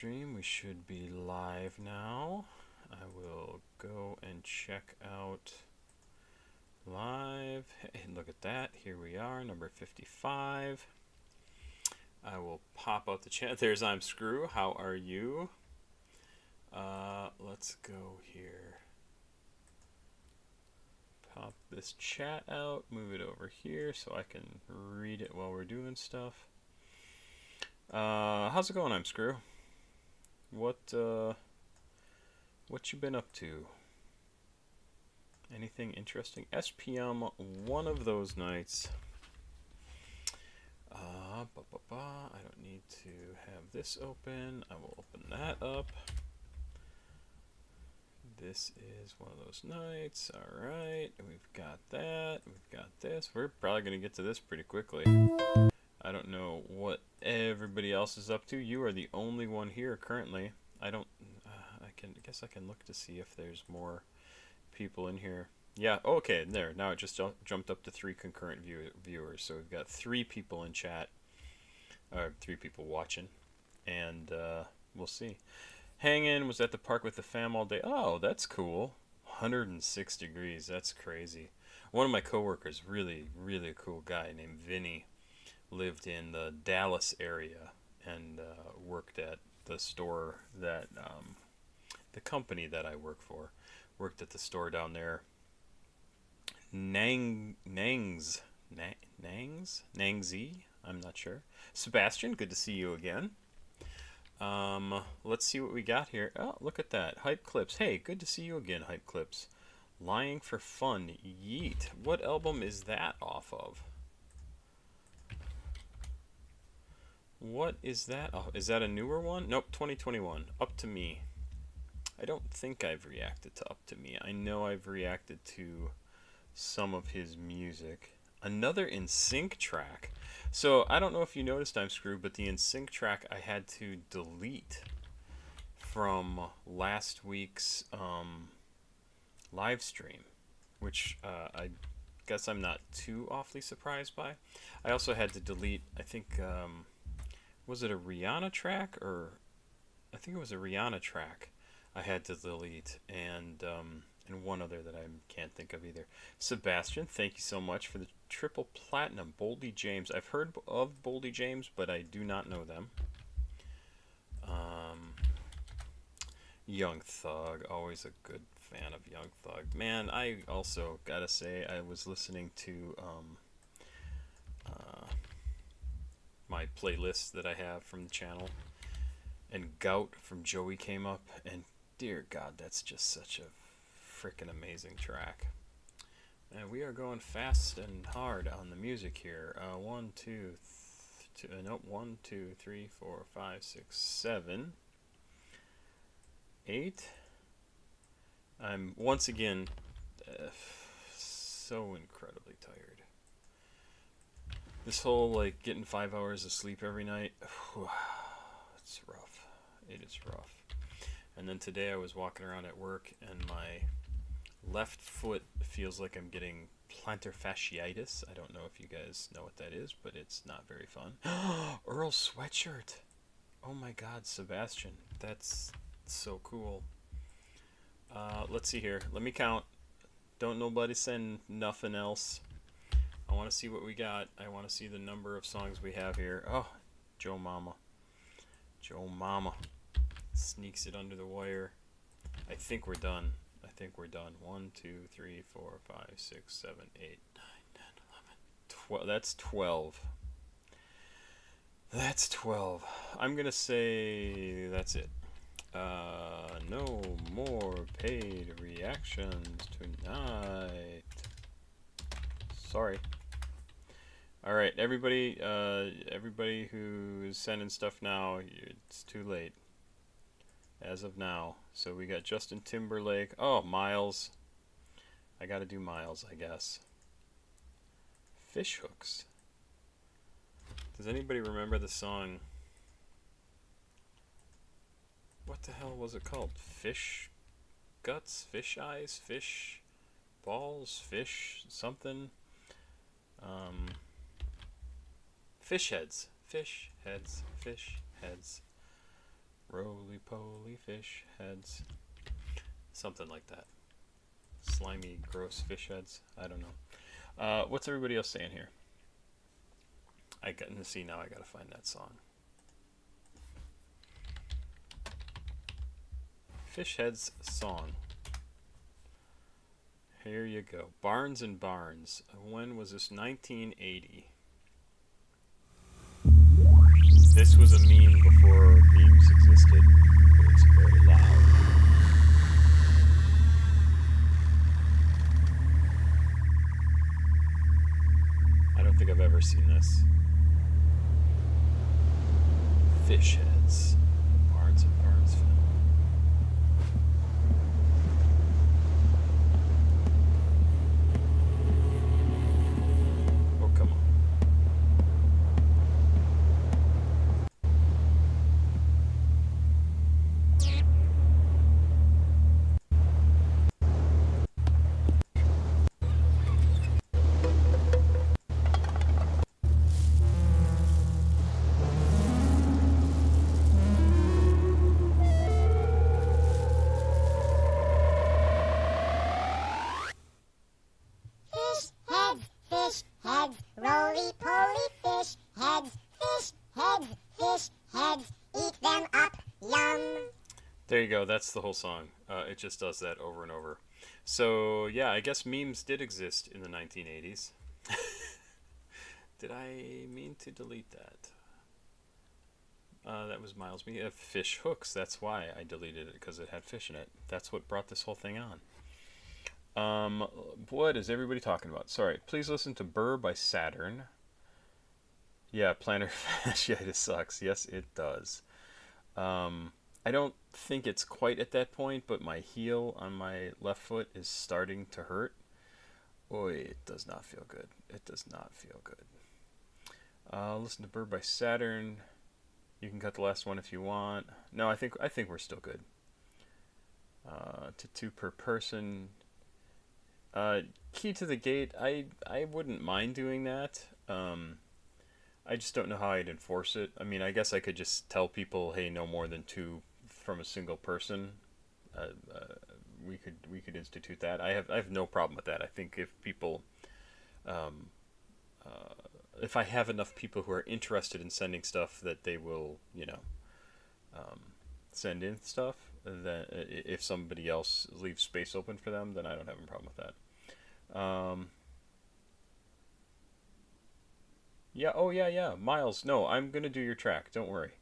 Stream, we should be live now. I will go and check out live. Hey, look at that. Here we are, number 55. I will pop out the chat. There's I'm Screw. How are you? Let's go here. Pop this chat out, move it over here so I can read it while we're doing stuff. How's it going, I'm Screw? What you been up to? Anything interesting? SPM, one of those nights. I don't need to have this open. I will open that up. This is one of those nights. Alright, we've got that. We've got this. We're probably going to get to this pretty quickly. I don't know what everybody else is up to. You are the only one here currently. I guess I can look to see if there's more people in here. Yeah, okay, there. Now it just jumped up to 3 concurrent viewers. So we've got 3 people in chat, or 3 people watching, and we'll see. Hanging, was at the park with the fam all day. Oh, that's cool. 106 degrees. That's crazy. One of my coworkers, really a cool guy named Vinny, lived in the Dallas area and worked at the store that the company that I work for, worked at the store down there. Nangzi, I'm not sure. Sebastian, good to see you again. Let's see what we got here. Oh, look at that. Hype Clips. Hey, good to see you again, Hype Clips. Lying for Fun. Yeat. What album is that off of? What is that? Oh, is that a newer one? Nope, 2021. Up to Me. I don't think I've reacted to Up to Me. I know I've reacted to some of his music. Another NSYNC track. So I don't know if you noticed, I'm Screwed, but the NSYNC track I had to delete from last week's live stream, which I guess I'm not too awfully surprised by. I also had to delete, I think, was it a Rihanna track? Or I think it was a Rihanna track I had to delete, and one other that I can't think of either. Sebastian, thank you so much for the triple platinum. Boldy James. I've heard of Boldy James, but I do not know them. Young Thug, always a good fan of Young Thug. Man, I also gotta say I was listening to my playlist that I have from the channel, and Gout from Joey came up, and dear God, that's just such a freaking amazing track. And we are going fast and hard on the music here. 1, 2, 3, 4, 5, 6, 7, 8. I'm once again so incredibly tired. This whole like getting 5 hours of sleep every night, it's rough. It is rough. And then today I was walking around at work and my left foot feels like I'm getting plantar fasciitis. I don't know if you guys know what that is, but it's not very fun. Earl Sweatshirt. Oh my God, Sebastian. That's so cool. Let's see here. Let me count. Don't nobody send nothing else. I want to see what we got. I want to see the number of songs we have here. Oh, Joe Mama. Joe Mama. Sneaks it under the wire. I think we're done. I think we're done. 1, 2, 3, 4, 5, 6, 7, 8, 9, 10, 11, 12. That's 12. That's 12. I'm gonna say that's it. No more paid reactions tonight. Sorry. All right, everybody. Everybody who's sending stuff now, it's too late. As of now. So we got Justin Timberlake. Oh, Miles. I gotta do Miles, I guess. Fish Hooks. Does anybody remember the song? What the hell was it called? Fish Guts? Fish Eyes? Fish Balls? Fish something? Fish Heads. Fish Heads. Fish Heads. Roly-poly fish heads. Something like that. Slimy, gross fish heads. I don't know. What's everybody else saying here? I got to see now. I gotta find that song. Fish heads song. Here you go. Barnes and Barnes. When was this? 1980. This was a meme before memes existed. It's very loud. I don't think I've ever seen this. Fish heads. Barnes and Barnes film. Oh, come on. There you go, that's the whole song. It just does that over and over. So, yeah, I guess memes did exist in the 1980s. Did I mean to delete that? That was Miles. Fish hooks, that's why I deleted it, because it had fish in it. That's what brought this whole thing on. What is everybody talking about? Sorry, please listen to Burr by Saturn. Yeah, plantar fasciitis sucks. Yes, it does. I don't think it's quite at that point, but my heel on my left foot is starting to hurt. Oy, it does not feel good. It does not feel good. Listen to Bird by Saturn. You can cut the last one if you want. No, I think we're still good. To 2 per person. Key to the Gate. I wouldn't mind doing that. I just don't know how I'd enforce it. I mean, I guess I could just tell people, hey, no more than 2 from a single person. We could institute that. I have no problem with that. I think if people, if I have enough people who are interested in sending stuff that they will, send in stuff, then if somebody else leaves space open for them, then I don't have a problem with that. Yeah, oh yeah, Miles, no, I'm gonna do your track, don't worry.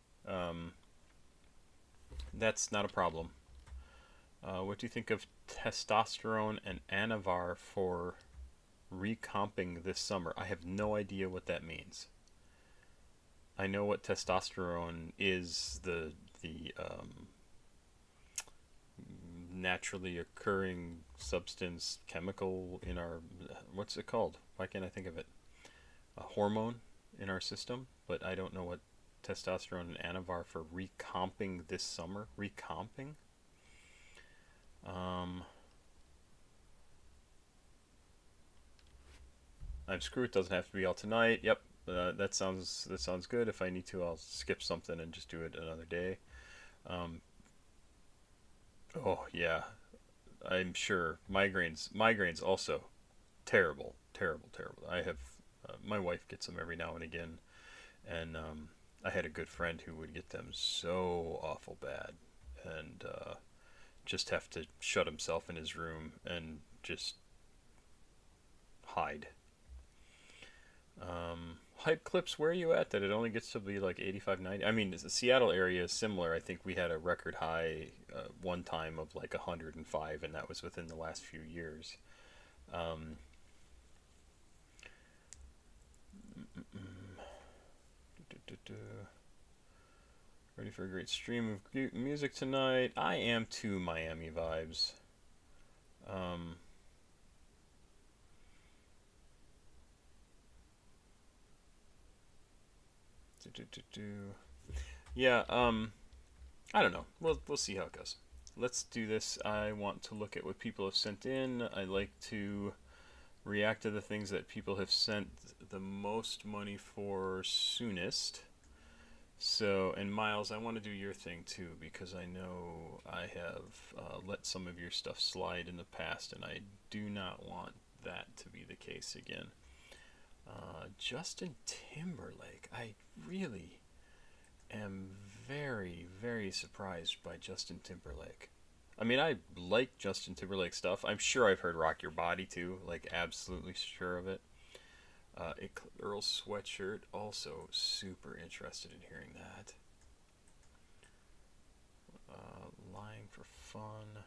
That's not a problem. What do you think of testosterone and Anavar for recomping this summer? I have no idea what that means. I know what testosterone is, the naturally occurring substance, chemical in our, what's it called? Why can't I think of it? A hormone in our system, but I don't know what testosterone and Anavar for recomping this summer. Recomping? I'm screwed. Doesn't have to be all tonight. Yep, that sounds good. If I need to, I'll skip something and just do it another day. Oh yeah, I'm sure migraines also terrible. I have my wife gets them every now and again, and I had a good friend who would get them so awful bad, and just have to shut himself in his room and just hide. Hype clips, where are you at that it only gets to be like 85, 90? I mean, the Seattle area is similar. I think we had a record high one time of like 105, and that was within the last few years. Ready for a great stream of music tonight? I am too, Miami vibes. Yeah, I don't know. We'll see how it goes. Let's do this. I want to look at what people have sent in. I like to react to the things that people have sent the most money for soonest. So, and Miles, I want to do your thing too, because I know I have let some of your stuff slide in the past, and I do not want that to be the case again. Justin Timberlake. I really am very, very surprised by Justin Timberlake. I mean, I like Justin Timberlake stuff. I'm sure I've heard Rock Your Body too, like absolutely sure of it. Earl Sweatshirt, also super interested in hearing that. Lying for Fun.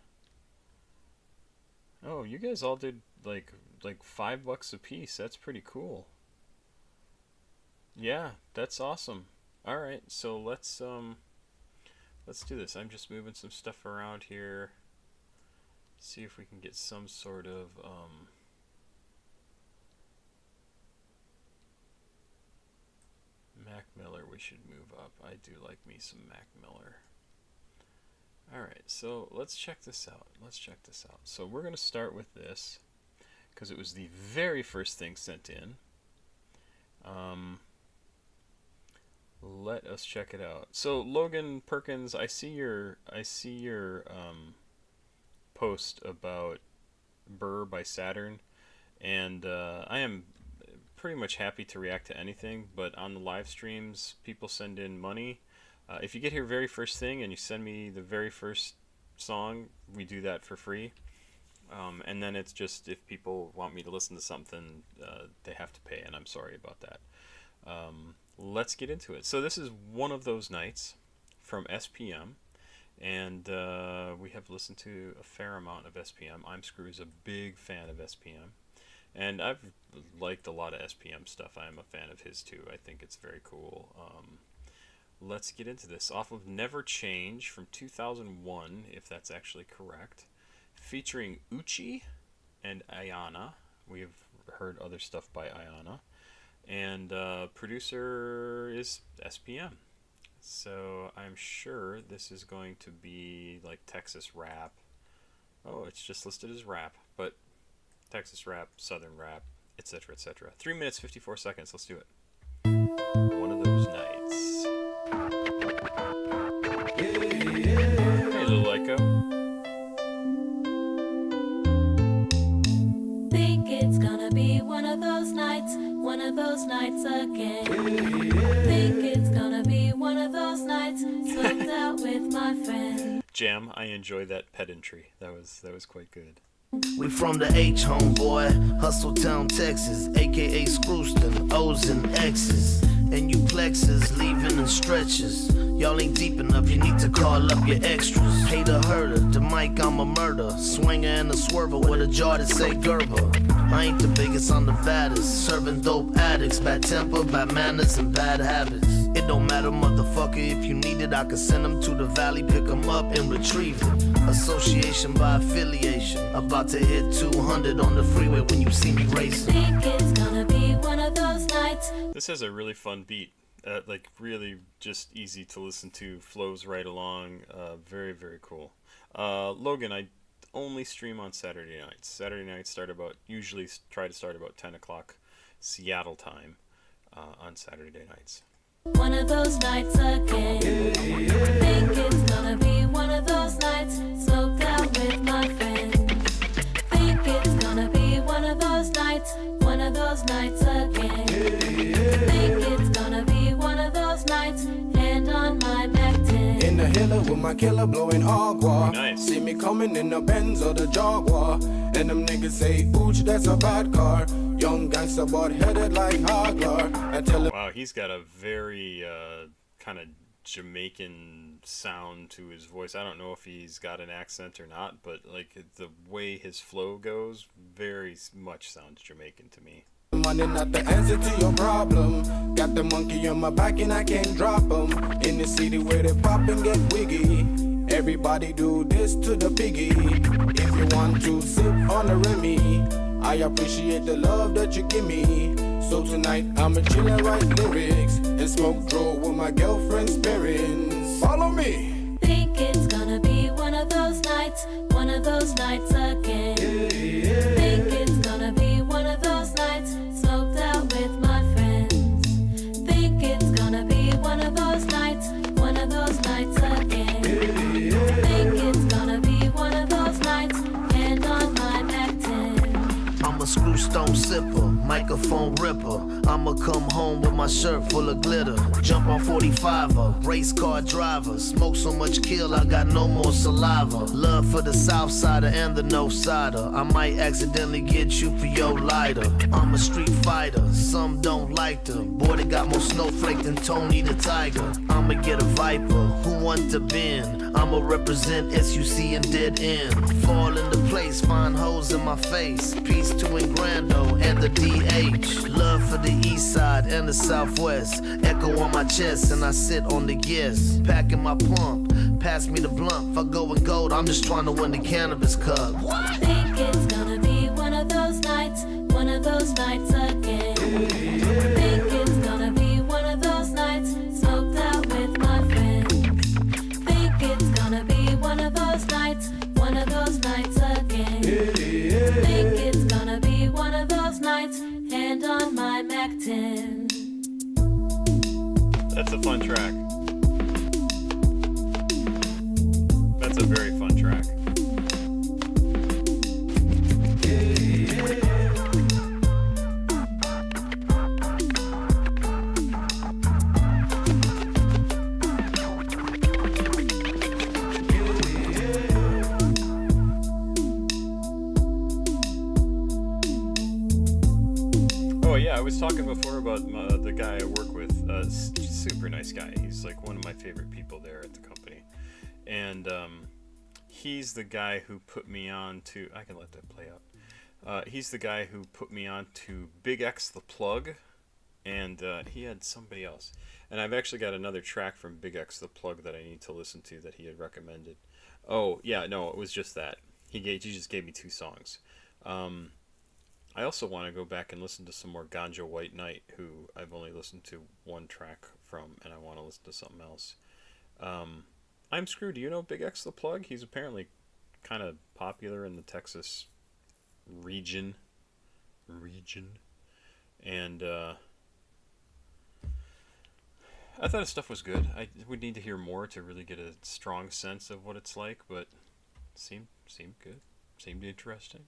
Oh, you guys all did like $5 a piece. That's pretty cool. Yeah, that's awesome. All right, so let's do this. I'm just moving some stuff around here. See if we can get some sort of Mac Miller. We should move up. I do like me some Mac Miller. Alright, so let's check this out. So we're going to start with this, because it was the very first thing sent in. Let us check it out. So Logan Perkins, I see your post about Burr by Saturn, and I am pretty much happy to react to anything, but on the live streams, people send in money. If you get here very first thing and you send me the very first song, we do that for free. And then it's just if people want me to listen to something, they have to pay, and I'm sorry about that. Let's get into it. So this is One of Those Nights from SPM, and we have listened to a fair amount of SPM. I'm Screw's a big fan of SPM, and I've liked a lot of SPM stuff. I am a fan of his too. I think it's very cool. Let's get into this. Off of Never Change from 2001, if that's actually correct, featuring Uchi and Ayana. We have heard other stuff by Ayana, and producer is SPM. So I'm sure this is going to be like Texas rap. Oh, it's just listed as rap, but Texas rap, Southern rap, etc., etc. 3 minutes 54 seconds. Let's do it. One of Those Nights. Hey, Lil Lyko. Think it's gonna be one of those nights again. Think it's gonna be one of those nights, smoked out with my friend. Jam, I enjoy that pedantry. That was quite good. We from the H, homeboy, Hustletown, Texas, aka Screwston, O's and X's, and you plexes, leaving in stretches. Y'all ain't deep enough, you need to call up your extras. Hater herder, the mic I'm a murder, swinger and a swerver with a jaw that say Gerber. I ain't the biggest, I'm the baddest, serving dope addicts, bad temper, bad manners, and bad habits. It don't matter, motherfucker, if you need it, I can send them to the valley, pick them up and retrieve it. Association by affiliation, about to hit 200 on the freeway when you see me racing. Think it's gonna be one of those nights. This has a really fun beat. Like really just easy to listen to, flows right along. Very, very cool. Logan, I only stream on Saturday nights. Saturday nights usually try to start about 10 o'clock Seattle time on Saturday nights. One of those nights again. Think it's gonna be one of those nights, smoked out with my friends. Think it's gonna be one of those nights again. Think it's gonna be one of those nights, hand on my Mac 10. In the hiller with my killer blowing agua. Nice. See me coming in the Benz or the Jaguar, and them niggas say, ooch, that's a bad car. Young gangster boy headed like Hagler. I tell him. Wow, he's got a very kind of Jamaican sound to his voice. I don't know if he's got an accent or not, but like the way his flow goes, very much sounds Jamaican to me. Money not the answer to your problem. Got the monkey on my back and I can't drop him. In the city where they pop and get wiggy. Everybody do this to the piggy. If you want to sip on the Remy, I appreciate the love that you give me. So tonight I'ma chill and write lyrics and smoke draw with my girlfriend's parents. Follow me. Think it's gonna be one of those nights again. Think it's gonna be one of those nights, smoked out with my friends. Think it's gonna be one of those nights. microphone ripper. I'ma come home with my shirt full of glitter. Jump on 45er, race car driver. Smoke so much kill, I got no more saliva. Love for the south sider and the north sider. I might accidentally get you for your lighter. I'm a street fighter, some don't like them. Boy, they got more snowflake than Tony the Tiger. I'ma get a viper, who want to bend? I'ma represent SUC and dead end. Fall into place, find holes in my face. Peace to Ingrando and the DH. Love for the east side and the southwest. Echo on my chest and I sit on the yes. Packing my pump, pass me the blunt. If I go in gold, I'm just trying to win the cannabis cup. Think it's gonna be one of those nights again. Think it's gonna be one of those nights, smoked out with my friends. Think it's gonna be one of those nights again. Think it's gonna be one of those nights, hand on my Mac 10. That's a fun track. That's a very fun track. Oh yeah, I was talking before about the guy I work with. Super nice guy. He's like one of my favorite people there at the company, and he's the guy who put me on to. I can let that play out. He's the guy who put me on to Big X the Plug, and he had somebody else. And I've actually got another track from Big X the Plug that I need to listen to that he had recommended. Oh yeah, no, it was just that he just gave me 2 songs. I also want to go back and listen to some more Ganja White Knight, who I've only listened to 1 track from, and I want to listen to something else. I'm Screwed. Do you know Big X the Plug? He's apparently kind of popular in the Texas region. And I thought his stuff was good. I would need to hear more to really get a strong sense of what it's like, but seemed good. Seemed interesting.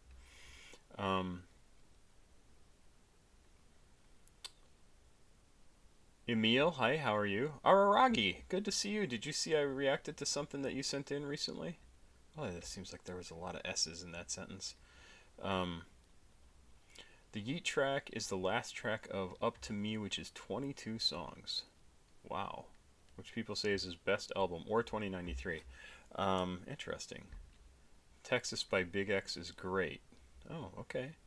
Emil, hi, how are you? Araragi, good to see you. Did you see I reacted to something that you sent in recently? Oh, it seems like there was a lot of S's in that sentence. The Yeat track is the last track of Up to Me, which is 22 songs. Wow. Which people say is his best album, or 2093. Interesting. Texas by Big X is great. Oh, okay.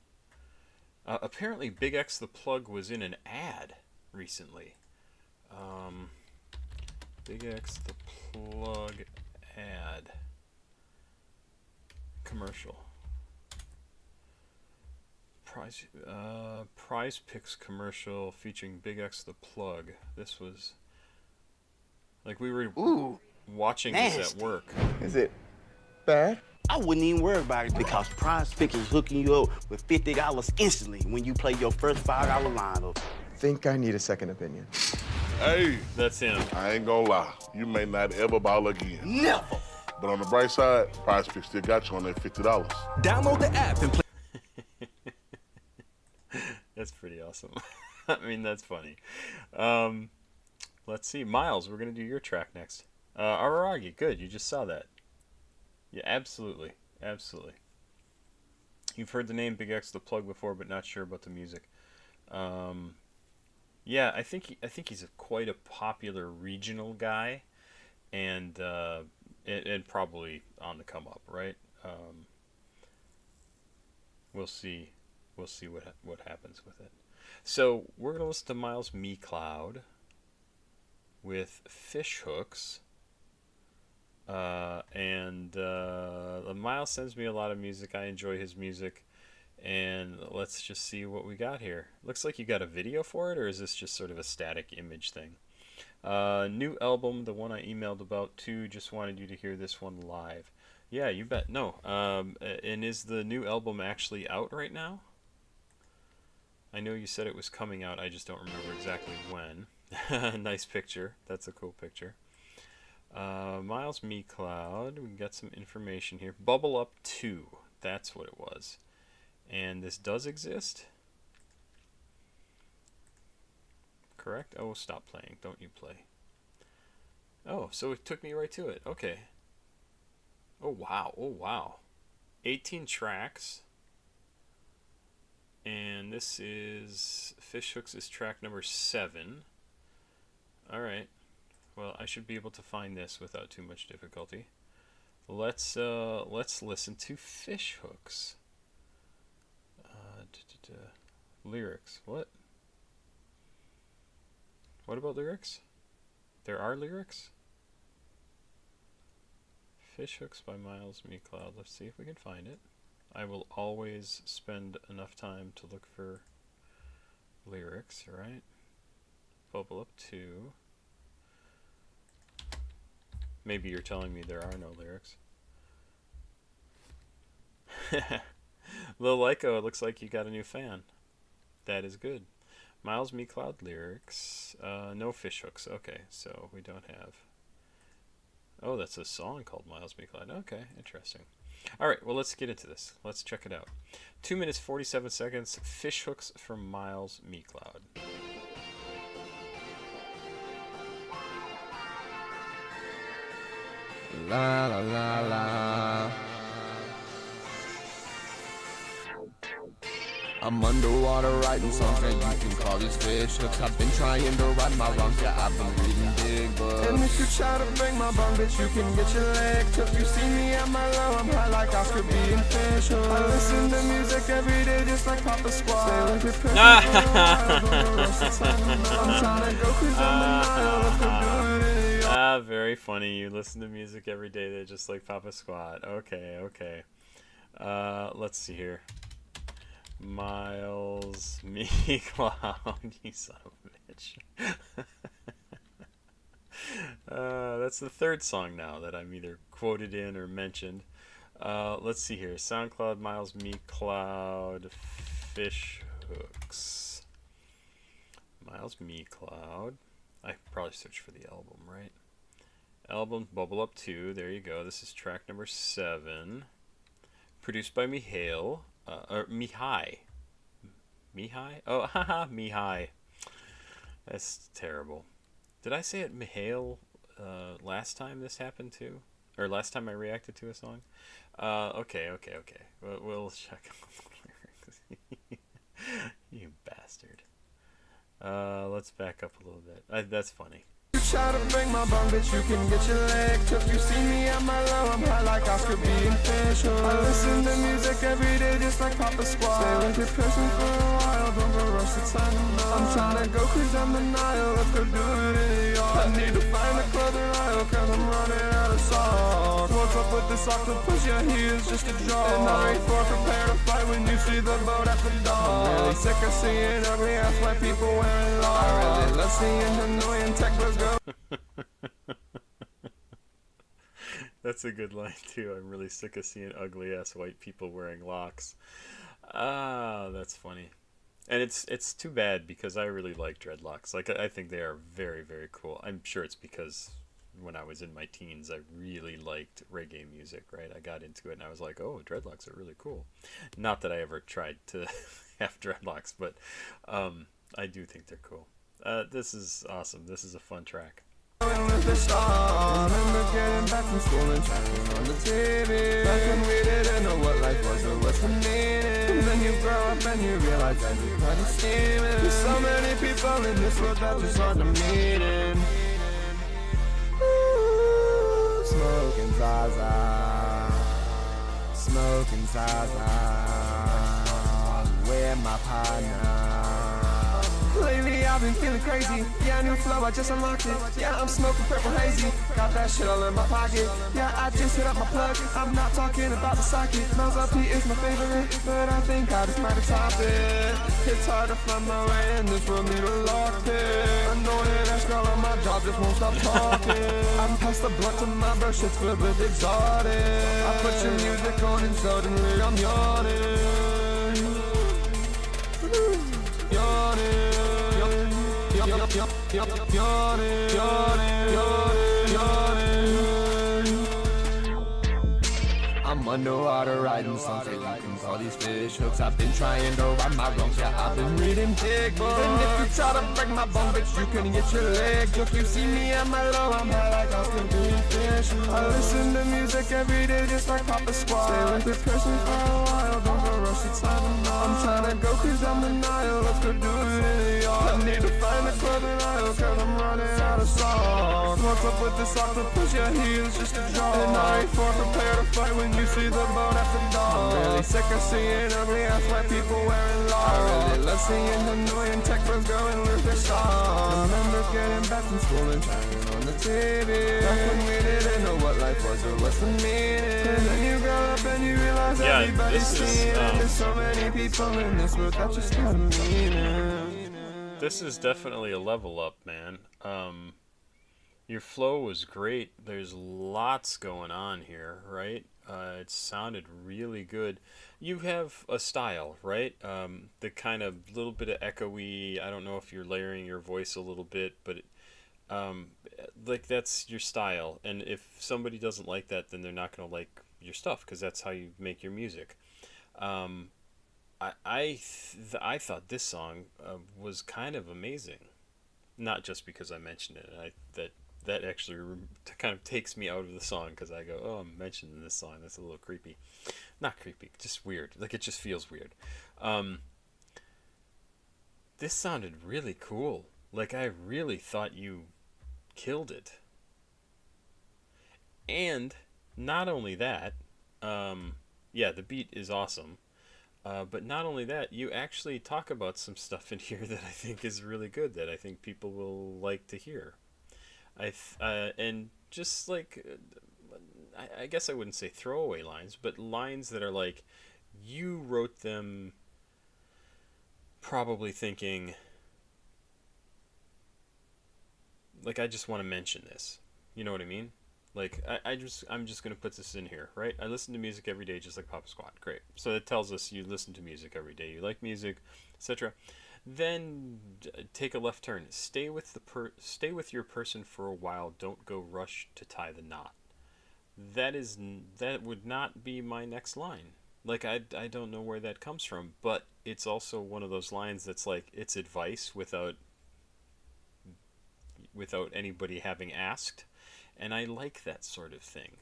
Apparently Big X the Plug was in an ad recently. Big X the Plug ad. Commercial. Prize Picks commercial featuring Big X the Plug. This was like we were watching this at work. Is it bad? I wouldn't even worry about it because Prize Picks is hooking you up with $50 instantly when you play your first $5 lineup. Think I need a second opinion. Hey, That's him. I ain't gonna lie. You may not ever ball again. Never. But on the bright side, Prize Picks still got you on that $50. Download the app and play. That's pretty awesome. I mean, that's funny. Let's see. Miles, we're going to do your track next. Araragi, good. You just saw that. Yeah, absolutely. Absolutely. You've heard the name Big X the Plug before, but not sure about the music. Yeah, I think he's quite a popular regional guy, and probably on the come up, right? We'll see. We'll see what happens with it. So we're gonna listen to Miles Mecloud with Fish Hooks. Miles sends me a lot of music. I enjoy his music. And let's just see what we got here. Looks like you got a video for it, or is this just sort of a static image thing? New album, the one I emailed about too. Just wanted you to hear this one live. Yeah, you bet. No. And is the new album actually out right now? I know you said it was coming out. I just don't remember exactly when. Nice picture. That's a cool picture. Miles Mecloud. We got some information here. Bubble Up 2. That's what it was. And this does exist. correct? Oh, stop playing. Don't you play. Oh, so it took me right to it. Okay. Oh, wow. Oh, wow. 18 tracks. And this is... Fishhooks is track number 7. Alright. Well, I should be able to find this without too much difficulty. Let's listen to Fishhooks. Lyrics. What? What about lyrics? There are lyrics? Fishhooks by Miles Mecloud. Let's see if we can find it. I will always spend enough time to look for lyrics, right? Bubble up 2. Maybe you're telling me there are no lyrics. Lil Lyko, it looks like you got a new fan. That is good. Miles Mecloud lyrics. No Fishhooks. Okay, so we don't have... Oh, that's a song called Miles Mecloud. Okay, interesting. Alright, well, let's get into this. Let's check it out. 2 minutes, 47 seconds. Fishhooks from Miles Mecloud. La la la la. I'm underwater writing songs that you can call these fish hooks. I've been trying to right my wrongs, yeah, I've been reading big books. And if you try to break my bone, bitch, you can get your leg took. You see me at my low, I'm high like Oscar B and fish hooks. I listen to music every day just like papasquatjon. Stay with your I'm trying to go cause I'm very funny. You listen to music every day, they're just like papasquatjon. Okay, okay. Let's see here. Miles Mecloud, you son of a bitch. That's the third song now that I'm either quoted in or mentioned. Let's see here. SoundCloud, Miles Mecloud, Fishhooks. Miles Mecloud. I probably searched for the album, right? Album Bubble Up 2. There you go. This is track number 7. Produced by Mihai. Mihai. Oh, haha, Mihai. That's terrible. Did I say it Mihail last time this happened too? Or last time I reacted to a song? Okay. We'll check out the lyrics. You bastard. Let's back up a little bit. That's funny. You try to break my bone, bitch, you can get your leg took. You see me at my low, I'm high like Oscar B and fish hooks. I listen to music every day just like papasquatjon. Stay with your person for a while, don't go rush the time. I'm trying to go cause I'm in Nile, let's go do it in the yard. I need to find a clothing aisle cause I'm running out of sauce. What's up with this octopus? Yeah, he is just a draw. And I ain't for prepare to fight when you see the boat at the dock. I'm really sick of seeing ugly ass white people wearing law. I really love seeing annoying technos go. That's a good line too. I'm really sick of seeing ugly ass white people wearing locks. Ah, that's funny. And it's too bad because I really like dreadlocks. Like, I think they are very, very cool. I'm sure it's because when I was in my teens I really liked reggae music, right? I got into it and I was like, oh, dreadlocks are really cool. Not that I ever tried to have dreadlocks, but I do think they're cool. This is awesome. This is a fun track. Remember getting back from school and turning on the TV. Back when we didn't know what life was or what's the meaning. And then you grow up and you realize everybody's scheming. There's so many people in this world that just hard to meet in. Ooh, smoking Zaza, smoking Zaza. Where my partner? Lately I've been feeling crazy. Yeah, new flow, I just unlocked it. Yeah, I'm smoking purple hazy. Got that shit all in my pocket. Yeah, I just hit up my plug. I'm not talking about the socket. Smells up is my favorite, but I think I just might have topped it. It's hard to find my way in this world, need a lockpick. Annoying ass girl on my job just won't stop talking. I'm past the blunt to my brush, it's good but exotic. I put your music on and suddenly I'm yawning. Yawning. I'm underwater riding songs that you can call these fish hooks. I've been trying to right my wrongs, yeah, I've been reading big books. And if you try to break my bone, bitch, you can get your leg took. You see me at my low, I'm high like I could be a fish. I listen to music every day just like Papa Squad. Stay with your person for a while, don't go rush the time of night. I'm trying to go cause I'm in Nile, let's go do it in the yard. I need to find a club in Iowa cause I'm running out of songs. What's up with this octopus, yeah, he is just a draw. And I ain't for prepared to fight when you see the boat after dawn. I'm really sick of seeing ugly ass white people wearing law. I really love seeing annoying tech bros go and lose their song. Remember getting back from school and turning on the TV. Back when we didn't know what life was or what's the meaning. And then you grow up and you realize everybody's seeing it. There's so many people in this world that just got a meaning. This is definitely a level up, man. Your flow was great. There's lots going on here, right? It sounded really good. You have a style, right? The kind of little bit of echoey. I don't know if you're layering your voice a little bit, but like that's your style. And if somebody doesn't like that, then they're not going to like your stuff because that's how you make your music. I thought this song was kind of amazing, not just because I mentioned it. That actually kind of takes me out of the song because I go, oh, I'm mentioning this song. That's a little creepy. Not creepy, just weird. Like it just feels weird. This sounded really cool. Like I really thought you killed it. And not only that, yeah, the beat is awesome. But not only that, you actually talk about some stuff in here that I think is really good, that I think people will like to hear. And just like, I guess I wouldn't say throwaway lines, but lines that are like, you wrote them probably thinking, like, I just want to mention this. You know what I mean? Like, I'm just going to put this in here, right? I listen to music every day just like Papa Squat. Great. So that tells us you listen to music every day. You like music, etc. Then take a left turn. Stay with your person for a while. Don't go rush to tie the knot. That would not be my next line. Like, I don't know where that comes from, but it's also one of those lines that's like, it's advice without anybody having asked. And I like that sort of thing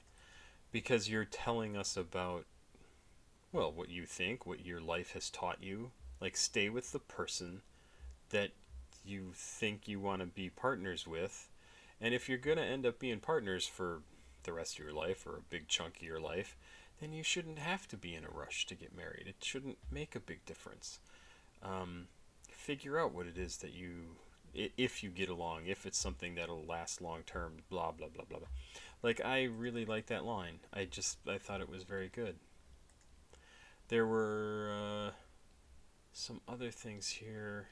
because you're telling us about, well, what you think, what your life has taught you. Like, stay with the person that you think you want to be partners with. And if you're going to end up being partners for the rest of your life or a big chunk of your life, then you shouldn't have to be in a rush to get married. It shouldn't make a big difference. Figure out what it is that if you get along, if it's something that'll last long term, blah, blah, blah, blah, blah. Like, I really like that line. I thought it was very good. There were some other things here.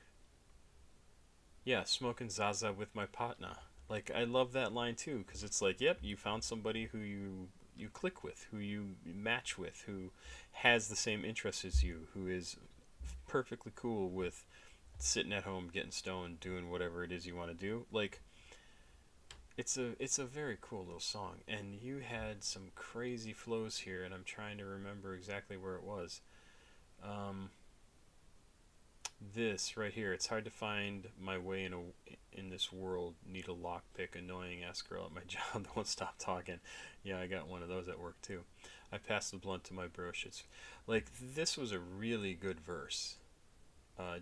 Yeah, smoking Zaza with my partner. Like, I love that line too, because it's like, yep, you found somebody who you click with, who you match with, who has the same interests as you, who is perfectly cool with sitting at home, getting stoned, doing whatever it is you want to do. Like, it's a very cool little song, and you had some crazy flows here, and I'm trying to remember exactly where it was. This right here, it's hard to find my way in this world, need a lockpick, annoying ass girl at my job that won't stop talking. Yeah, I got one of those at work too. I passed the blunt to my bro shits. Like, this was a really good verse.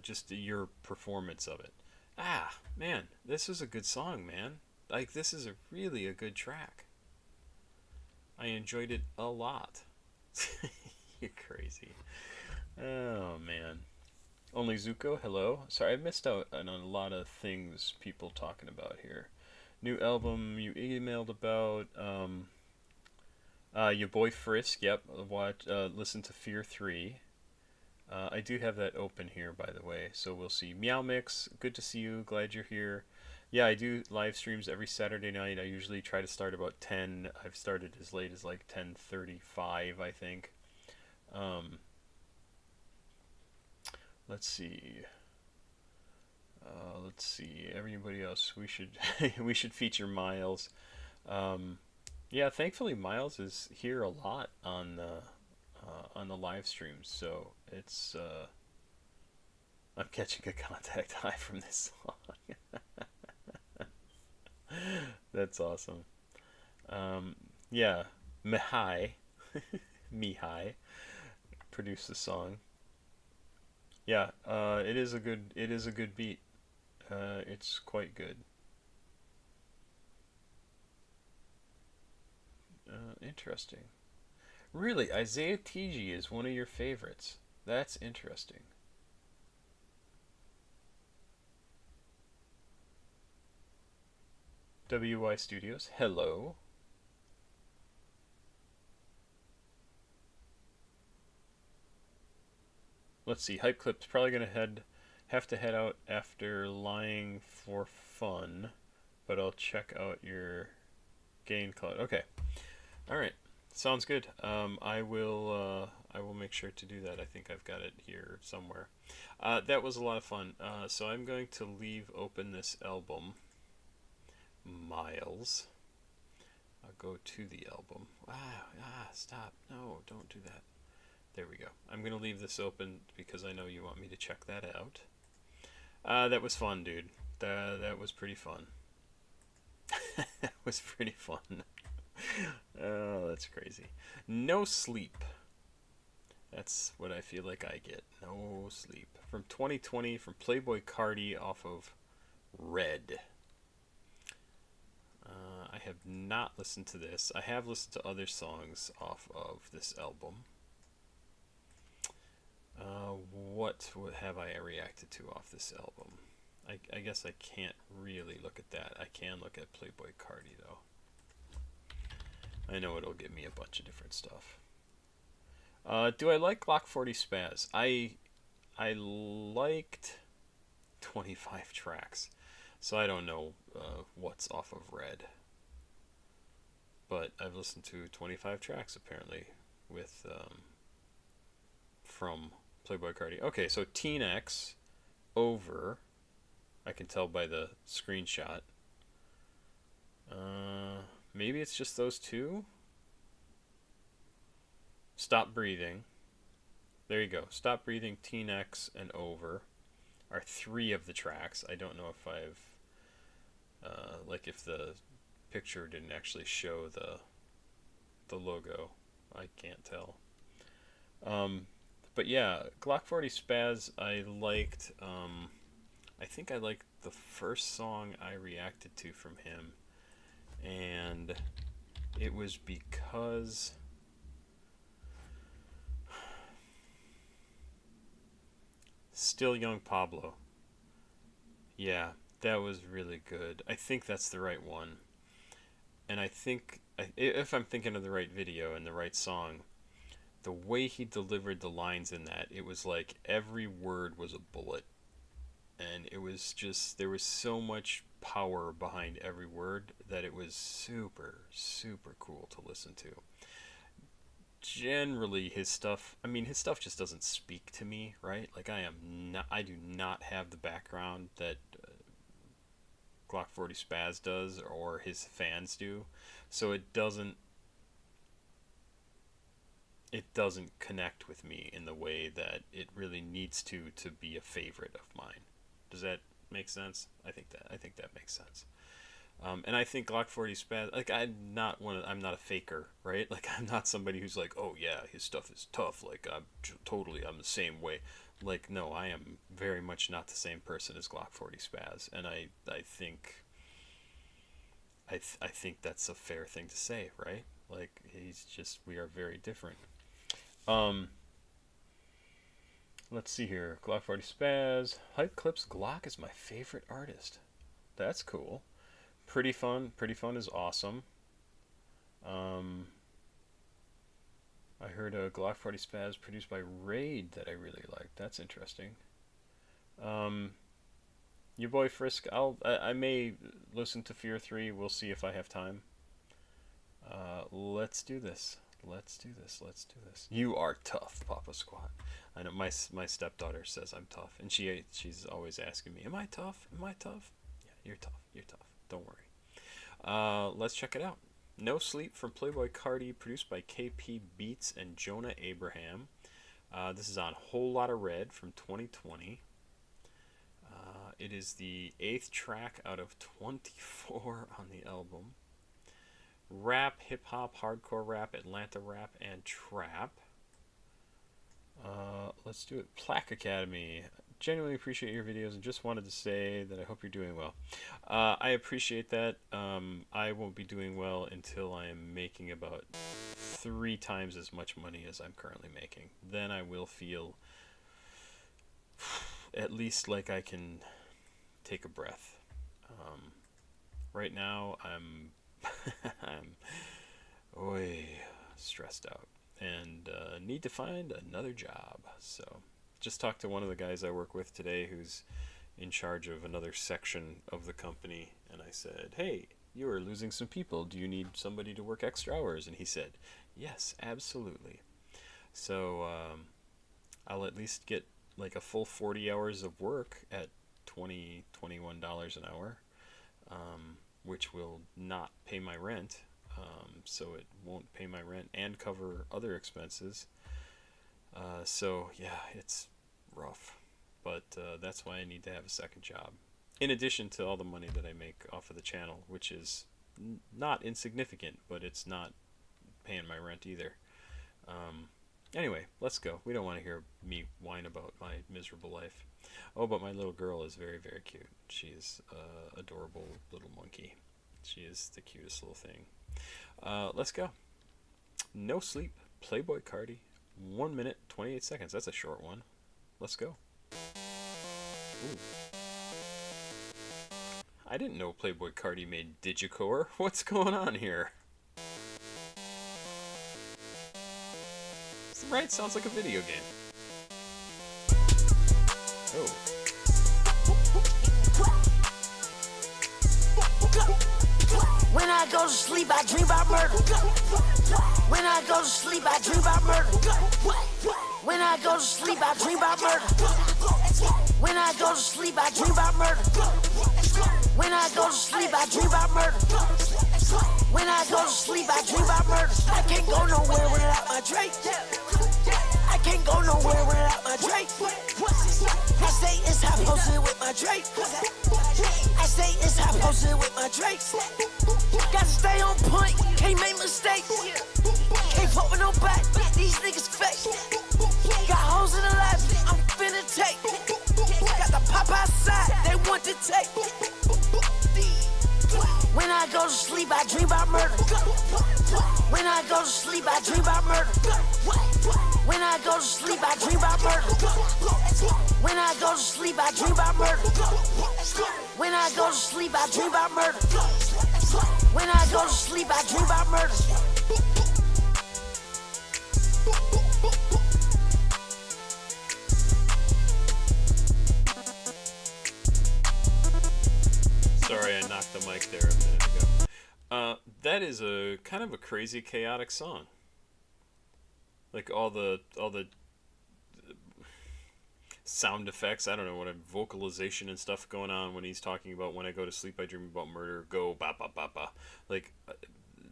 Just your performance of it. Ah, man, this is a good song, man. Like, this is really a good track. I enjoyed it a lot. You're crazy. Oh, man. Only Zuko, hello. Sorry, I missed out on a lot of things people talking about here. New album you emailed about. Your boy Frisk, yep. Listen to Fear 3. I do have that open here, by the way, so we'll see. Meow Mix, good to see you. Glad you're here. Yeah, I do live streams every Saturday night. I usually try to start about 10. I've started as late as like 10:35, I think. Let's see. Everybody else. We should we should feature Miles. Yeah, thankfully Miles is here a lot on the live streams, so it's I'm catching a contact high from this song. That's awesome. Yeah, Mihai, Mihai produced the song. Yeah, it is a good beat. It's quite good. Interesting. Really, Isaiah TG is one of your favorites. That's interesting. WY Studios, hello. Let's see, Hype Clip's probably gonna have to head out after Lying for Fun, but I'll check out your gain cloud. Okay, all right, sounds good. I will make sure to do that. I think I've got it here somewhere. That was a lot of fun. So I'm going to leave open this album, Miles. I'll go to the album. Stop! No, don't do that. There we go. I'm going to leave this open because I know you want me to check that out. That was fun, dude. That was pretty fun. That was pretty fun. Oh, that's crazy. No Sleep. That's what I feel like I get. No Sleep. From 2020, from Playboi Carti off of Red. I have not listened to this. I have listened to other songs off of this album. What have I reacted to off this album? I guess I can't really look at that. I can look at Playboi Carti though. I know it'll give me a bunch of different stuff. Do I like Glock 40 Spaz? I liked 25 tracks, so I don't know what's off of Red. But I've listened to 25 tracks apparently with from Playboi Carti. Okay, so Teen X, Over. I can tell by the screenshot. Maybe it's just those two. Stop Breathing. There you go. Stop Breathing, Teen X, and Over are 3 of the tracks. I don't know if I've like if the picture didn't actually show the logo. I can't tell. But yeah, Glock 40 Spaz I liked. I think I liked the first song I reacted to from him, and it was because Still Young Pablo. Yeah, that was really good. I think that's the right one. And I think, if I'm thinking of the right video and the right song, the way he delivered the lines in that, it was like every word was a bullet. And it was just, there was so much power behind every word that it was super, super cool to listen to. Generally, his stuff just doesn't speak to me, right? Like, I do not have the background that Glock 40 Spaz does or his fans do. So it doesn't connect with me in the way that it really needs to be a favorite of mine. Does that make sense? I think that makes sense. And I think Glock 40 Spaz, like, I'm not a faker, right? Like, I'm not somebody who's like, oh yeah, his stuff is tough. Like, I'm the same way. Like, no, I am very much not the same person as Glock 40 Spaz, and I think that's a fair thing to say, right? Like, we are very different. Let's see here. Glock 40 Spaz. Hype Clips Glock is my favorite artist. That's cool. Pretty Fun. Pretty Fun is awesome. I heard a Glock 40 Spaz produced by Raid that I really liked. That's interesting. Your boy Frisk. I may listen to Fear 3. We'll see if I have time. Let's do this. Let's do this. You are tough, Papa Squat. I know my stepdaughter says I'm tough, and she's always asking me, "Am I tough? Am I tough?" Yeah, you're tough. You're tough. Don't worry. Let's check it out. No Sleep from Playboi Carti, produced by KP Beats and Jonah Abraham. This is on Whole Lotta Red from 2020. It is the 8th track out of 24 on the album. Rap, hip-hop, hardcore rap, Atlanta rap, and trap. Let's do it. Plaque Academy. Genuinely appreciate your videos and just wanted to say that I hope you're doing well. I appreciate that. I won't be doing well until I am making about 3 times as much money as I'm currently making. Then I will feel at least like I can take a breath. Right now I'm I'm stressed out and need to find another job. So just talked to one of the guys I work with today who's in charge of another section of the company, and I said, hey, you are losing some people. Do you need somebody to work extra hours? And he said, yes, absolutely. So I'll at least get like a full 40 hours of work at $21 an hour, which will not pay my rent. So it won't pay my rent and cover other expenses. So yeah, it's rough, but that's why I need to have a second job, in addition to all the money that I make off of the channel, which is not insignificant, but it's not paying my rent either. Anyway, let's go. We don't want to hear me whine about my miserable life. Oh, but my little girl is very, very cute. She is an adorable little monkey. She is the cutest little thing. Let's go. No Sleep, Playboi Carti, 1 minute, 28 seconds. That's a short one. Let's go. Ooh. I didn't know Playboi Carti made digicore. What's going on here? Right, sounds like a video game. Oh. When I go to sleep, I dream about murder. When I go to sleep, I dream about murder. When I go to sleep, I dream about murder. When I go to sleep, I dream about murder. When I go to sleep, I dream about murder. When I go to sleep, I dream about murder. I can't go nowhere without my Drake. I can't go nowhere without my Drake. I stay inside posted with my Drake. I stay inside posted with my Drake. Gotta stay on point, can't make mistakes. Can't fuck with no back, these niggas fake. Got hoes in the lab, I'm finna take. Got the pop outside, they want to take. When I go to sleep, I dream about murder. When I go to sleep, I dream about murder. When I go to sleep, I dream about murder. When I go to sleep, I dream about murder. When I go to sleep, I dream about murder. When I go to sleep, I dream about murder. Sorry, I knocked the mic there a minute ago. That is a kind of a crazy, chaotic song. Like all the sound effects, I don't know, what a vocalization and stuff going on when he's talking about when I go to sleep I dream about murder, go ba ba ba ba. Like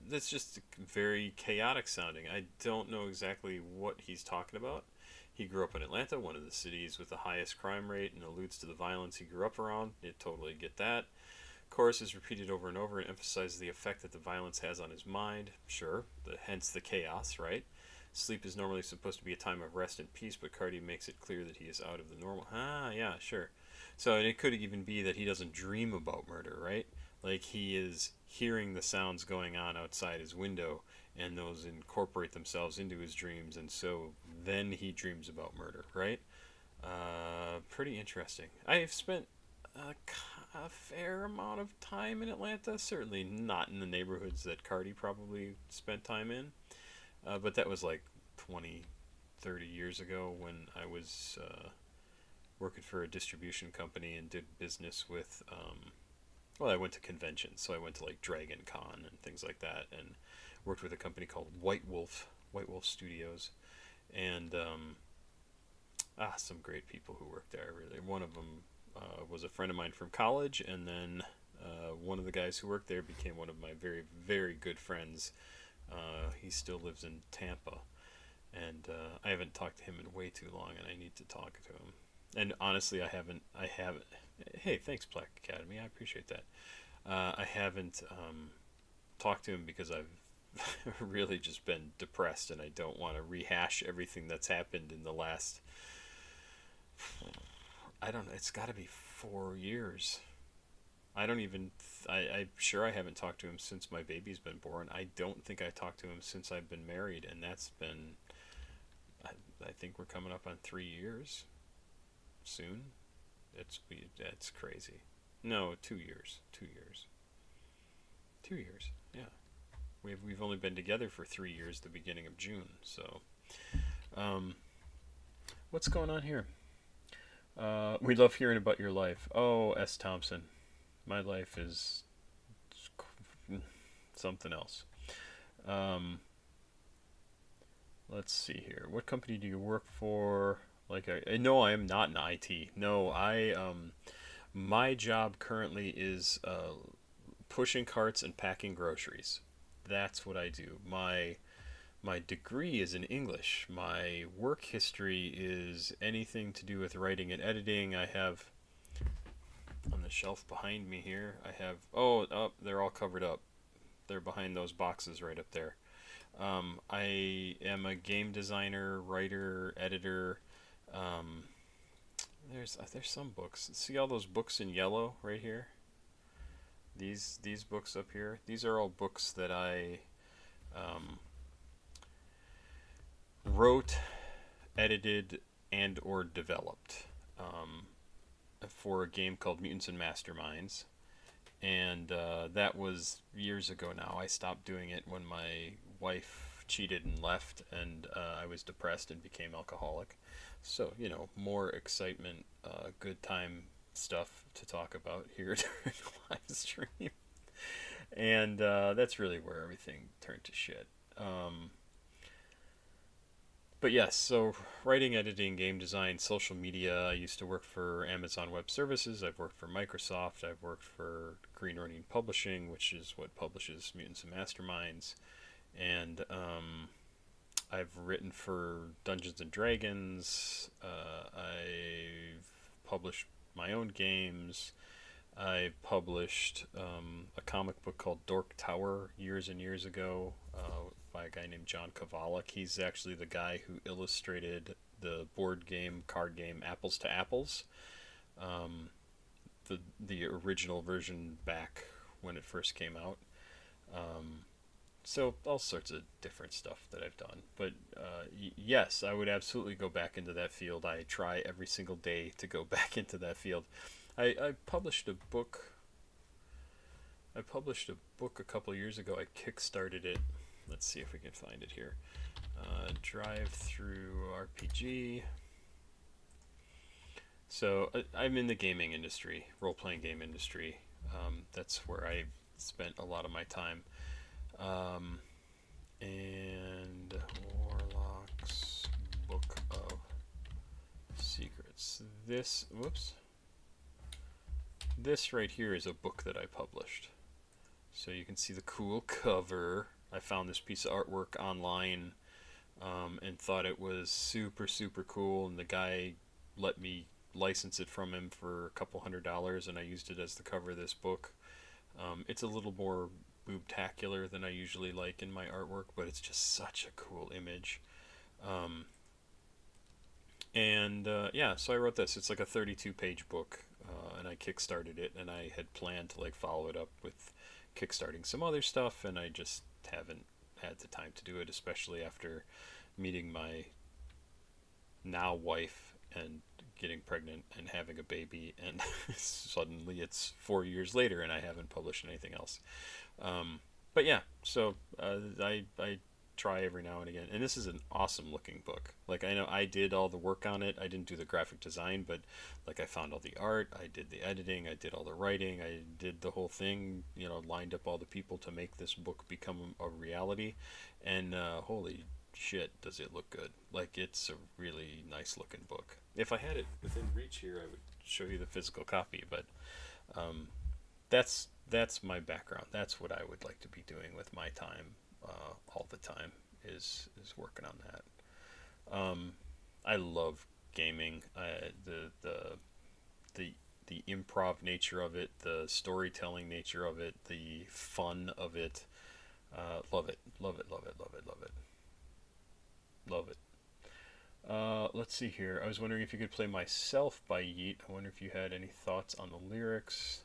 that's just very chaotic sounding. I don't know exactly what he's talking about. He grew up in Atlanta, one of the cities with the highest crime rate, and alludes to the violence he grew up around. You totally get that. Chorus is repeated over and over and emphasizes the effect that the violence has on his mind. Sure, hence the chaos, right? Sleep is normally supposed to be a time of rest and peace, but Carti makes it clear that he is out of the normal. Ah, yeah, sure. So it could even be that he doesn't dream about murder, right? Like he is hearing the sounds going on outside his window, and those incorporate themselves into his dreams, and so then he dreams about murder, right? Pretty interesting. I've spent a fair amount of time in Atlanta, certainly not in the neighborhoods that Carti probably spent time in. But that was like 20, 30 years ago when I was working for a distribution company and did business with, well, I went to conventions. So I went to like Dragon Con and things like that, and worked with a company called White Wolf Studios. And some great people who worked there, really. One of them was a friend of mine from college, and then One of the guys who worked there became one of my very, very good friends. He still lives in Tampa, and I haven't talked to him in way too long, and I need to talk to him. And honestly, I haven't. Hey, thanks, Plaque Academy. I appreciate that. I haven't talked to him because I've really just been depressed, and I don't want to rehash everything that's happened in the last, I don't know, it's got to be 4 years. I don't even, I'm sure I haven't talked to him since my baby's been born. I don't think I talked to him since I've been married, and that's been, I think we're coming up on 3 years soon. It's crazy. No, 2 years. 2 years. 2 years, yeah. We've only been together for 3 years, the beginning of June, so what's going on here? We love hearing about your life. Oh, S. Thompson, my life is something else. Let's see here. What company do you work for? Like, no, I am not in IT. No, my job currently is pushing carts and packing groceries. That's what I do. My degree is in English. My work history is anything to do with writing and editing. I have on the shelf behind me here, I have, they're all covered up. They're behind those boxes right up there. I am a game designer, writer, editor. There's some books. See all those books in yellow right here? These books up here, these are all books that I wrote, edited, and or developed for a game called Mutants and Masterminds, and that was years ago now. I stopped doing it when my wife cheated and left, and I was depressed and became alcoholic. So, you know, more excitement, good time stuff to talk about here during the live stream, and that's really where everything turned to shit. But yes, so writing, editing, game design, social media. I used to work for Amazon Web Services. I've worked for Microsoft. I've worked for Green Running Publishing, which is what publishes Mutants and Masterminds, and I've written for Dungeons and Dragons. I've published my own games. I published a comic book called Dork Tower years and years ago by a guy named John Kovalik. He's actually the guy who illustrated the board game, card game Apples to Apples, the original version back when it first came out. So all sorts of different stuff that I've done. But yes, I would absolutely go back into that field. I try every single day to go back into that field. I published a book. I published a book a couple years ago. I kickstarted it. Let's see if we can find it here. Drive Through RPG. So I'm in the gaming industry, role-playing game industry. That's where I spent a lot of my time. And Warlock's Book of Secrets. This right here is a book that I published. So you can see the cool cover. I found this piece of artwork online and thought it was super, super cool, and the guy let me license it from him for a couple $100, and I used it as the cover of this book. It's a little more boobtacular than I usually like in my artwork, but it's just such a cool image. Yeah, so I wrote this. It's like a 32-page book, and I kickstarted it, and I had planned to like follow it up with kickstarting some other stuff, and I just haven't had the time to do it, especially after meeting my now wife and getting pregnant and having a baby, and suddenly it's 4 years later and I haven't published anything else. But yeah, so I try every now and again, and this is an awesome looking book. Like, I know I did all the work on it. I didn't do the graphic design, but like I found all the art, I did the editing, I did all the writing, I did the whole thing, you know, lined up all the people to make this book become a reality, and holy shit, does it look good. Like, it's a really nice looking book. If I had it within reach here, I would show you the physical copy, but that's my background. That's what I would like to be doing with my time, all the time, is working on that. I love gaming. The improv nature of it, the storytelling nature of it, the fun of it. Love it, love it, love it, love it, love it, love it. Let's see here. I was wondering if you could play Myself by Yeat. I wonder if you had any thoughts on the lyrics.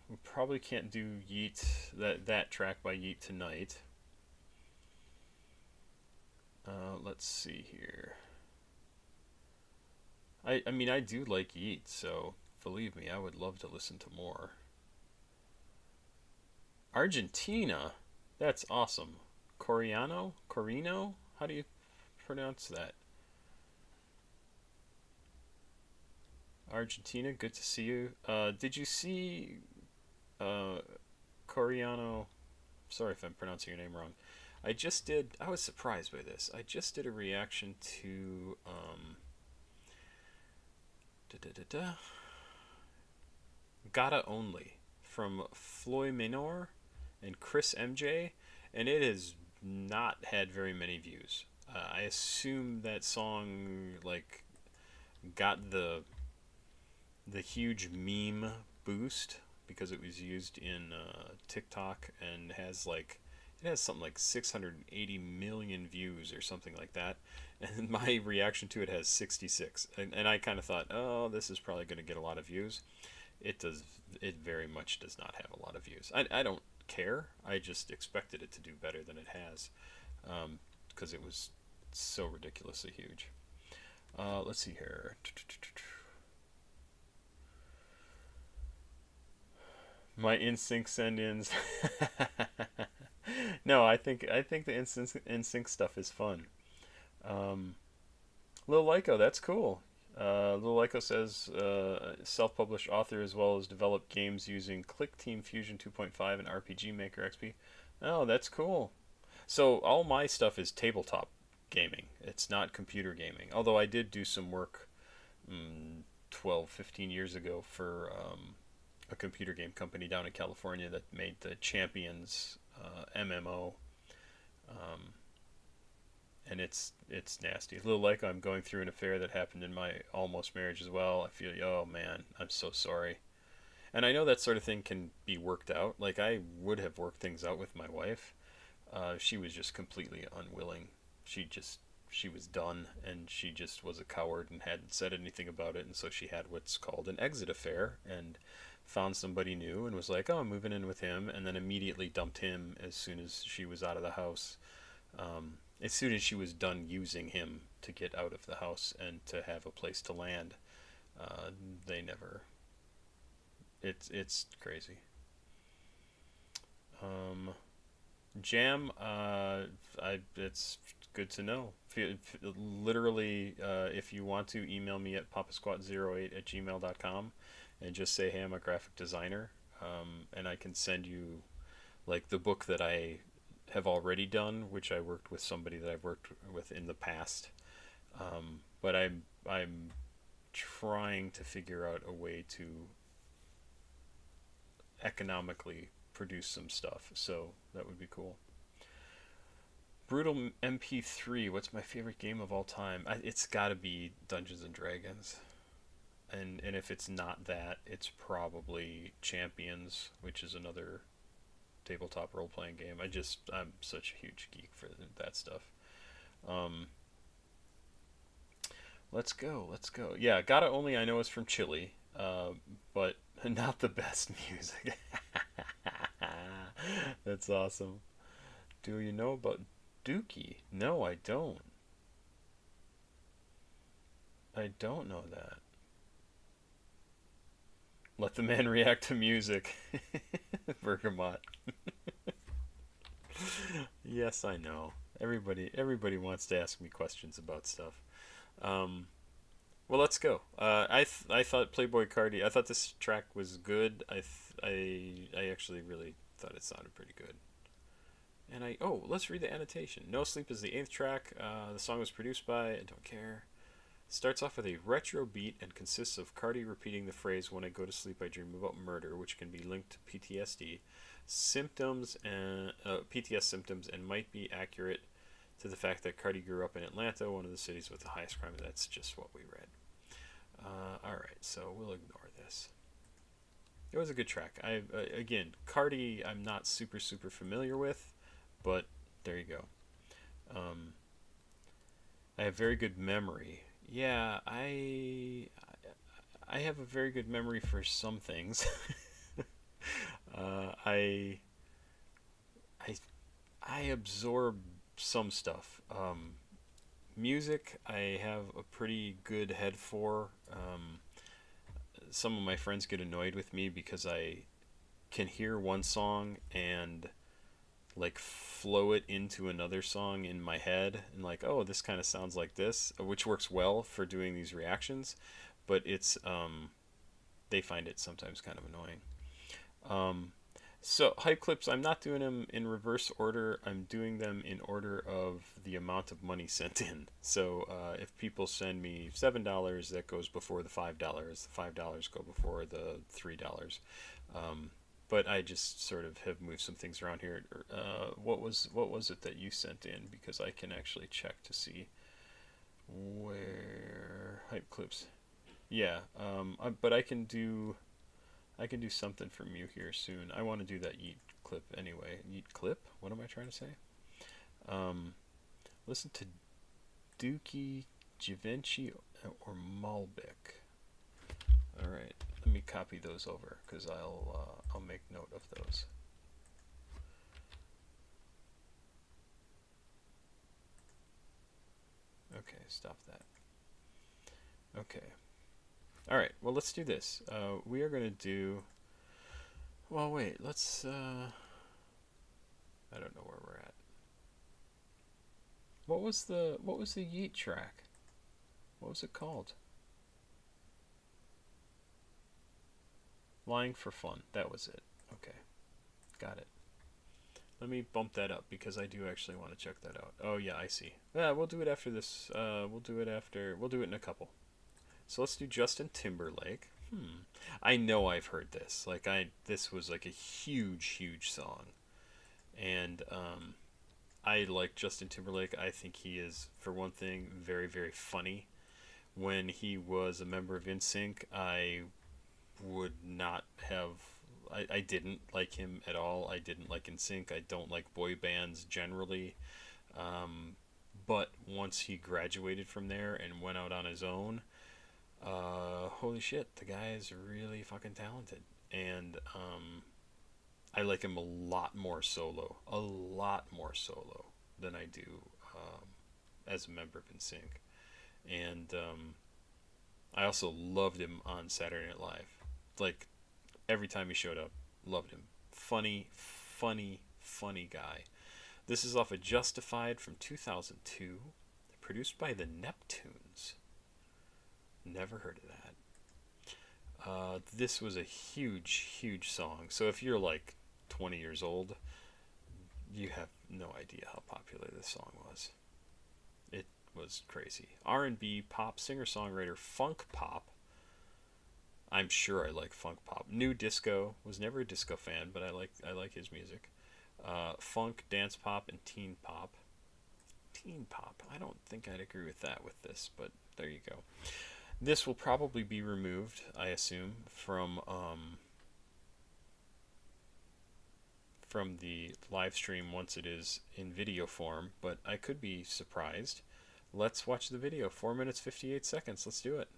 We probably can't do Yeat, that track by Yeat tonight. Let's see here. I mean, I do like Yeat, so believe me, I would love to listen to more. Argentina? That's awesome. Corino? How do you pronounce that? Argentina, good to see you. Did you see Coriano? Sorry if I'm pronouncing your name wrong. I was surprised by this. I just did a reaction to Gotta Only from Floyd Minor and Chris MJ, and it has not had very many views. I assume that song like got the huge meme boost because it was used in TikTok and it has something like 680 million views or something like that, and my reaction to it has 66, and I kind of thought, oh, this is probably going to get a lot of views. It very much does not have a lot of views. I don't care. I just expected it to do better than it has, because it was so ridiculously huge. Let's see here. My NSYNC send-ins. No, I think the NSYNC stuff is fun. Lil Lyko, that's cool. Lil Lyko says self-published author as well as developed games using ClickTeam Fusion 2.5 and RPG Maker XP. Oh, that's cool. So all my stuff is tabletop gaming. It's not computer gaming. Although I did do some work 12, 15 years ago for a computer game company down in California that made the Champions MMO, and it's nasty. Lil Lyko, I'm going through an affair that happened in my almost marriage as well. I feel, oh man, I'm so sorry. And I know that sort of thing can be worked out. Like, I would have worked things out with my wife. She was just completely unwilling. She was done, and she just was a coward and hadn't said anything about it, and so she had what's called an exit affair, and found somebody new and was like, oh, I'm moving in with him, and then immediately dumped him as soon as she was out of the house. As soon as she was done using him to get out of the house and to have a place to land, they never... It's crazy. Jam, it's good to know. Literally, if you want to, email me at papasquatjon@gmail.com and just say, hey, I'm a graphic designer, and I can send you like the book that I have already done, which I worked with somebody that I've worked with in the past, but I'm trying to figure out a way to economically produce some stuff, so that would be cool. Brutal MP3, what's my favorite game of all time? It's got to be Dungeons and Dragons. And if it's not that, it's probably Champions, which is another tabletop role-playing game. I'm such a huge geek for that stuff. Let's go. Yeah, Gotta Only I know is from Chile, but not the best music. That's awesome. Do you know about Dookie? No, I don't. I don't know that. Let the man react to music. Bergamot. Yes, I know. Everybody wants to ask me questions about stuff. Well, let's go. I thought Playboi Carti. I thought this track was good. I actually really thought it sounded pretty good. And let's read the annotation. No Sleep is the 8th track. The song was produced by, I don't care. Starts off with a retro beat and consists of Carti repeating the phrase, "When I go to sleep, I dream about murder," which can be linked to PTSD symptoms and PTS symptoms, and might be accurate to the fact that Carti grew up in Atlanta, one of the cities with the highest crime. That's just what we read. Alright, so we'll ignore this. It was a good track. Again, Carti I'm not super familiar with, but there you go. I have very good memory. Yeah, I have a very good memory for some things. I absorb some stuff. Music, I have a pretty good head for. Some of my friends get annoyed with me because I can hear one song and like flow it into another song in my head and like, oh, this kind of sounds like this, which works well for doing these reactions, but it's they find it sometimes kind of annoying. So hype clips, I'm not doing them in reverse order. I'm doing them in order of the amount of money sent in. So if people send me $7, that goes before the $5. The $5 go before the $3. But I just sort of have moved some things around here. What was it that you sent in? Because I can actually check to see where hype clips. Yeah, but I can do something from you here soon. I want to do that Yeat clip anyway. Yeat clip? What am I trying to say? Listen to Dookie, Givenchy, or Malbec. All right, let me copy those over because I'll make note of those. Okay, stop that. Okay. All right. Well, let's do this. We are going to do. Well, wait. Let's. I don't know where we're at. What was the Yeat track? What was it called? Lying for Fun. That was it. Okay. Got it. Let me bump that up because I do actually want to check that out. Oh yeah, I see. Yeah, we'll do it after this. We'll do it in a couple. So let's do Justin Timberlake. I know I've heard this. Like this was like a huge song. And I like Justin Timberlake. I think he is, for one thing, very funny. When he was a member of NSYNC, I would not have I didn't like him at all. I didn't like NSYNC. I don't like boy bands generally. But once he graduated from there and went out on his own, holy shit, the guy is really fucking talented. And I like him a lot more solo than I do as a member of NSYNC. And I also loved him on Saturday Night Live. Like, every time he showed up, loved him. Funny guy. This is off of Justified from 2002, produced by the Neptunes. Never heard of that. This was a huge song. So if you're like 20 years old, you have no idea how popular this song was. It was crazy. R&B, pop, singer-songwriter, funk pop. I'm sure I like funk pop. New disco. Was never a disco fan, but I like his music. Funk, dance pop, and teen pop. Teen pop. I don't think I'd agree with that with this, but there you go. This will probably be removed, I assume, from the live stream once it is in video form, but I could be surprised. Let's watch the video. 4 minutes 58 seconds. Let's do it.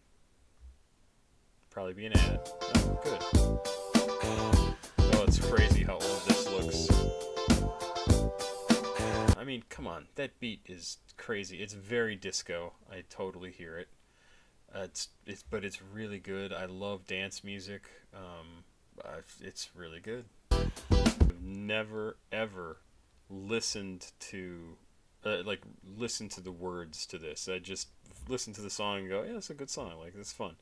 Probably be an ad. Oh, good. Oh, it's crazy how old this looks. I mean, come on. That beat is crazy. It's very disco. I totally hear it. But it's really good. I love dance music. It's really good. I've never ever listened to listen to the words to this. I just listen to the song and go, yeah, it's a good song. Like, it's fun.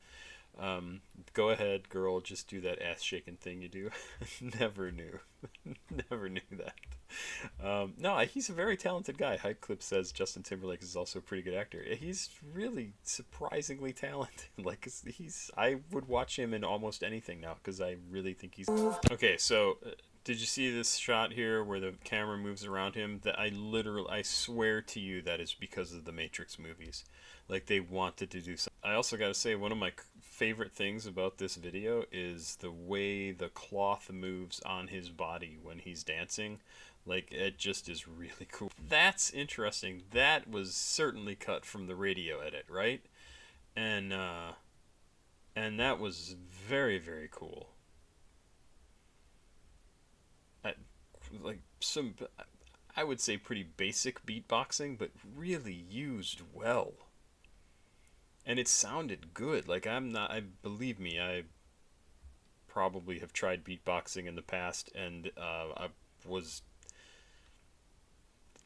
Go ahead, girl, just do that ass shaking thing you do. Never knew that. No, he's a very talented guy. Eclipse says Justin Timberlake is also a pretty good actor. He's really surprisingly talented. Like, I would watch him in almost anything now because I really think he's. Okay, so did you see this shot here where the camera moves around him? That I swear to you, that is because of the Matrix movies. Like, they wanted to do something. I also got to say, one of my favorite things about this video is the way the cloth moves on his body when he's dancing. Like, it just is really cool. That's interesting. That was certainly cut from the radio edit, right? And that was very, very cool. I would say pretty basic beatboxing, but really used well. And it sounded good. Like, believe me, I probably have tried beatboxing in the past, and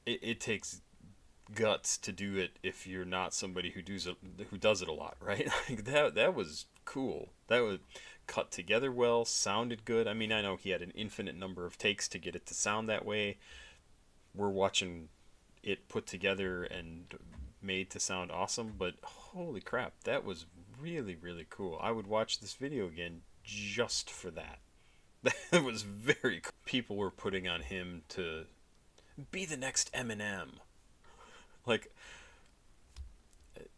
it takes guts to do it if you're not somebody who does it a lot, right? Like, that was cool. That was cut together well, sounded good. I mean, I know he had an infinite number of takes to get it to sound that way. We're watching it put together and made to sound awesome, but holy crap, that was really, really cool. I would watch this video again just for that. That was very cool. People were putting on him to be the next Eminem. Like,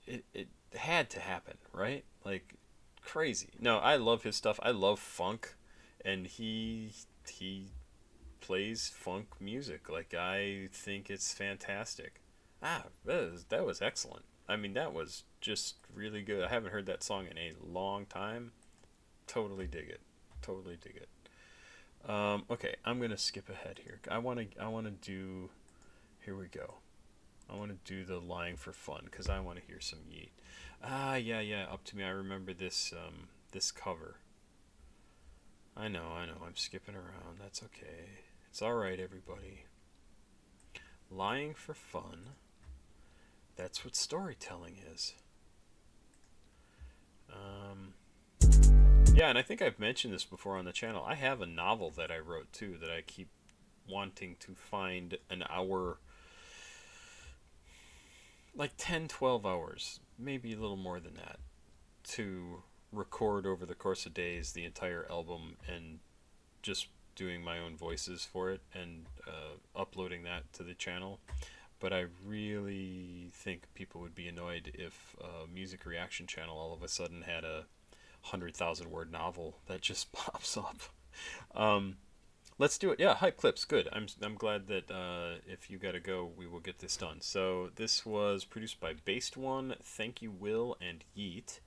it had to happen, right? Like, crazy. No, I love his stuff. I love funk, and he plays funk music. Like, I think it's fantastic. That was excellent. I mean, that was just really good. I haven't heard that song in a long time. Totally dig it. Totally dig it. Okay, I'm gonna skip ahead here. I wanna do. Here we go. I wanna do the Lying for Fun because I wanna hear some Yeat. Yeah. Up to Me. I remember this cover. I know. I'm skipping around. That's okay. It's all right, everybody. Lying for Fun. That's what storytelling is. Yeah, and I think I've mentioned this before on the channel. I have a novel that I wrote too that I keep wanting to find an hour, like 10, 12 hours, maybe a little more than that, to record over the course of days the entire album and just doing my own voices for it and uploading that to the channel. But I really think people would be annoyed if a music reaction channel all of a sudden had a 100,000 word novel that just pops up. Let's do it. Yeah, hype clips. Good. I'm glad that if you gotta go, we will get this done. So this was produced by Based One, Thank You Will, and Yeat.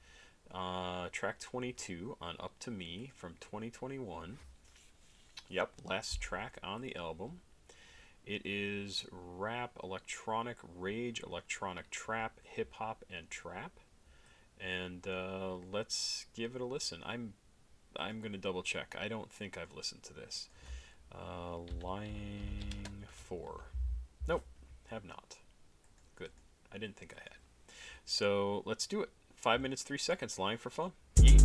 Track 22 on Up to Me from 2021. Yep, last track on the album. It is rap, electronic, rage, electronic trap, hip hop, and trap. And let's give it a listen. I'm gonna double check. I don't think I've listened to this. Lying for. Nope, have not. Good. I didn't think I had. So let's do it. 5 minutes, 3 seconds. Lying for Fun. Yeat.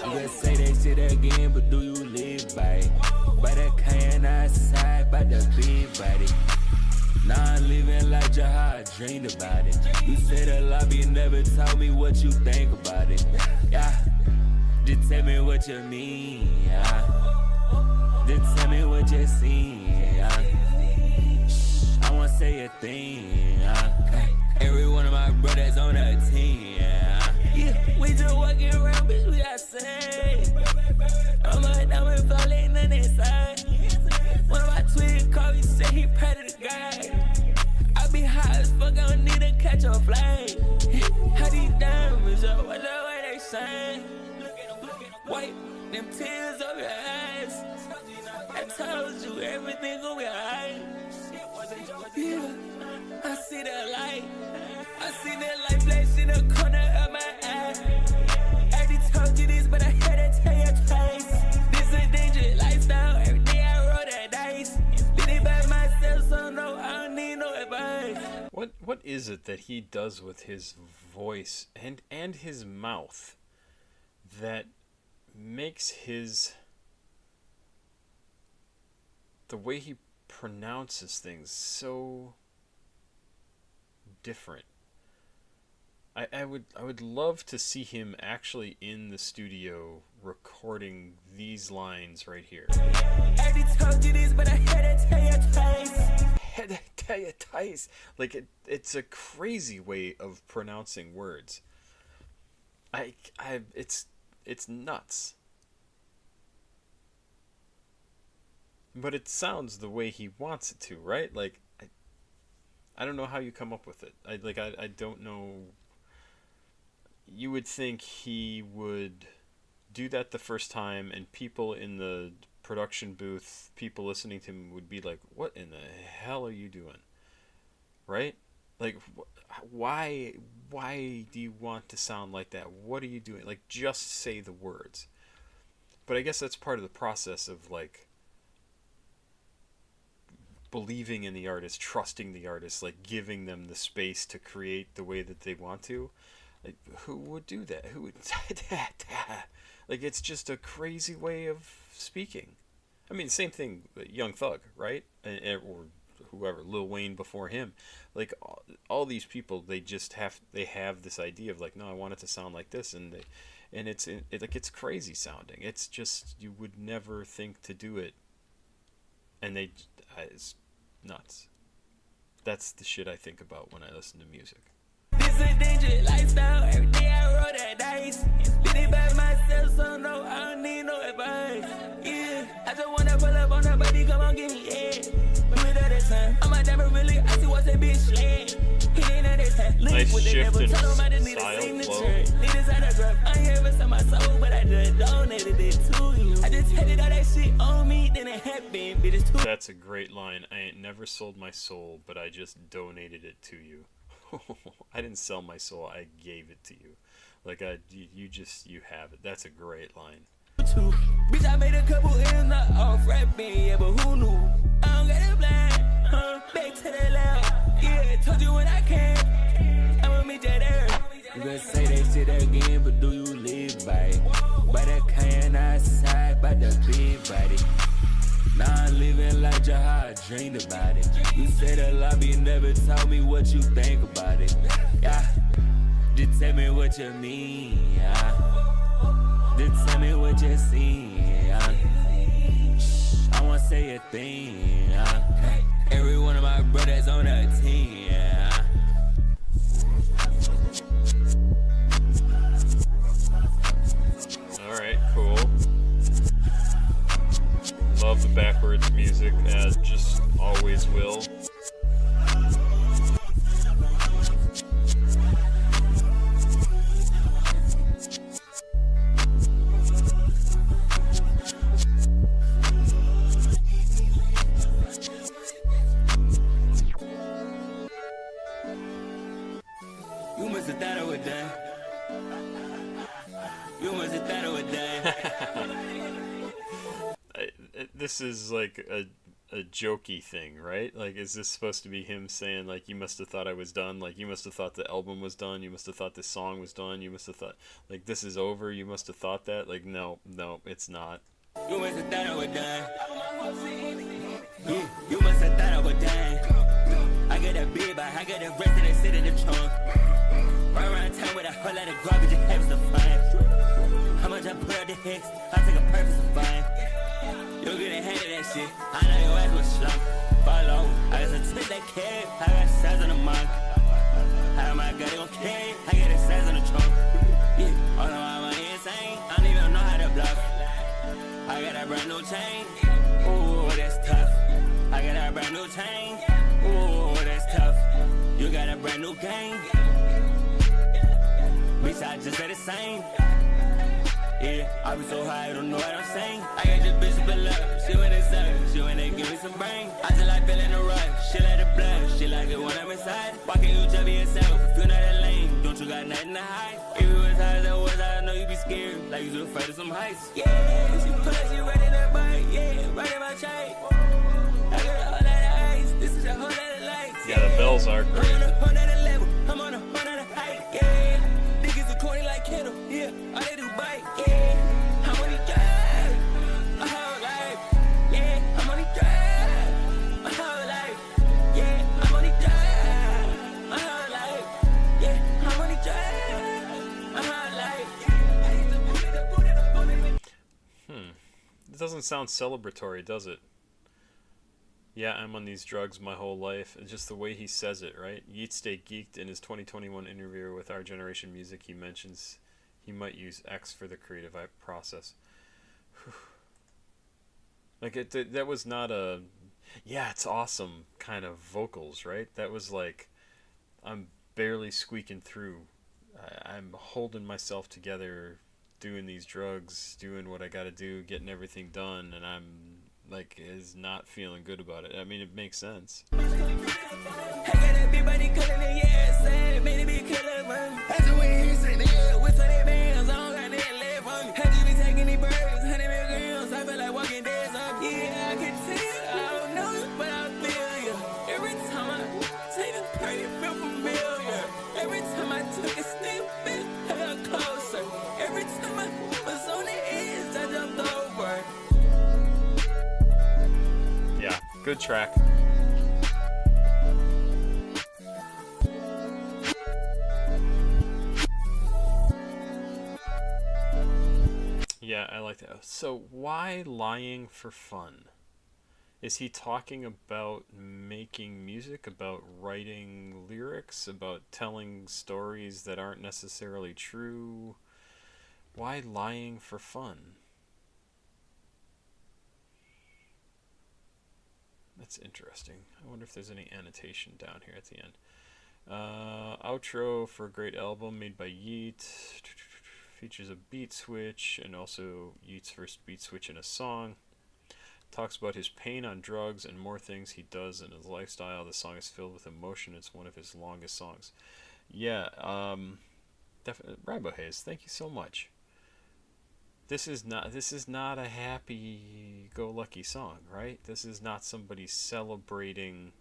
You just say that shit again, but do you live by it? By that can outside, by the big body. Now I'm living like how I dreamed about it. You said a lot, but you never told me what you think about it. Yeah, just tell me what you mean. Yeah, just tell me what you seen. Yeah, I won't say a thing. Yeah, every one of my brothers on the team. Yeah, we just walking around, bitch, we outside. I'm a diamond falling on that side. One of my twins called me, said he proud of the guy. I be high as fuck, I don't need to catch a flight. How these diamonds up, what the way they shine. Wipe them tears off your eyes. I told you everything gon' be alright. Yeah, I see that light. I see that light flash in the corner of my eye. I already told you this, but I had to tell you twice. This a dangerous lifestyle, every day I roll that dice. Did it by myself, so no, I don't need no advice. what is it that he does with his voice and his mouth that makes the way he pronounces things so different? I would love to see him actually in the studio recording these lines right here. I already told you this, but I had to tell you twice. Had to tell you twice. Like it's a crazy way of pronouncing words. It's nuts. But it sounds the way he wants it to, right? Like I don't know how you come up with it. I don't know. You would think he would do that the first time, and people in the production booth, people listening to him would be like, what in the hell are you doing? Right? Like, why do you want to sound like that? What are you doing? Like, just say the words. But I guess that's part of the process of, like, believing in the artist, trusting the artist, like, giving them the space to create the way that they want to. Like, who would do that? Who would... Like, it's just a crazy way of speaking. I mean, same thing, Young Thug, right? Or whoever, Lil Wayne before him. Like, all these people, they have this idea of, like, no, I want it to sound like this, and it's crazy sounding. It's just, you would never think to do it. And it's nuts. That's the shit I think about when I listen to music. This a dangerous lifestyle. Every day I roll that dice. Did it by myself, so no, I don't need no advice. Yeah, I just wanna pull up on her, buddy, come on, give me head. Do it at a time. I'm a never really, I see what's that bitch leg. He ain't at his head. Nice shift in style flow. I ain't ever sell my soul, but I just donated it to you. I just had it all that shit on me, then it happened. Bitch, it's too. That's a great line. I ain't never sold my soul, but I just donated it to you. I didn't sell my soul, I gave it to you. Like, you have it. That's a great line. Bitch, I made a couple M's not off rapping, yeah, but who knew? I don't get it blind, back to the left. Yeah, told you when I came, I'ma meet you there. You gonna say that shit again, but do you live by it? By that kind outside, by the big body. Now I'm living like how I dreamed about it. You said a lot, but you never told me what you think about it. Yeah, just tell me what you mean. Yeah, just tell me what you see. Yeah, I won't say a thing. Yeah, every one of my brothers on the team. Yeah. All right, cool. Love the backwards music, as just always will. You must have thought I would die. You must have thought I would die. This is like a jokey thing, right? Like, is this supposed to be him saying, like, you must have thought I was done? Like, you must have thought the album was done. You must have thought this song was done. You must have thought, like, this is over. You must have thought that. Like, no, it's not. You must have thought I would die. You must have thought I would die. I got a big bag, I got the rest of that sit in the trunk. Right around town with a whole lot of garbage and habits to find. How much I put out the hits, I take a purpose to find. You get ahead of that shit, I know your ass was slump. Follow, I got some tips that carry, I got size on the mark. How my God, they gon' carry, I got a size on the trunk. Yeah, oh no, I'm insane, I don't even know how to bluff. I got a brand new chain, ooh, that's tough. I got a brand new chain, ooh, that's tough. You got a brand new game, bitch, I just said the same. Yeah, I be so high, I don't know what I'm saying. I got your bitch to love, she went inside, she went and give me some brain. I just like feeling the rush, she like the blood, she like it when I'm inside. Why can't you just be yourself if you're not that lame? Don't you got nothing to hide? If you was high as I was, I know you be scared, like you was afraid of some heights. Yeah, she put she right in that bite, yeah, right in my chain. I got a whole lot of ice, this is a whole lot of lights. Yeah, the bell L's are great. I'm on a whole nother level. I'm on a whole nother height, yeah. Niggas are corny like Kendall, yeah. All they do bite, yeah. I'm on the drive, my whole life, yeah. I'm on the drive, my whole life, yeah. I'm on the drive, my whole life, yeah. I'm on the drive, my whole life. It doesn't sound celebratory, does it? Yeah, I'm on these drugs my whole life. It's just the way he says it, right? Yeat Stay Geeked in his 2021 interview with Our Generation Music, he mentions he might use X for the creative process. Like, that was not a, yeah, it's awesome kind of vocals, right? That was like, I'm barely squeaking through. I'm holding myself together, doing these drugs, doing what I gotta do, getting everything done, and I'm like is not feeling good about it. I mean, it makes sense. Yeah, good track. Yeah, I like that. So why lying for fun? Is he talking about making music, about writing lyrics, about telling stories that aren't necessarily true? Why lying for fun? That's interesting. I wonder if there's any annotation down here at the end. Outro for a great album made by Yeat. Features a beat switch and also Yeat's first beat switch in a song. Talks about his pain on drugs and more things he does in his lifestyle. The song is filled with emotion. It's one of his longest songs. Yeah, definitely. Rabo Hayes, thank you so much. This is not a happy-go-lucky song, right? This is not somebody celebrating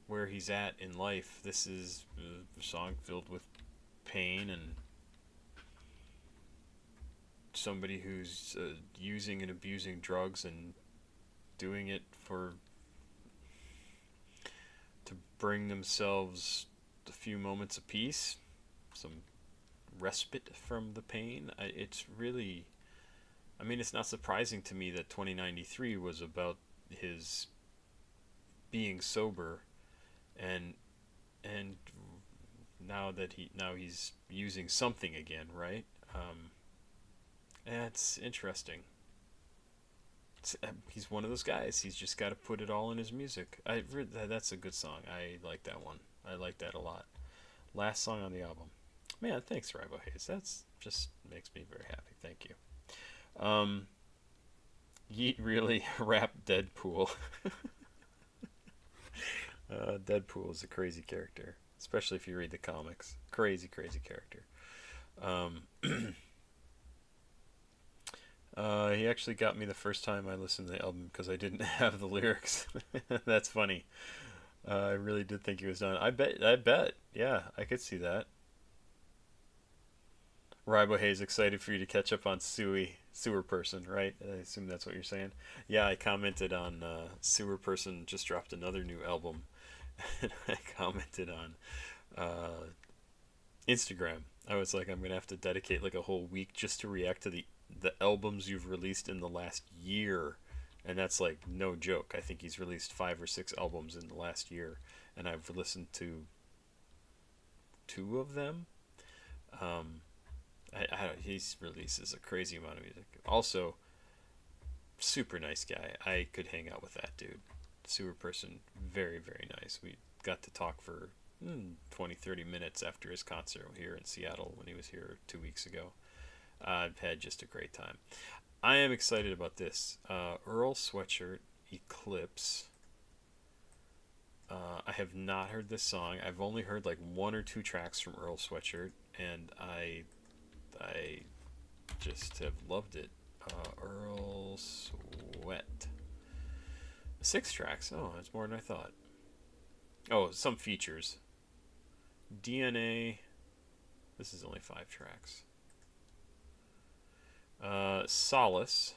where he's at in life. This is a song filled with pain and somebody who's using and abusing drugs and doing it to bring themselves a few moments of peace, some respite from the pain. It's really, I mean, it's not surprising to me that 2093 was about his being sober, and now he's using something again, right? That's interesting. He's one of those guys. He's just got to put it all in his music. That's a good song. I like that one. I like that a lot. Last song on the album. Man, thanks, Rabo Hayes. That's just makes me very happy. Thank you. Yeat really rapped Deadpool. Deadpool is a crazy character, especially if you read the comics. Crazy, crazy character. He actually got me the first time I listened to the album because I didn't have the lyrics. That's funny. I really did think he was done. I bet. Yeah, I could see that. Rabo Hayes, excited for you to catch up on Sewer Person, right? I assume that's what you're saying. Yeah, I commented on Sewer Person just dropped another new album. And I commented on Instagram. I was like, I'm going to have to dedicate like a whole week just to react to the albums you've released in the last year. And that's like no joke. I think he's released 5 or 6 albums in the last year. And I've listened to 2 of them. He releases a crazy amount of music. Also, super nice guy. I could hang out with that dude. Sewer Person, very, very nice. We got to talk for 20-30 minutes after his concert here in Seattle when he was here 2 weeks ago. I've had just a great time. I am excited about this. Earl Sweatshirt, Eclipse. I have not heard this song. I've only heard like 1 or 2 tracks from Earl Sweatshirt, and I just have loved it. Earl Sweat. 6 tracks. Oh, that's more than I thought. Oh, some features. DNA. This is only 5 tracks. Solace,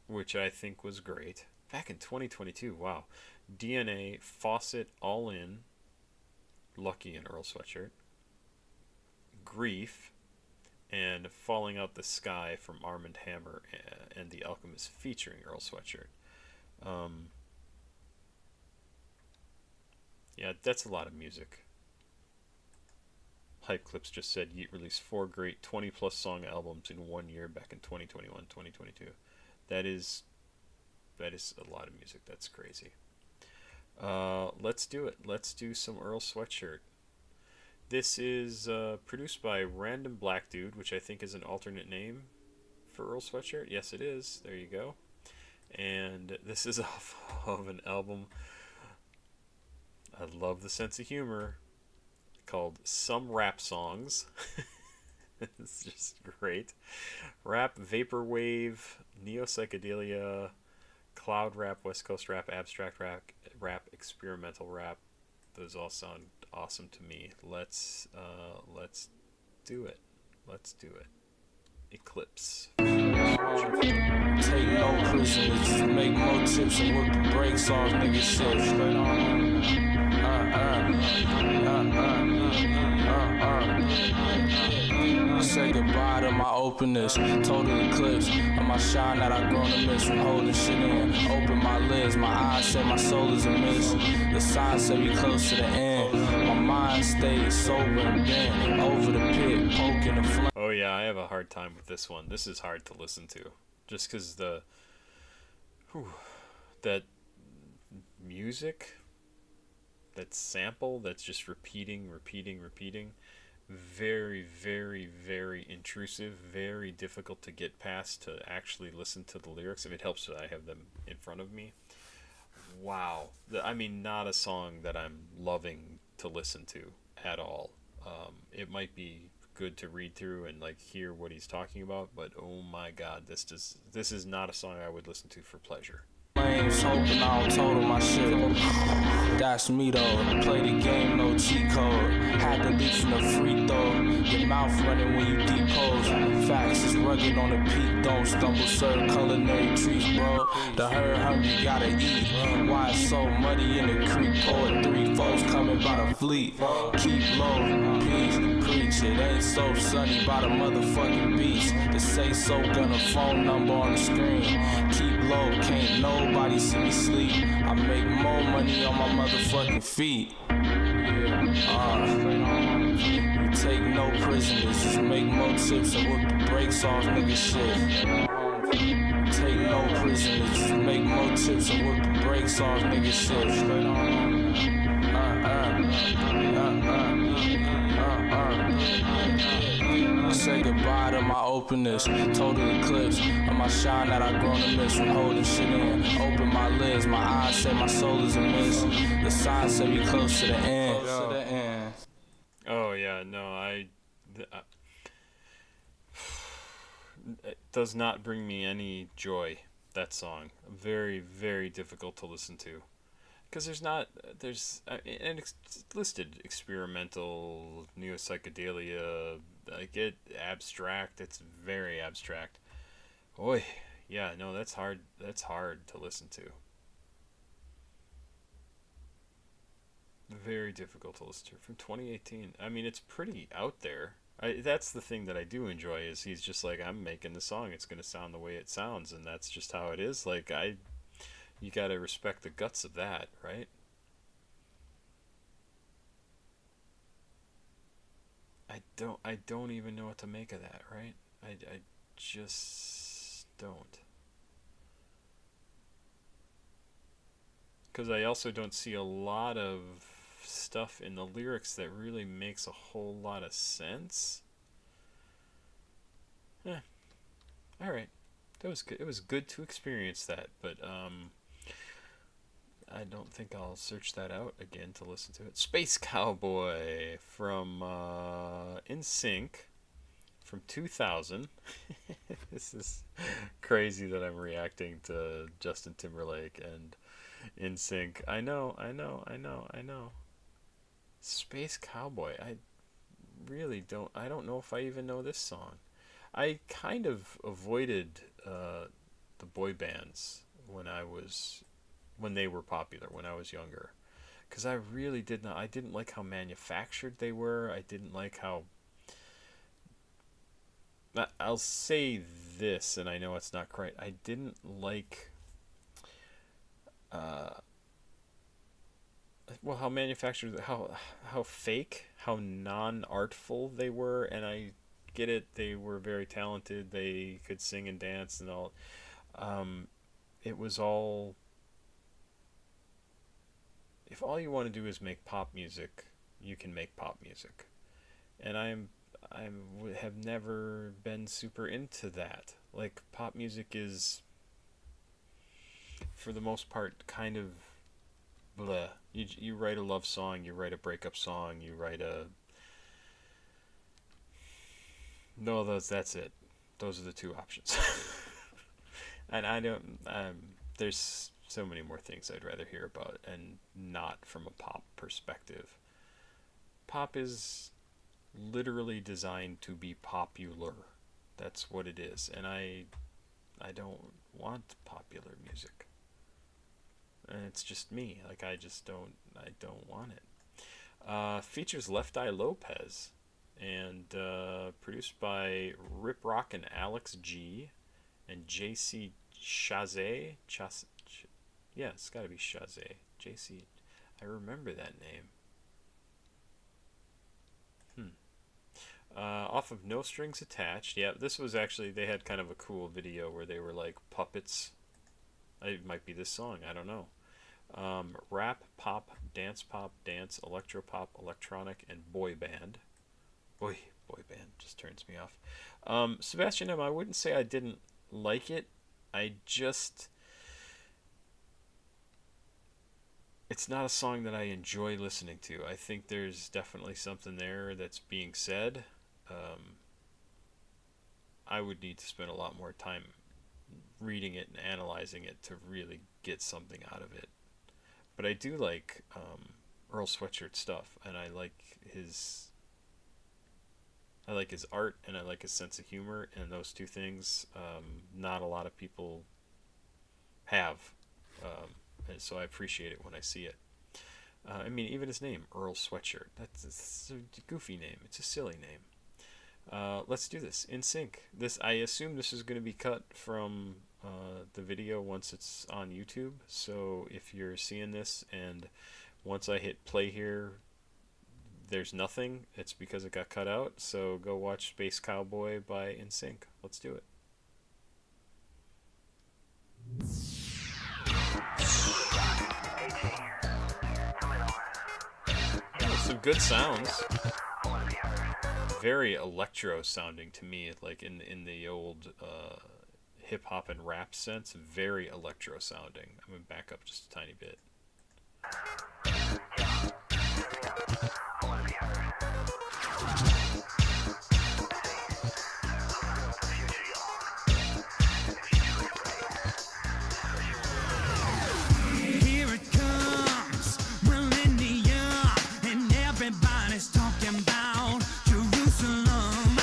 which I think was great. Back in 2022, wow. DNA, Faucet, All In, Lucky and Earl Sweatshirt. Grief, and Falling Out the Sky from Armand Hammer and The Alchemist featuring Earl Sweatshirt. Yeah, that's a lot of music. Eclipse just said Yeat released 4 great 20-plus song albums in 1 year back in 2021, 2022. That is a lot of music. That's crazy. Let's do it. Let's do some Earl Sweatshirt. This is produced by Random Black Dude, which I think is an alternate name for Earl Sweatshirt. Yes, it is. There you go. And this is off of an album. I love the sense of humor, called Some Rap Songs. It's just great. Rap, vaporwave, neo-psychedelia, cloud rap, West Coast rap, abstract rap, experimental rap. Those all sound awesome to me. Let's do it. Let's do it. Eclipse. Take no prisoners, make more tips and work the brakes off, nigga shit. Say goodbye to my openness, total eclipse of my shine that I grown to miss from holding shit in. Open my lids, my eyes say my soul is amiss. The signs say we close to the end. My mind stays sober and bent over the pit, poking the flame. Oh yeah, I have a hard time with this one. This is hard to listen to, just because that music, that sample that's just repeating. Very, very, very intrusive, very difficult to get past to actually listen to the lyrics. If it helps that I have them in front of me. Wow. I mean, not a song that I'm loving to listen to at all. It might be good to read through and like hear what he's talking about, but oh my god, this is not a song I would listen to for pleasure. Hoping I don't total my shit. That's me though. Play the game, no cheat code. Had to leave from the free throw. Your mouth running when you depose. Facts is rugged on the peak. Don't stumble, serve culinary treats, bro. The herd hungry, gotta eat. Why it's so muddy in the creek? Pour 3 foes coming by the fleet. Keep low, peace, preach it. Ain't so sunny by the motherfucking beach. To say so, got a phone number on the screen. Keep low, can't nobody see me sleep. I make more money on my motherfucking feet. We take no prisoners, just make more tips and whip the brakes off, nigga shit. Take no prisoners, just make more tips and whip the brakes off, nigga shit. Say goodbye to my openness, total eclipse of my shine that I grown to miss from holding shit in. Open my lids, my eyes say my soul is amiss. The signs say we close to the end. Oh yeah, no, it does not bring me any joy, that song. Very, very difficult to listen to. Because and it's listed experimental, neo-psychedelia, like abstract, it's very abstract. Oy, yeah, no, that's hard to listen to. Very difficult to listen to. From 2018, I mean, it's pretty out there. That's the thing that I do enjoy, is he's just like, I'm making the song, it's going to sound the way it sounds, and that's just how it is. Like, you gotta respect the guts of that, right? I don't even know what to make of that, right? I just don't. Because I also don't see a lot of stuff in the lyrics that really makes a whole lot of sense. Alright. That was good. It was good to experience that, but I don't think I'll search that out again to listen to it. Space Cowboy from NSYNC from 2000. This is crazy that I'm reacting to Justin Timberlake, and NSYNC. I know. Space Cowboy. I really don't. I don't know if I even know this song. I kind of avoided the boy bands when they were popular when I was younger, because I really did not. I didn't like how manufactured they were. I didn't like how. I'll say this, and I know it's not correct. I didn't like. Well, how manufactured, how fake, how non-artful they were, and I get it. They were very talented. They could sing and dance and all. It was all. If all you want to do is make pop music, you can make pop music, and I have never been super into that. Like, pop music is, for the most part, kind of bleh. You write a love song, you write a breakup song, you write a... No, that's it. Those are the two options. And I don't... there's so many more things I'd rather hear about, and not from a pop perspective. Pop is literally designed to be popular. That's what it is. And I don't want popular music. And it's just me. Like, I don't want it. Features Left Eye Lopez, and produced by Rip Rock and Alex G and JC Chazé. Yeah, it's got to be Chazé. JC. I remember that name. Off of No Strings Attached. Yeah, this was actually, they had kind of a cool video where they were like puppets. It might be this song, I don't know. Rap, pop, dance, electro pop, electronic, and boy band. Boy band just turns me off. Sebastian M, I wouldn't say I didn't like it. It's not a song that I enjoy listening to. I think there's definitely something there that's being said. I would need to spend a lot more time reading it and analyzing it to really get something out of it. But I do like Earl Sweatshirt stuff, and I like his art, and I like his sense of humor, and those two things not a lot of people have, and so I appreciate it when I see it. I mean, even his name, Earl Sweatshirt, that's a goofy name. It's a silly name. Let's do this. NSYNC. I assume this is going to be cut from the video once it's on YouTube. So if you're seeing this and once I hit play here, there's nothing, it's because it got cut out. So go watch Space Cowboy by NSYNC. Let's do it. Some good sounds. Very electro sounding to me, like in the old hip hop and rap sense. Very electro sounding. I'm gonna back up just a tiny bit. Here it comes, millennium, and everybody's talking about Jerusalem.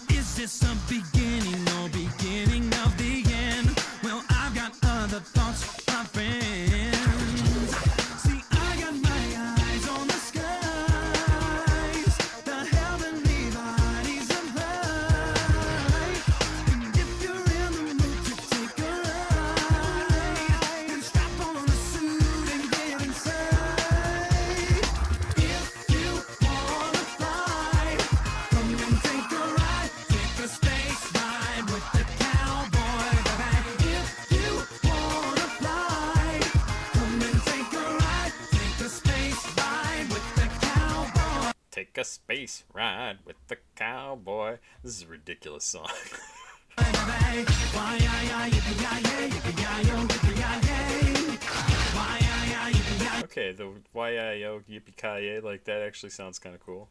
Is this a beginning or beginning of the end? Well, I've got other thoughts, my friends. See, I got my eyes on the skies, the heavenly bodies of light. And if you're in the mood to take a ride, then strap on a suit and get inside. If you wanna fly, come and take a ride, take a space ride with the cowboy, baby. If you wanna fly, come and take a ride, take a space ride with the cowboy. Take a space ride with the cowboy. This is a ridiculous song. Okay, the Y-I-O yippee-ki-yay, like that actually sounds kind of cool.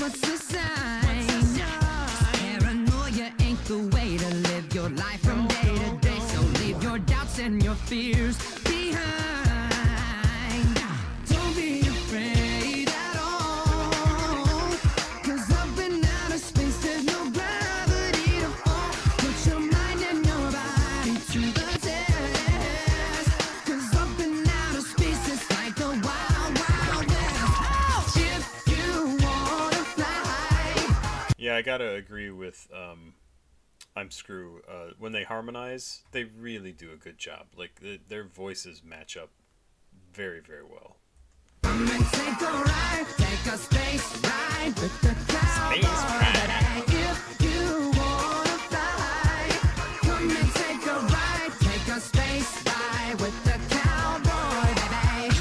what's the sign? Paranoia ain't the way to live your life from day to day. So leave your doubts and your fears behind. Don't be afraid at all. 'Cause up and out of space, there's no gravity to fall. Put your mind and your body to the test. 'Cause up and out of space, it's like the wild, wild west. If you wanna fly. Yeah, I gotta agree with I'm Screw. When they harmonize, they really do a good job. Like their voices match up very, very well. Come and take a ride, take a space ride with the Cowboy. If you wanna fly, come and take a ride, take a space ride with the Cowboy, baby.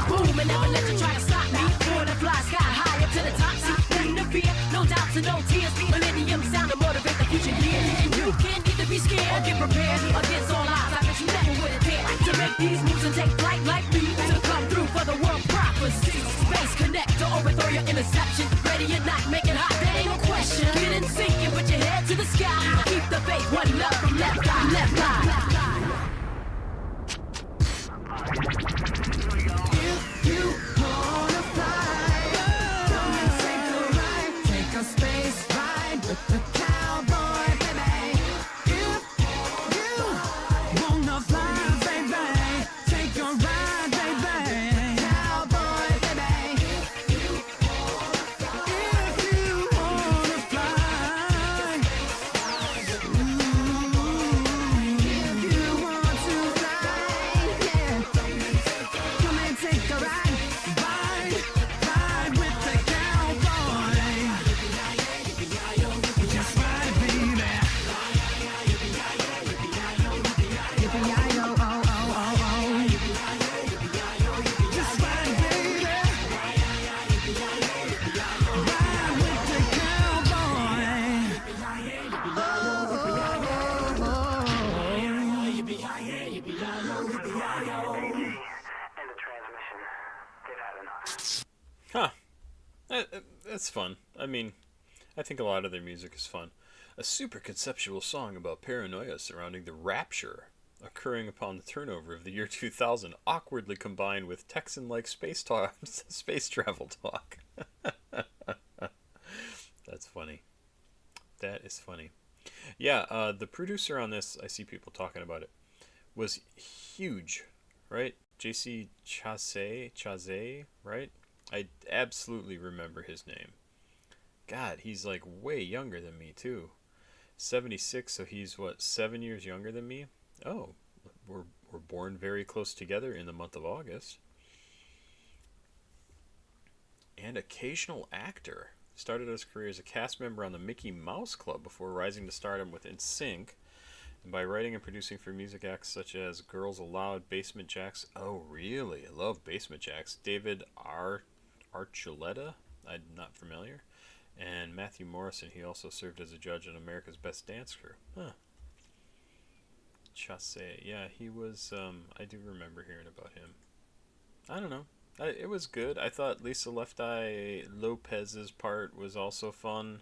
Boom, and never let you try to stop me. Wanna fly sky high up to the top. See, nothing to fear, no doubts and no tears. Millennium sound to motivate the future years. And you can't either be scared or get prepared against all odds. I bet you never would have dared to make these moves and take flight like me. To come through for the world prophecy. Space connect to overthrow your interception. Ready or not, make it hot, there ain't no question. Get in sync and put your head to the sky. Keep the faith, one love from left eye, left eye. If you wanna fly, come and take a ride, take a space ride with the Cowboy, baby. If you wanna fly, baby, take a ride, baby. Cowboy, baby. If you wanna fly, if you want to fly, yeah. Come and take a ride, ride with the Cowboy. Just ride, baby. Yippee-yi-yo, oh, oh, oh, oh. Just ride, baby. Ride with the Cowboy. Huh. That's fun. I mean, I think a lot of their music is fun. A super conceptual song about paranoia surrounding the rapture occurring upon the turnover of the year 2000, awkwardly combined with Texan-like space travel talk. That's funny. That is funny. Yeah, the producer on this, I see people talking about it, was huge, right? JC Chazé, right? I absolutely remember his name. God, he's like way younger than me too. 76, so he's what, 7 years younger than me? Oh, we're born very close together in the month of August. And occasional actor. Started his career as a cast member on the Mickey Mouse Club before rising to stardom with NSYNC. And by writing and producing for music acts such as Girls Aloud, Basement Jaxx. Oh, really? I love Basement Jaxx. David Archuleta. I'm not familiar. And Matthew Morrison. He also served as a judge on America's Best Dance Crew. Huh. Chassé. Yeah, he was, I do remember hearing about him. I don't know. It was good. I thought Lisa Left Eye Lopez's part was also fun.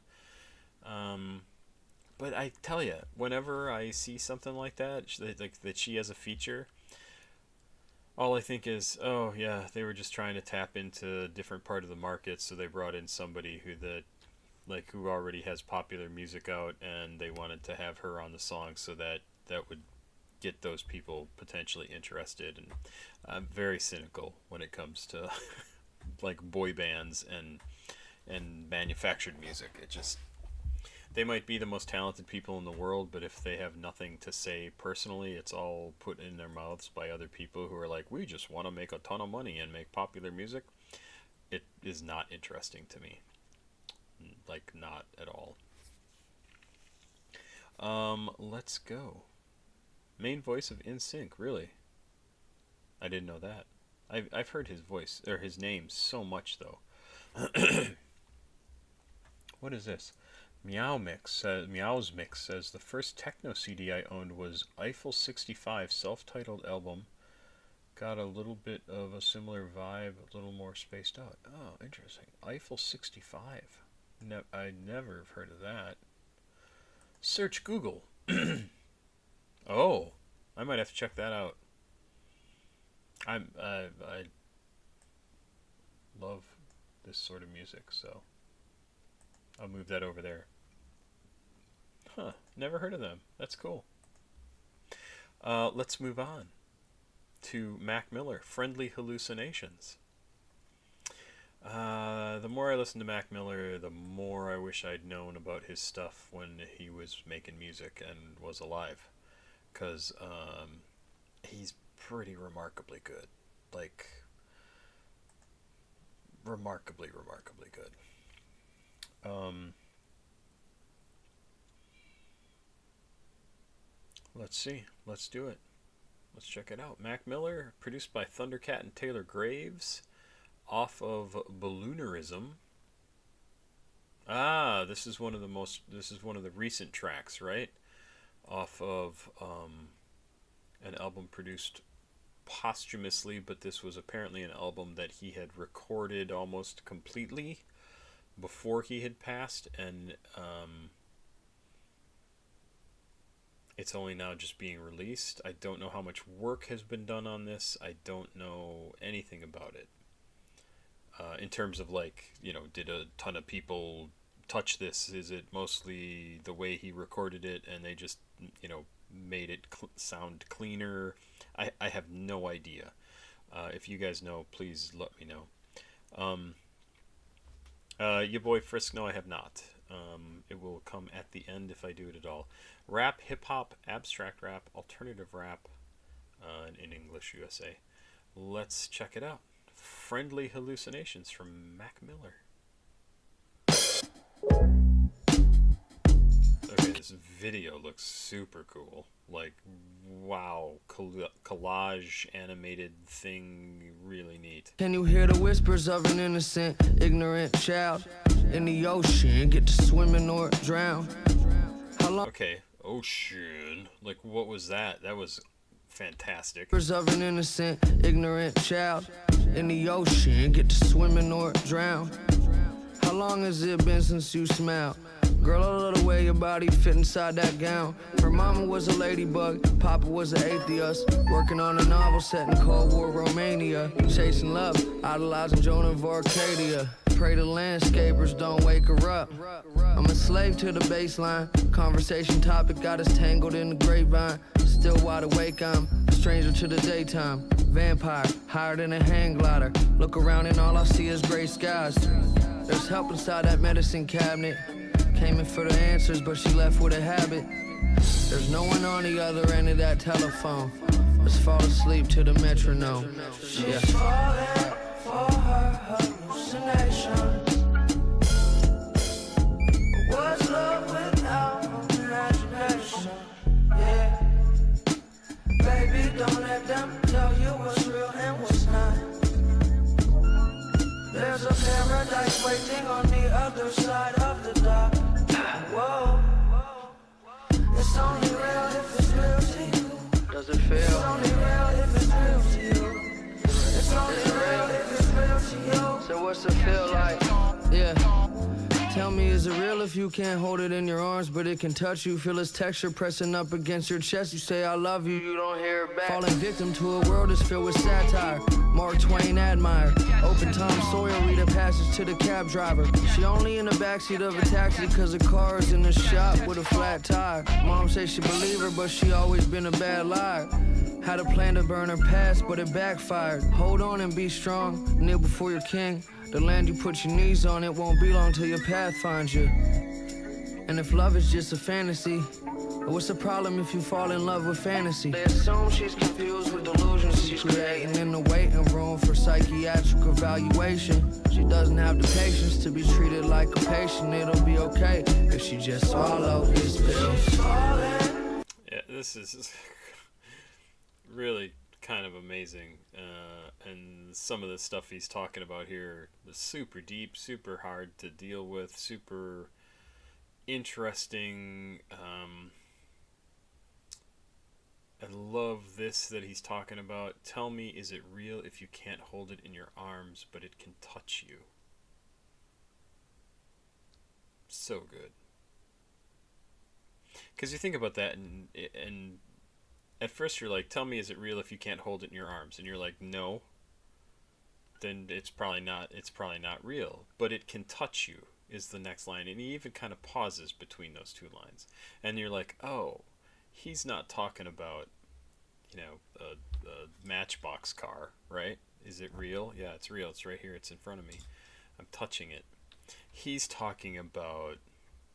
But I tell you, whenever I see something like that, like that she has a feature, all I think is, oh yeah, they were just trying to tap into a different part of the market, so they brought in somebody who already has popular music out, and they wanted to have her on the song so that would get those people potentially interested. And I'm very cynical when it comes to like boy bands and manufactured music. they might be the most talented people in the world, but if they have nothing to say personally, it's all put in their mouths by other people who are like, we just want to make a ton of money and make popular music. It is not interesting to me. Like, not at all. Let's go. Main voice of NSYNC, really? I didn't know that. I've heard his voice, or his name, so much, though. What is this? Meow's Mix says, the first techno CD I owned was Eiffel 65 self-titled album. Got a little bit of a similar vibe, a little more spaced out. Oh, interesting. Eiffel 65. I never have heard of that. Search Google. Oh, I might have to check that out. I love this sort of music, so I'll move that over there. Huh, never heard of them. That's cool. Let's move on to Mac Miller, Friendly Hallucinations. The more I listen to Mac Miller, the more I wish I'd known about his stuff when he was making music and was alive. Because he's pretty remarkably good. Like, remarkably good. Let's see. Let's do it. Let's check it out. Mac Miller, produced by Thundercat and Taylor Graves, off of Balloonerism. Ah, this is one of the recent tracks, right? Off of an album produced posthumously, but this was apparently an album that he had recorded almost completely before he had passed, and it's only now just being released. I don't know how much work has been done on this. I don't know anything about it. In terms of, like, you know, did a ton of people touch this? Is it mostly the way he recorded it and they just, you know, made it sound cleaner? I have no idea. If you guys know, please let me know. Your boy Frisk, no, I have not. It will come at the end if I do it at all. Rap, hip-hop, abstract rap, alternative rap, in English USA. Let's check it out. Friendly Hallucinations from Mac Miller. Okay, this video looks super cool. Like, wow, collage animated thing, really neat. Can you hear the whispers of an innocent, ignorant child in the ocean? Get to swimming or drown. How long? Okay, ocean. Like, what was that? That was fantastic. Whispers of an innocent, ignorant child in the ocean. Get to swimming or drown. How long has it been since you smiled? Girl, I love the way your body fit inside that gown. Her mama was a ladybug, papa was an atheist, working on a novel set in Cold War Romania, chasing love, idolizing Joan of Arcadia. Pray the landscapers don't wake her up. I'm a slave to the baseline. Conversation topic got us tangled in the grapevine. Still wide awake, I'm a stranger to the daytime. Vampire, higher than a hang glider. Look around and all I see is gray skies. There's help inside that medicine cabinet. Came in for the answers, but she left with a habit. There's no one on the other end of that telephone. Let's fall asleep to the metronome. Yeah. She's falling for her hallucination. What's love without imagination? Yeah. Baby, don't let them tell you what's real and what's not. There's a paradise waiting on the other side of the dock. Whoa. It's only real if it's real to you. Does it feel? It's only real if it's real to you. It's only real if it's real to you. So what's it feel like? Yeah. Tell me, is it real if you can't hold it in your arms, but it can touch you? Feel its texture pressing up against your chest. You say, I love you, you don't hear it back. Falling victim to a world that's filled with satire. Mark Twain admire. Open Tom Sawyer, read a passage to the cab driver. She only in the backseat of a taxi cause the car is in the shop with a flat tire. Mom say she believe her, but she always been a bad liar. Had a plan to burn her past, but it backfired. Hold on and be strong, kneel before your king. The land you put your knees on, it won't be long till your path finds you. And if love is just a fantasy, what's the problem if you fall in love with fantasy? They assume she's confused with delusions she's creating in the waiting room for psychiatric evaluation. She doesn't have the patience to be treated like a patient. It'll be okay if she just swallowed this pill. Yeah, this is really kind of amazing. And some of the stuff he's talking about here is super deep, super hard to deal with, super interesting. I love this that he's talking about. Tell me, is it real if you can't hold it in your arms, but it can touch you? So good. Because you think about that, and at first you're like, tell me, is it real if you can't hold it in your arms? And you're like, no. Then it's probably not real. But it can touch you is the next line. And he even kind of pauses between those two lines. And you're like, oh, he's not talking about, you know, a Matchbox car, right? Is it real? Yeah, it's real. It's right here. It's in front of me. I'm touching it. He's talking about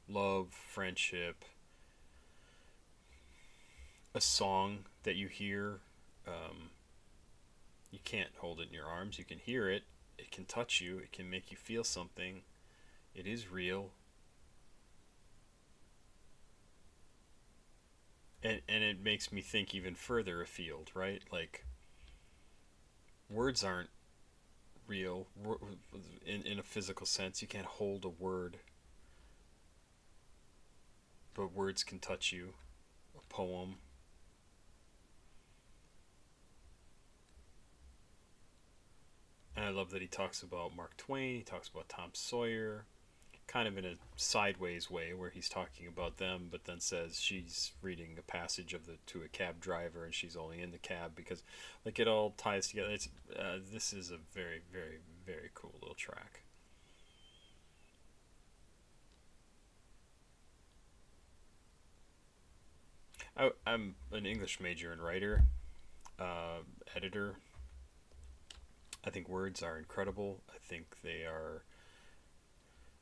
love, friendship, a song that you hear. You can't hold it in your arms. You can hear it. It can touch you. It can make you feel something. It is real. And it makes me think even further afield, right? Like, words aren't real in a physical sense. You can't hold a word. But words can touch you. A poem. And I love that he talks about Mark Twain, he talks about Tom Sawyer, kind of in a sideways way where he's talking about them, but then says she's reading a passage to a cab driver and she's only in the cab because, like, it all ties together. It's this is a very, very, very cool little track. I'm an English major and writer, editor. I think words are incredible. I think they are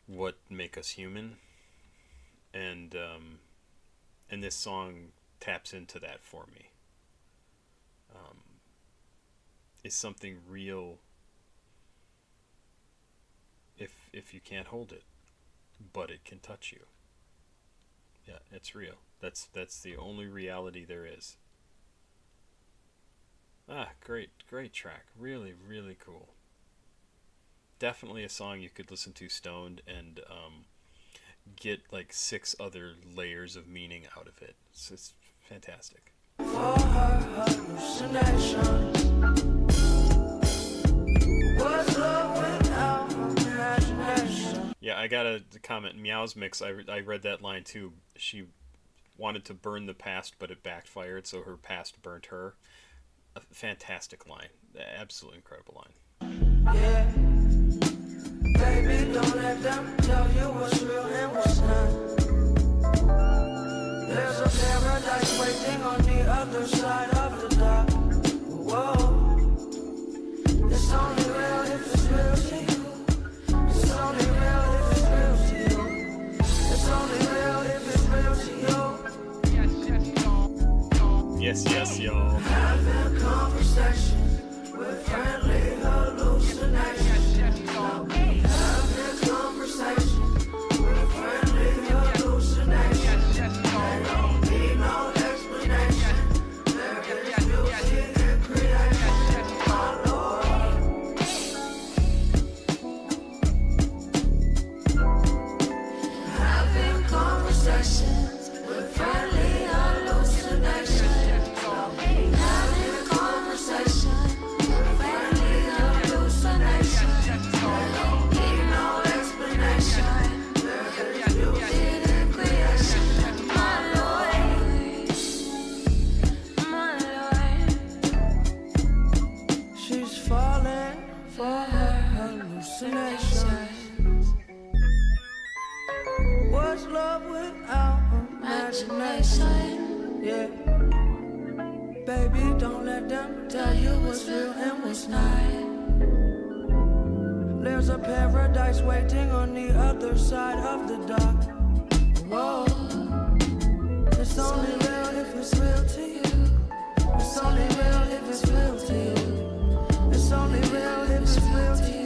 what make us human. And this song taps into that for me. Is something real if you can't hold it, but it can touch you. Yeah, it's real. That's the only reality there is. Great track. Really, really cool. Definitely a song you could listen to stoned and get like 6 other layers of meaning out of it. It's fantastic. For her hallucination, what's love without imagination? Yeah, I got a comment. Meow's Mix, I read that line too. She wanted to burn the past, but it backfired, so her past burnt her. A fantastic line. Absolutely incredible line. Yeah. Baby, don't let them tell you what's real and what's not. There's a paradise waiting on the other side of the dock. Whoa. It's only real if it's real to you. It's only real if it's real to you. It's only real if it's real to you. Yes, y'all. Having conversation with friendly hallucinations. Having conversation with friendly hallucinations. They don't need no explanation. There is beauty in creation, my Lord. Having conversations with friendly hallucinations. She's falling for her hallucinations. What's love without imagination? Yeah. Baby, don't let them tell you what's real and what's not. There's a paradise waiting on the other side of the dock. Whoa. It's only real if it's real to you. It's only real if it's real to you. It's only real if it's real to you.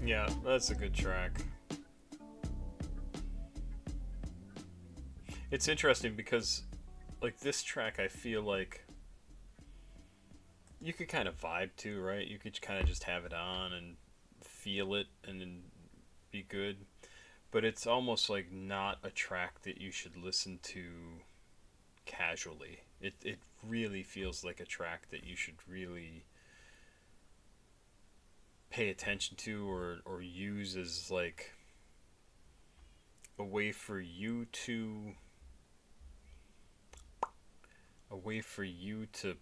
Yeah, that's a good track. It's interesting because, like, this track, I feel like you could kind of vibe to, right? You could kind of just have it on and feel it and then be good. But it's almost like not a track that you should listen to casually. It really feels like a track that you should really pay attention to or use as like a way for you to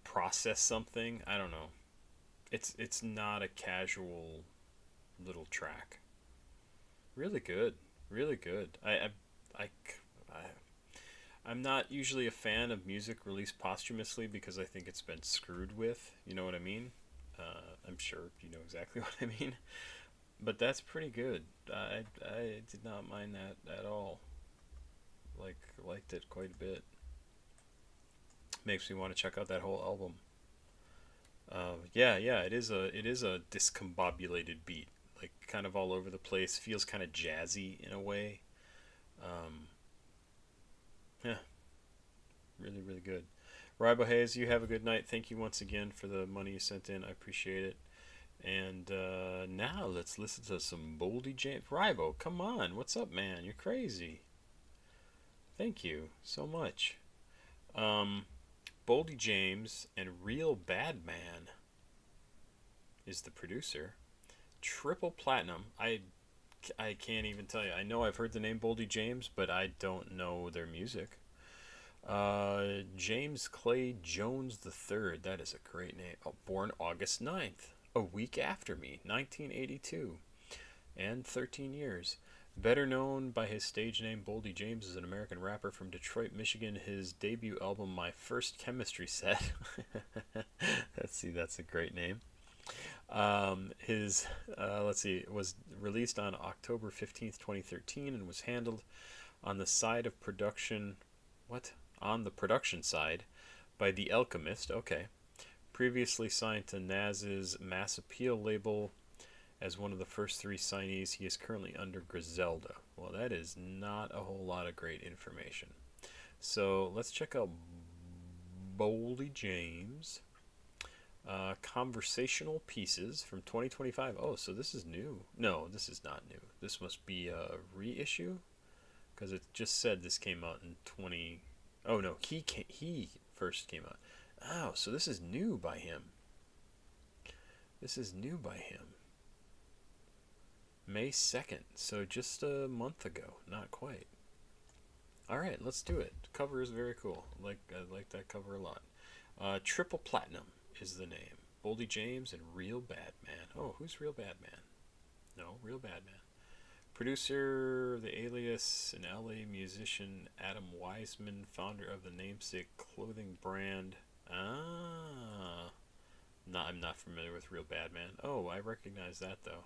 process something. I don't know. It's not a casual little track. Really good. Really good. I'm not usually a fan of music released posthumously because I think it's been screwed with. You know what I mean? I'm sure you know exactly what I mean. But that's pretty good. I did not mind that at all. Liked it quite a bit. Makes me want to check out that whole album. Yeah, it is a discombobulated beat, like kind of all over the place. Feels kind of jazzy in a way. Yeah, really, really good. Ribo Hayes, you have a good night. Thank you once again for the money you sent in. I appreciate it. And now let's listen to some Boldy James. Ribo, come on. What's up, man? You're crazy. Thank you so much. Boldy James and Real Bad Man is the producer. Triple platinum. I can't even tell you. I know I've heard the name Boldy James, but I don't know their music. James Clay Jones III. That is a great name. Oh, born August 9th, a week after me, 1982, and 13 years. Better known by his stage name Boldy James, is an American rapper from Detroit, Michigan. His debut album, My First Chemistry Set. That's a great name. Was released on October 15th, 2013, and was handled on the side of production. On the production side by The Alchemist. Okay. Previously signed to Nas's Mass Appeal label as one of the first 3 signees. He is currently under Griselda. Well, that is not a whole lot of great information. So let's check out Boldy James. Conversational Pieces from 2025. Oh, so this is new. No, this is not new. This must be a reissue, because it just said this came out in 20... Oh no, he first came out. Oh, so this is new by him. May 2nd, so just a month ago. Not quite. Alright, let's do it. Cover is very cool. I like that cover a lot. Triple Platinum is the name. Boldy James and Real Bad Man. Oh, who's Real Bad Man? No, Real Bad Man. Producer, the Alias, an LA musician, Adam Wiseman, founder of the namesake clothing brand. I'm not familiar with Real Bad Man. Oh, I recognize that though.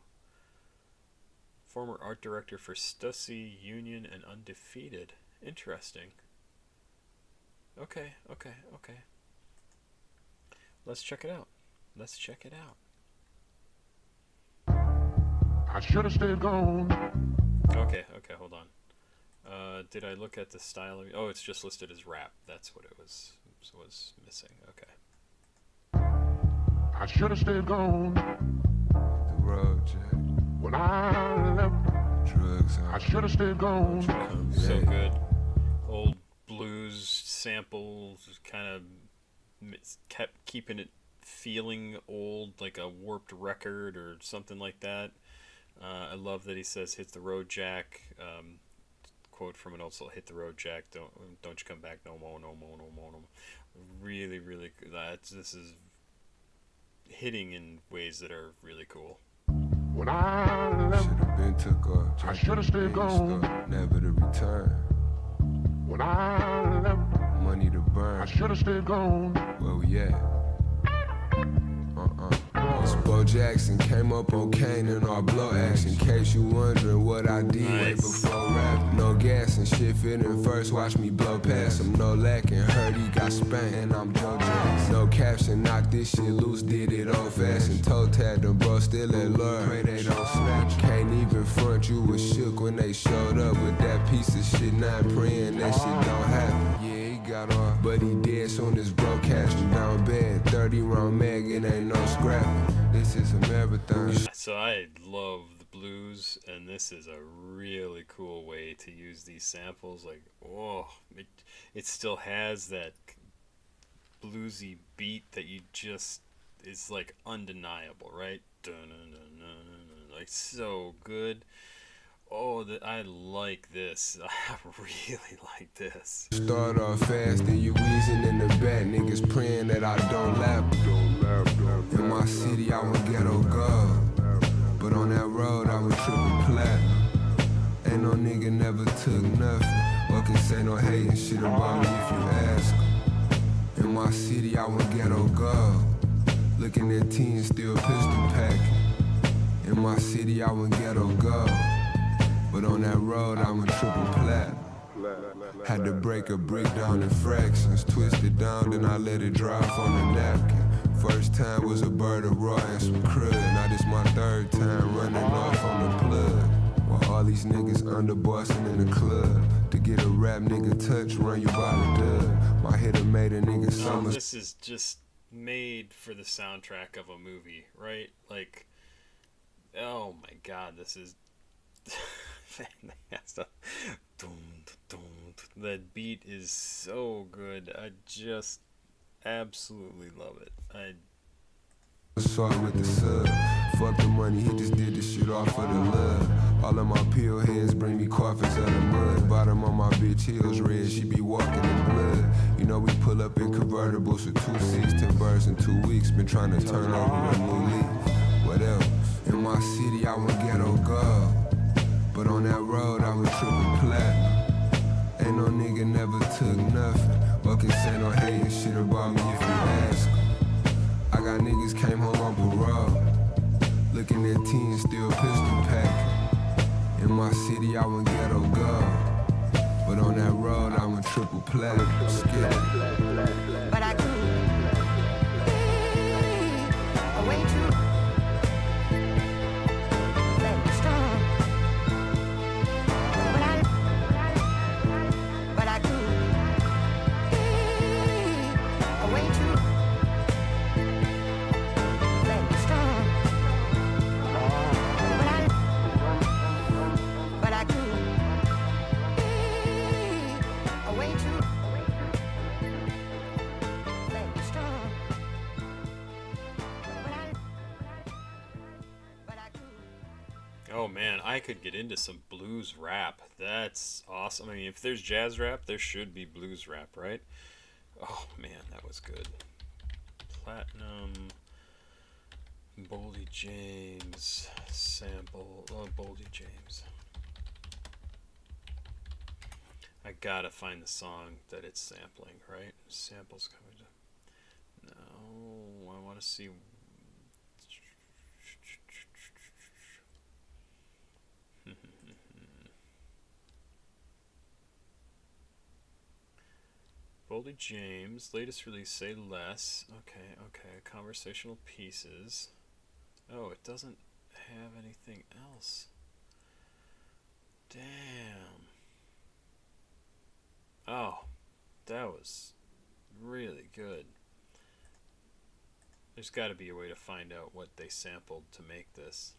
Former art director for Stussy, Union, and Undefeated. Interesting. Okay. Let's check it out. I should have stayed gone. Okay, hold on. Did I look at the style of... Oh, it's just listed as rap. That's what it was missing. Okay. I should have stayed gone. The road, Jack. When I left, drugs. I should have stayed gone. So good. Old blues samples, kind of kept keeping it feeling old, like a Warped record or something like that. I love that he says "Hit the road, Jack." Quote from an old soul: "Hit the road, Jack. Don't you come back no more, no more, no more, no more." Really, really. This is hitting in ways that are really cool. When I left, Should have been took off. I should have stayed gone. Never to return. When I left, Money to burn. I should have stayed gone. Where we at? It's Bo Jackson came up on Kane and our blow action. In case you wondering what I did way before rap. No gas and shit fitting first. Watch me blow past him. No lacking. Heard he got spanked and I'm Joe Jackson. No caption. Knock this shit loose. Did it old fashioned. Toe tagged them bro. Still at lure. Pray they don't snatch. Can't even front. You was shook when they showed up with that piece of shit. Not praying that shit don't happen. Yeah. Got off, but he dead soon as bro catch him down bed. 30 round mag, it ain't no scrapping. This is a marathon. So I love the blues, and this is a really cool way to use these samples. Like, oh, it still has that bluesy beat that you just is like undeniable, right? Like so good. Oh, I like this. I really like this. Start off fast and you wheezing in the back. Niggas praying that I don't laugh. In my city, I was ghetto god. But on that road, I was triple plat. Ain't no nigga never took nothing. Or can say no hating shit about me if you ask. In my city, I was ghetto god. Looking at teens, still pistol packing. In my city, I was ghetto god. But on that road, I'm a triple plat. Had to break a brick down in fractions. Twist it down, then I let it dry off on the napkin. First time was a bird of raw and some crud. Now this my third time running off on the plug. While all these niggas underbossing in the club. To get a rap nigga touch, run you by the dub. My hitter made a nigga summer. This is just made for the soundtrack of a movie, right? Like, oh my god, this is... That beat is so good. I just absolutely love it. Sorry with the sub. Fuck the money, he just did this shit off for the love. All of my pill heads bring me coffins out of mud. Bottom of my bitch heels red, she be walking in blood. You know we pull up in convertibles with 2 seats, 10 birds in 2 weeks. Been trying to turn over a new leaf. What else? In my city, I was ghetto god. But on that road, I was triple plat. Ain't no nigga never took nothing. Or can say no hating shit about me if you ask. I got niggas came home on parole. Looking at teens, still pistol packing. In my city, I was ghetto god. But on that road, I was triple plat. Skip. But I could be way too. Oh man, I could get into some blues rap. That's awesome. I mean, if there's jazz rap, there should be blues rap, right? Oh man, that was good. Platinum, Boldy James, sample, oh, Boldy James. I gotta find the song that it's sampling, right? Samples coming to... No, I want to see... Boldy James, latest release, Say Less. Okay, okay, conversational pieces. Oh, it doesn't have anything else. Damn. Oh, that was really good. There's got to be a way to find out what they sampled to make this.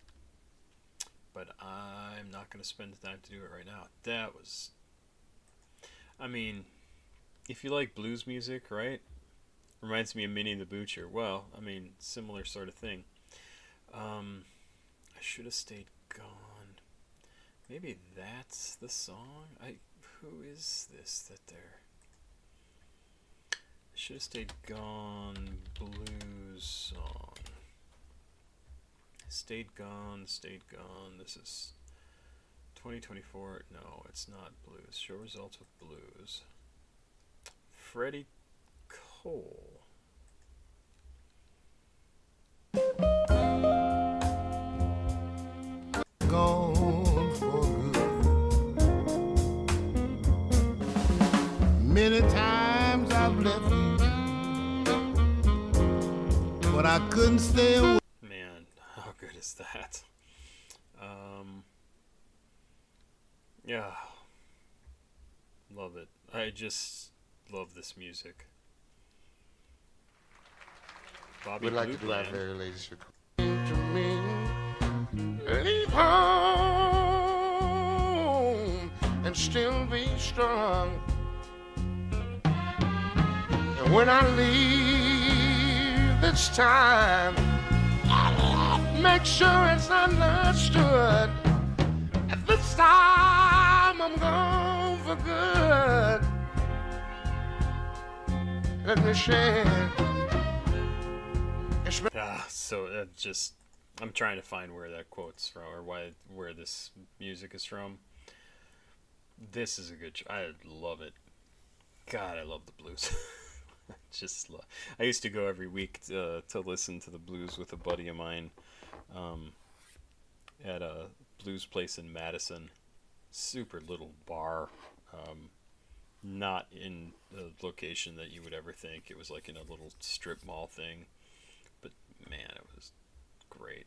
But I'm not going to spend the time to do it right now. That was... I mean... If you like blues music, right? Reminds me of Minnie the Butcher. Well, I mean, similar sort of thing. I should have stayed gone. Maybe that's the song? Who is this that they're... I should have stayed gone blues song. Stayed Gone. This is 2024. No, it's not blues. Show results with blues. Freddie Cole. Gone for good. Many times I've left you, but I couldn't stay away. Man, how good is that? Yeah, love it. I just love this music. Bobby We'd like Blue to do our Bland. very latest record. To me, leave home and still be strong. And when I leave this time, make sure it's understood. At this time, I'm gone for good. Let me share. So just, I'm trying to find where that quote's from, or where this music is from. This is a good. I love it. God, I love the blues. I used to go every week to listen to the blues with a buddy of mine, at a blues place in Madison. Super little bar, not in the location that you would ever think. It was like in a little strip mall thing. But man, it was great.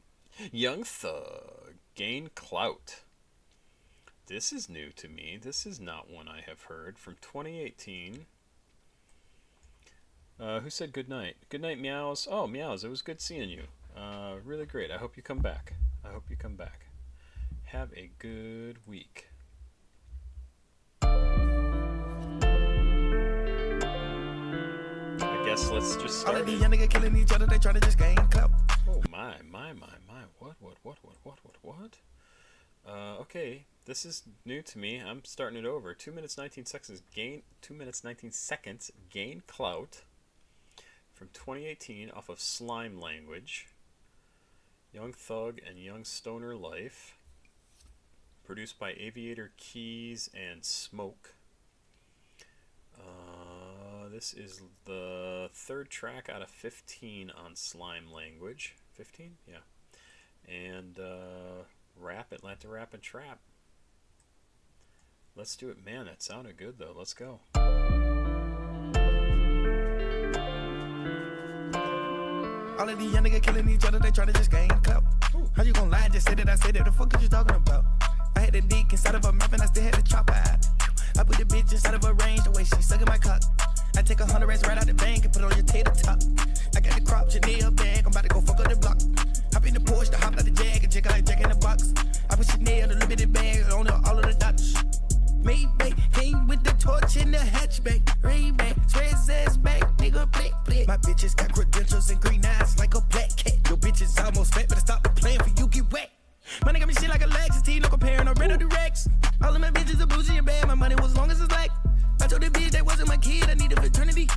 Young Thug, Gain Clout. This is new to me. This is not one I have heard. From 2018. Who said good night? Good night, Meows. Oh, Meows, it was good seeing you. Really great. I hope you come back. Have a good week. I guess let's just start. All of these young niggas killing each other, they try to just gain clout. Oh my. What? Okay, this is new to me. I'm starting it over. 2 minutes 19 seconds gain. 2 minutes 19 seconds Gain Clout. From 2018 off of Slime Language. Young Thug and Young Stoner Life. Produced by Aviator Keys and Smoke. This is the third track out of 15 on Slime Language. 15? Yeah. And Rap, Atlanta Rap and Trap. Let's do it. Man, that sounded good though. Let's go. All of these young niggas killing each other, they try to just gain clout. How you gonna lie? Just say that I said it. The fuck are you talking about? I had a dick inside of a mouth and I still had to chop her out. I put the bitch inside of a range the way she sucking my cock. I take 100 racks right out the bank and put it on your tater top. I got the crop Chanel bag, I'm about to go fuck up the block. Hop in the Porsche, hop out the Jag, and check like Jack in the box. I put Chanel, a little bit of bag on all of the dots. Maybach came with the torch in the hatchback. Ray-Ban, Trez ass back, nigga, play. My bitches got credentials and green eyes like a black cat. Your bitches almost fat, better stop playing for you get wet. Money got me shit like a Lexus, T, no comparing, no red or the Rex. All of my bitches are bougie and bad, my money was long as it's like. I told the bitch that wasn't my kid, I needed fraternity.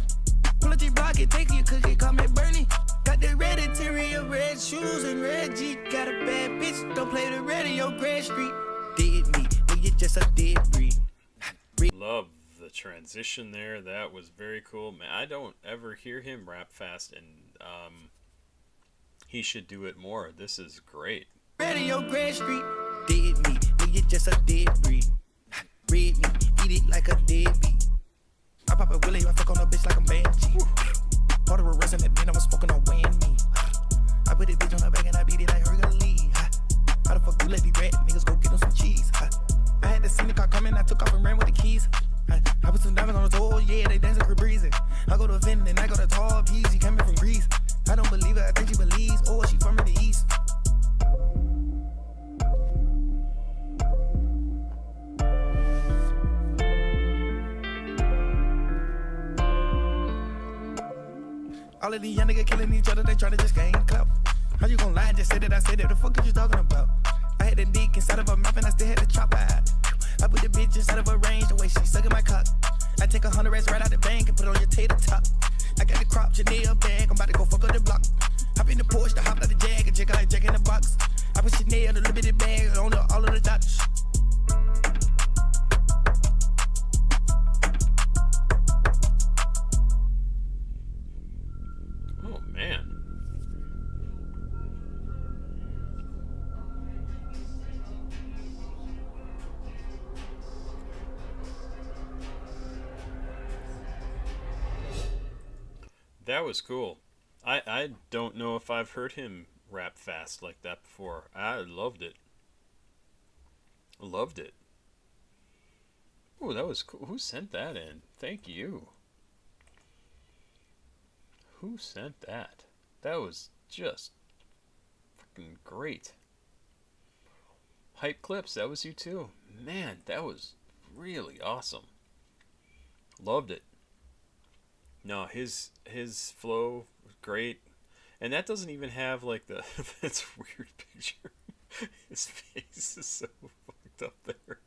Pull up your block and take your cookie, call me Bernie. Got the red interior, red shoes and red Jeep. Got a bad bitch, don't play the radio, Grand Street. Dead me, well you just a dead breed. Love the transition there. That was very cool. Man, I don't ever hear him rap fast, and he should do it more. This is great. Radio Grand Street. Dead me, well you just a dead breed. Red me, eat it like a deadbeat. I pop a willy, I fuck on a bitch like a banshee. Part of a resin that then I was smoking on weighing me. I put a bitch on her back and I beat it like Hercules. How the fuck you let me rat? Niggas go get them some cheese. I had to see the car coming, I took off and ran with the keys. I put some diamonds on the door, yeah, they dancing for breezy. I go to a vending and I go to Tall Peas, she coming from Greece. I don't believe her, I think she believes, oh, she from the east. All of these young niggas killing each other, they try to just gain clout. How you gonna lie? Just say that I said it. The fuck are you talking about? I had a dick inside of a mouth and I still had to chop her out. I put the bitch inside of a range the way she sucking my cock. I take 100 racks right out the bank and put it on your tater top. I got the crop Chanel bag, I'm about to go fuck up the block. Hop in the Porsche, the hop out the Jag, and check out Jack in the box. I put Chanel, the limited bag on all of the doctors. Oh man. That was cool. I don't know if I've heard him rap fast like that before. I loved it. Loved it. Oh, that was cool. Who sent that in? Thank you. Who sent that? That was just fucking great. Hype Clips, that was you too. Man, that was really awesome. Loved it. No, his flow was great. And that doesn't even have like the that's a weird picture. His face is so fucked up there.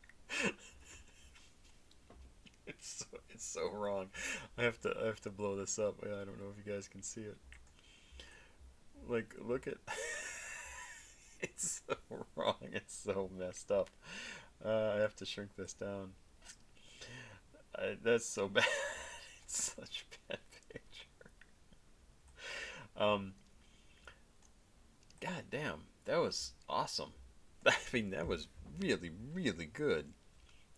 It's so wrong. I have to blow this up. I don't know if you guys can see it. Like, look at it's so wrong. It's so messed up. I have to shrink this down. That's so bad. It's such a bad picture. God damn, that was awesome. I mean, that was really, really good.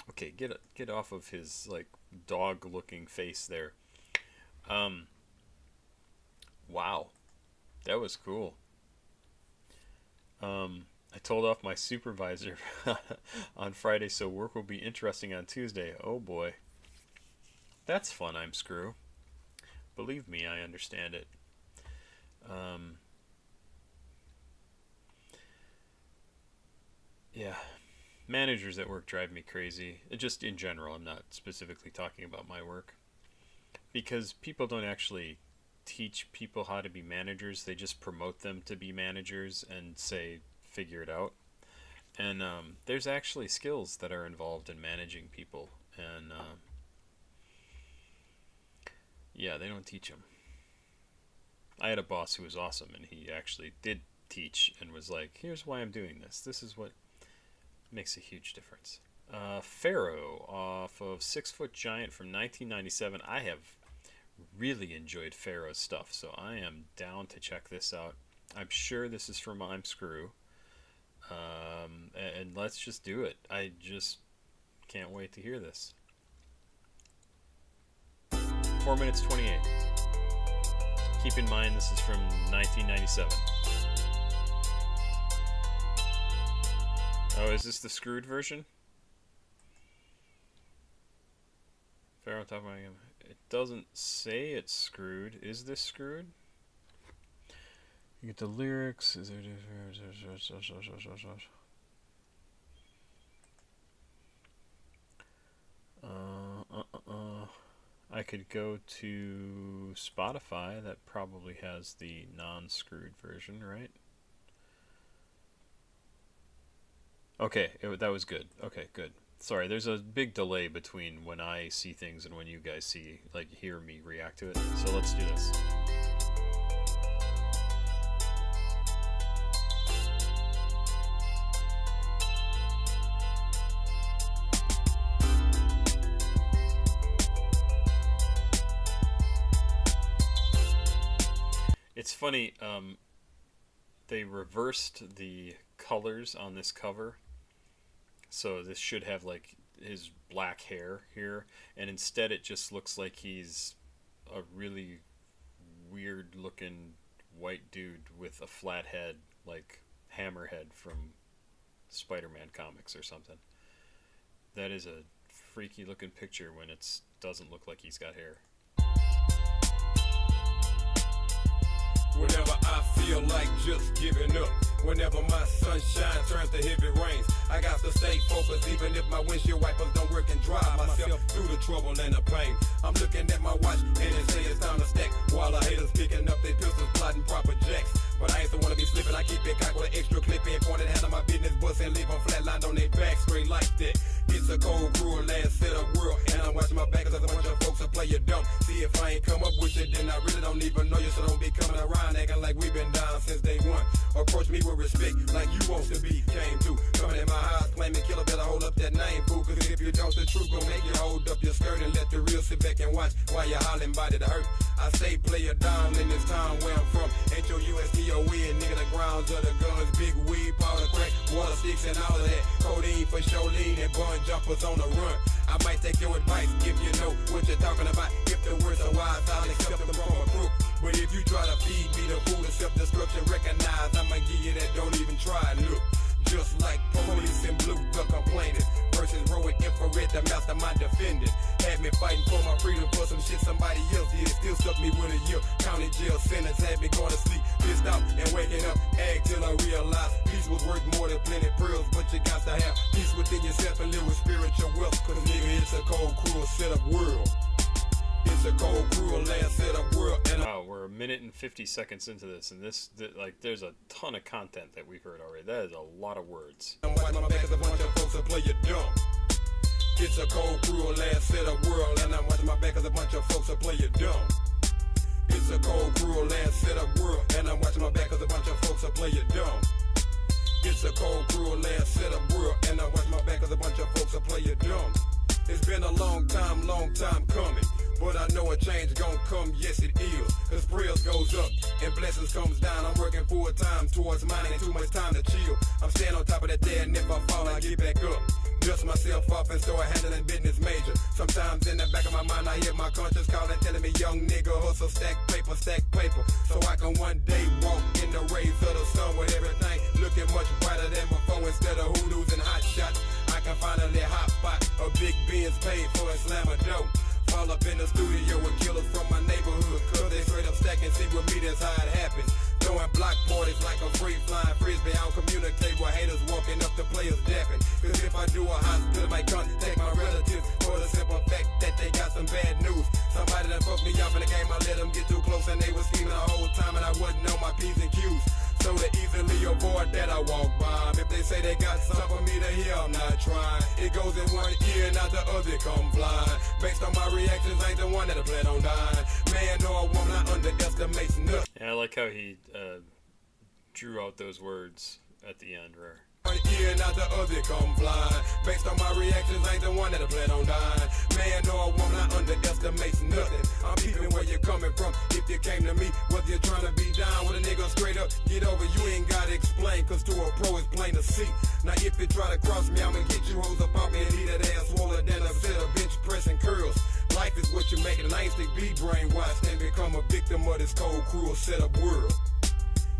Okay, get off of his like dog-looking face there. Wow, that was cool. I told off my supervisor on Friday, so work will be interesting on Tuesday. Oh boy, that's fun. I'm screw. Believe me, I understand it. Yeah, managers at work drive me crazy. Just in general, I'm not specifically talking about my work. Because people don't actually teach people how to be managers. They just promote them to be managers and say, figure it out. And there's actually skills that are involved in managing people. And yeah, they don't teach them. I had a boss who was awesome, and he actually did teach and was like, here's why I'm doing this. This is what makes a huge difference. Pharoah off of 6 Foot Giant from 1997. I have really enjoyed Pharoah's stuff, so I am down to check this out. I'm sure this is from I'm Screw. And let's just do it. I just can't wait to hear this. 4 minutes 28. Keep in mind this is from 1997. Oh, is this the screwed version? Pharoah talking about him. It doesn't say it's screwed. Is this screwed? You get the lyrics. Is there? I could go to Spotify. That probably has the non-screwed version, right? Okay, that was good. Okay, good. Sorry, there's a big delay between when I see things and when you guys hear me react to it. So let's do this. It's funny, they reversed the colors on this cover. So this should have like his black hair here, and instead it just looks like he's a really weird looking white dude with a flat head, like Hammerhead from Spider-Man comics or something. That is a freaky looking picture when it doesn't look like he's got hair. Whenever I feel like just giving up, whenever my sunshine turns to heavy rains, I got to stay focused even if my windshield wipers don't work and drive myself through the trouble and the pain. I'm looking at my watch and it say it's time to stack, while the haters picking up their pistols, plotting proper jacks. But I ain't the one to be slipping, I keep it cocked with an extra clip in, pointed hand on my business bus and leave them flatlined on their back, straight like that. It's a cold, cruel, last set of world, and I'm watching my back cause there's a bunch of folks that play you dumb. See if I ain't come up with it, then I really don't even know you, so don't be coming around acting like like we've been down since day one. Approach me with respect like you want to be. Came to coming in my house, claiming killer, better hold up that name, fool. Cause if you don't, the truth gon' make you hold up your skirt and let the real sit back and watch while you're hollering body to hurt. I say play it down in this town where I'm from. H-O-U-S-T-O-E, nigga, the grounds of the guns, big weed, powder crack, water sticks and all of that. Codeine for show lean and bun jumpers on the run. I might take your advice if you know what you're talking about. If the words are wise, I'll accept them from a crook. But if you try to feed me the food of self-destruction, recognize I'ma give you that, don't even try. Look, just like police in blue, the complaining versus heroic infrared, the mastermind defending. Had me fighting for my freedom for some shit somebody else did. Still stuck me with a year. County jail sentence had me going to sleep, pissed out and waking up. Ag till I realized peace was worth more than plenty pearls. But you got to have peace within yourself and live with spiritual wealth. Cause nigga, it's a cold, cruel setup world. It's a cold, cruel, last setup world. And wow, we're a minute and 50 seconds into this, and like, there's a ton of content that we've heard already. That is a lot of words. I'm watching my back as a bunch of folks that play you dumb. It's a cold, cruel, last setup world, and I'm watching my back as a bunch of folks that play you dumb. It's a cold, cruel, last setup world, and I'm watching my back as a bunch of folks that play you dumb. It's a cold, cruel, last setup world, and I'm watching my back as a bunch of folks that play you dumb. It's been a long time coming, but I know a change gon' come, yes it is. Cause prayers goes up and blessings comes down. I'm working full time towards mine, ain't too much time to chill. I'm staying on top of that there, and if I fall, I get back up. Dust myself off and start handling business major. Sometimes in the back of my mind, I hear my conscience calling, telling me, young nigga, hustle, stack paper, so I can one day walk in the rays of the sun with everything looking much brighter than before. Instead of hoodoos and hot shots, I can finally hot spot a big Benz paid for a slam of dope. Fall up in the studio with killers from my neighborhood, cause they straight up stack and see with me, that's how it happens. Throwing block parties like a free flying frisbee. I don't communicate with haters walking up the players dapping. Cause if I do a hospital, I might contact my relatives for the simple fact that they got some bad news. Somebody that fucked me up in the game, I let them get too close and they was scheming the whole time and I wasn't on my P's and Q's. So to easily avoid that, I walk by. If they say they got something for me to hear, I'm not trying. It goes in one ear and out the other come flying. Based on my reactions, I ain't the one that I plan on dying. Man or woman, I underestimate nothing. Yeah, I like how he drew out those words at the end, Rare. One ear and out the other come flying. Based on my reactions, I ain't the one that I plan on dying. Man or woman, I underestimate nothing. I'm peeping where you're coming from. If you came to me, whether you're trying to be down with a nigga straight up, get over, you ain't gotta explain, cause to a pro it's plain to see. Now if you try to cross me, I'ma get you hoes up off me and eat that ass swollen than a set of bench pressing curls. Life is what you make it, and I ain't stick be brainwashed and become a victim of this cold, cruel setup world.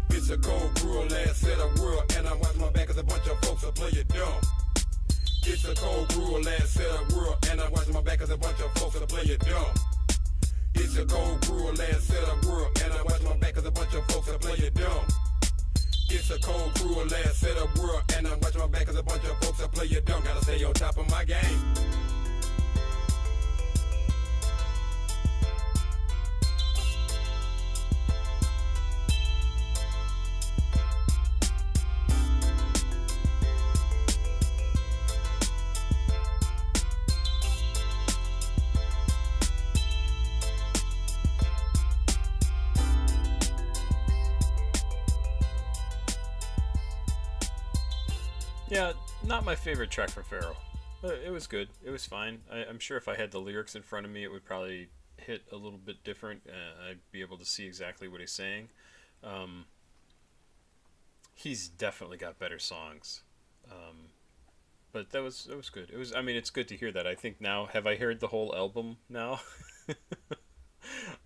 It's a cold, cruel, last setup world, and I'm watching my back as a bunch of folks that play it dumb. It's a cold, cruel, last setup world, and I'm watching my back as a bunch of folks that play it dumb. It's a cold, cruel, last setup world, and I'm watching my back as a bunch of folks that play it dumb. It's a cold, cruel, last setup world, and I'm watching my back as a bunch of folks that play it dumb. Gotta stay on top of my game. Yeah, not my favorite track from Pharoah. It was good. It was fine. I'm sure if I had the lyrics in front of me, it would probably hit a little bit different. I'd be able to see exactly what he's saying. He's definitely got better songs. But that was good. It was. I mean, it's good to hear that. I think now, have I heard the whole album now?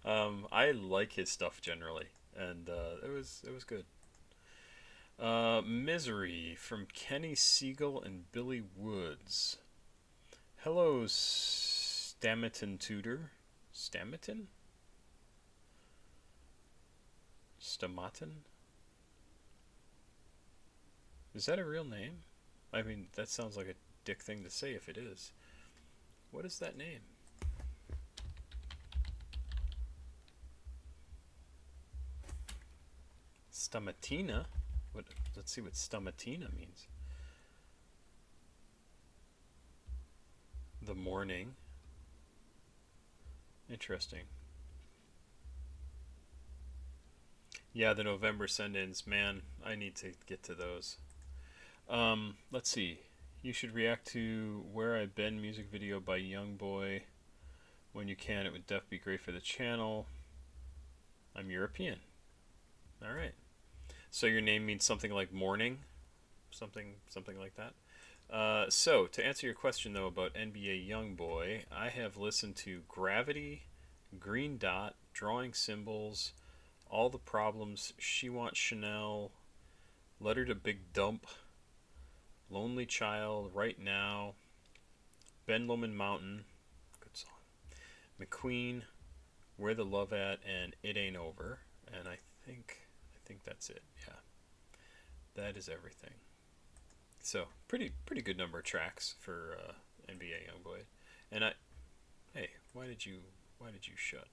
I like his stuff generally, and it was good. Misery from Kenny Siegel and Billy Woods. Hello, Stamaton Tudor. Stamaton? Stamaton? Is that a real name? I mean, that sounds like a dick thing to say if it is. What is that name? Stamatina? What? Let's see what Stamatina means. The morning. Interesting. Yeah, the November send-ins, man, I need to get to those. Let's see. You should react to Where I've Been music video by Youngboy when you can. It would definitely be great for the channel. I'm European. All right. So your name means something like morning, something like that. So to answer your question though about NBA Youngboy, I have listened to Gravity, Green Dot, Drawing Symbols, All the Problems, She Wants Chanel, Letter to Big Dump, Lonely Child, Right Now, Ben Lomond Mountain, good song, McQueen, Where the Love At, and It Ain't Over. And I think that's it. Yeah, that is everything. So pretty good number of tracks for NBA Youngboy. And hey, why did you shut?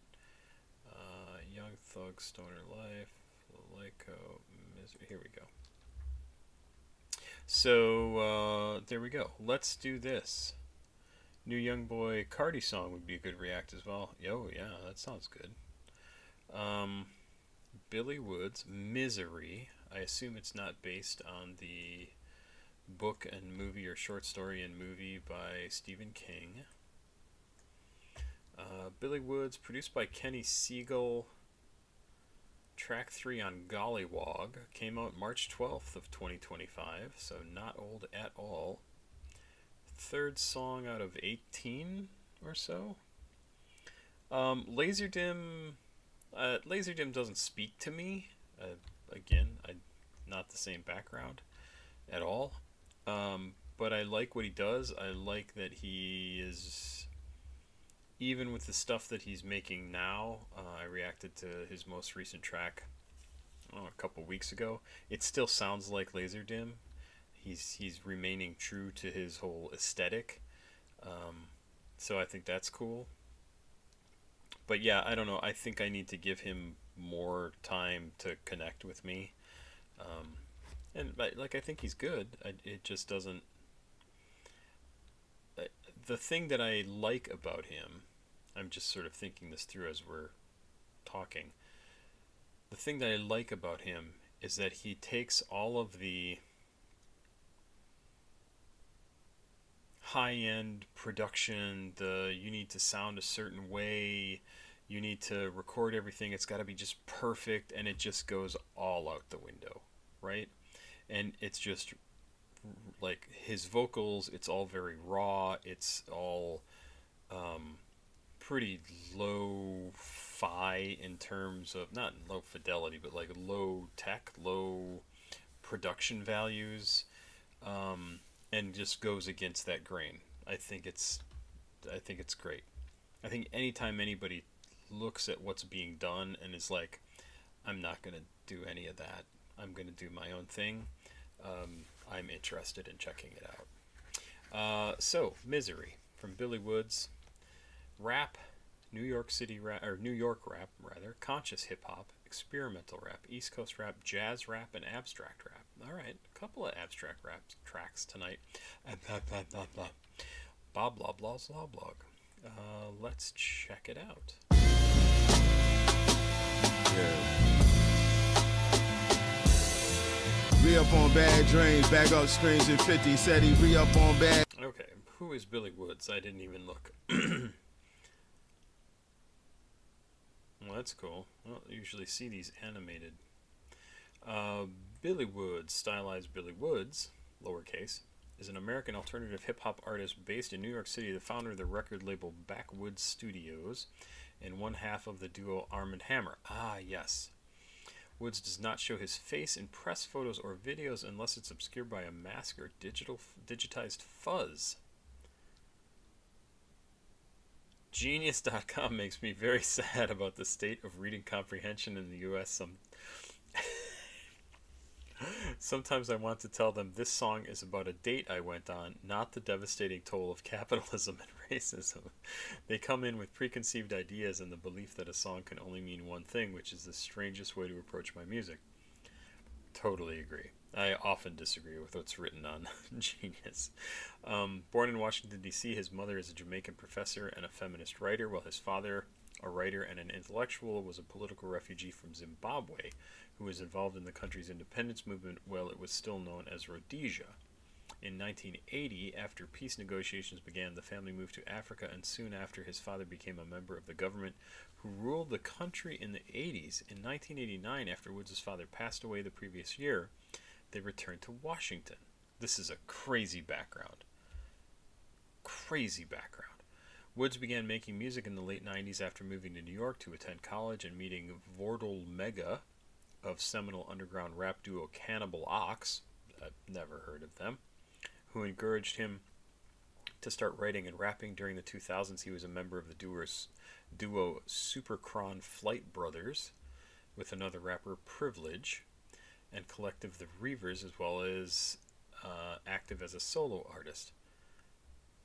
Young Thug, Stoner Life, Lil Lyko, Misery. Here we go. So there we go. Let's do this. New Youngboy Carti song would be a good react as well. Yo, yeah, that sounds good. Billy Woods, Misery. I assume it's not based on the book and movie or short story and movie by Stephen King. Billy Woods, produced by Kenny Siegel. Track 3 on Gollywog. Came out March 12th of 2025, so not old at all. Third song out of 18 or so. Laserdism doesn't speak to me. Again, not the same background at all. But I like what he does. I like that he is, even with the stuff that he's making now, I reacted to his most recent track a couple weeks ago. It still sounds like Laserdism. He's remaining true to his whole aesthetic. So I think that's cool. But yeah, I don't know. I think I need to give him more time to connect with me. And like, I think he's good. It just doesn't. The thing that I like about him, I'm just sort of thinking this through as we're talking. The thing that I like about him is that he takes all of the high-end production, you need to sound a certain way, you need to record everything, it's got to be just perfect, and it just goes all out the window, right? And it's just like his vocals, it's all very raw, it's all pretty low-fi in terms of, not low fidelity, but like low tech, low production values, and just goes against that grain. I think it's great. I think anytime anybody looks at what's being done and is like, I'm not going to do any of that, I'm going to do my own thing, I'm interested in checking it out. So, Misery from Billy Woods. Rap, New York rap, conscious hip-hop, experimental rap, East Coast rap, jazz rap, and abstract rap. Alright, a couple of abstract rap tracks tonight. Bob Loblaw's Law Blog. Let's check it out. Re-up on bad dreams, back up strings and 50, said he re-up on bad. Okay, who is Billy Woods? I didn't even look. Well, that's cool. I don't usually see these animated. Billy Woods, stylized Billy Woods, lowercase, is an American alternative hip-hop artist based in New York City, the founder of the record label Backwoods Studios, and one half of the duo Arm & Hammer. Ah, yes. Woods does not show his face in press photos or videos unless it's obscured by a mask or digitized fuzz. Genius.com makes me very sad about the state of reading comprehension in the U.S. Sometimes I want to tell them this song is about a date I went on, not the devastating toll of capitalism and racism. They come in with preconceived ideas and the belief that a song can only mean one thing, which is the strangest way to approach my music. Totally agree. I often disagree with what's written on Genius. Born in Washington, D.C., his mother is a Jamaican professor and a feminist writer, while his father A writer and an intellectual, was a political refugee from Zimbabwe who was involved in the country's independence movement while it was still known as Rhodesia. In 1980, after peace negotiations began, the family moved to Africa, and soon after, his father became a member of the government who ruled the country in the 80s. In 1989, after Woods' father passed away the previous year, they returned to Washington. This is a crazy background. Crazy background. Woods began making music in the late 90s after moving to New York to attend college and meeting Vordul Mega of seminal underground rap duo Cannibal Ox, I've never heard of them, who encouraged him to start writing and rapping. During the 2000s, he was a member of the duo Supercron Flight Brothers with another rapper, Privilege, and collective The Reavers, as well as active as a solo artist.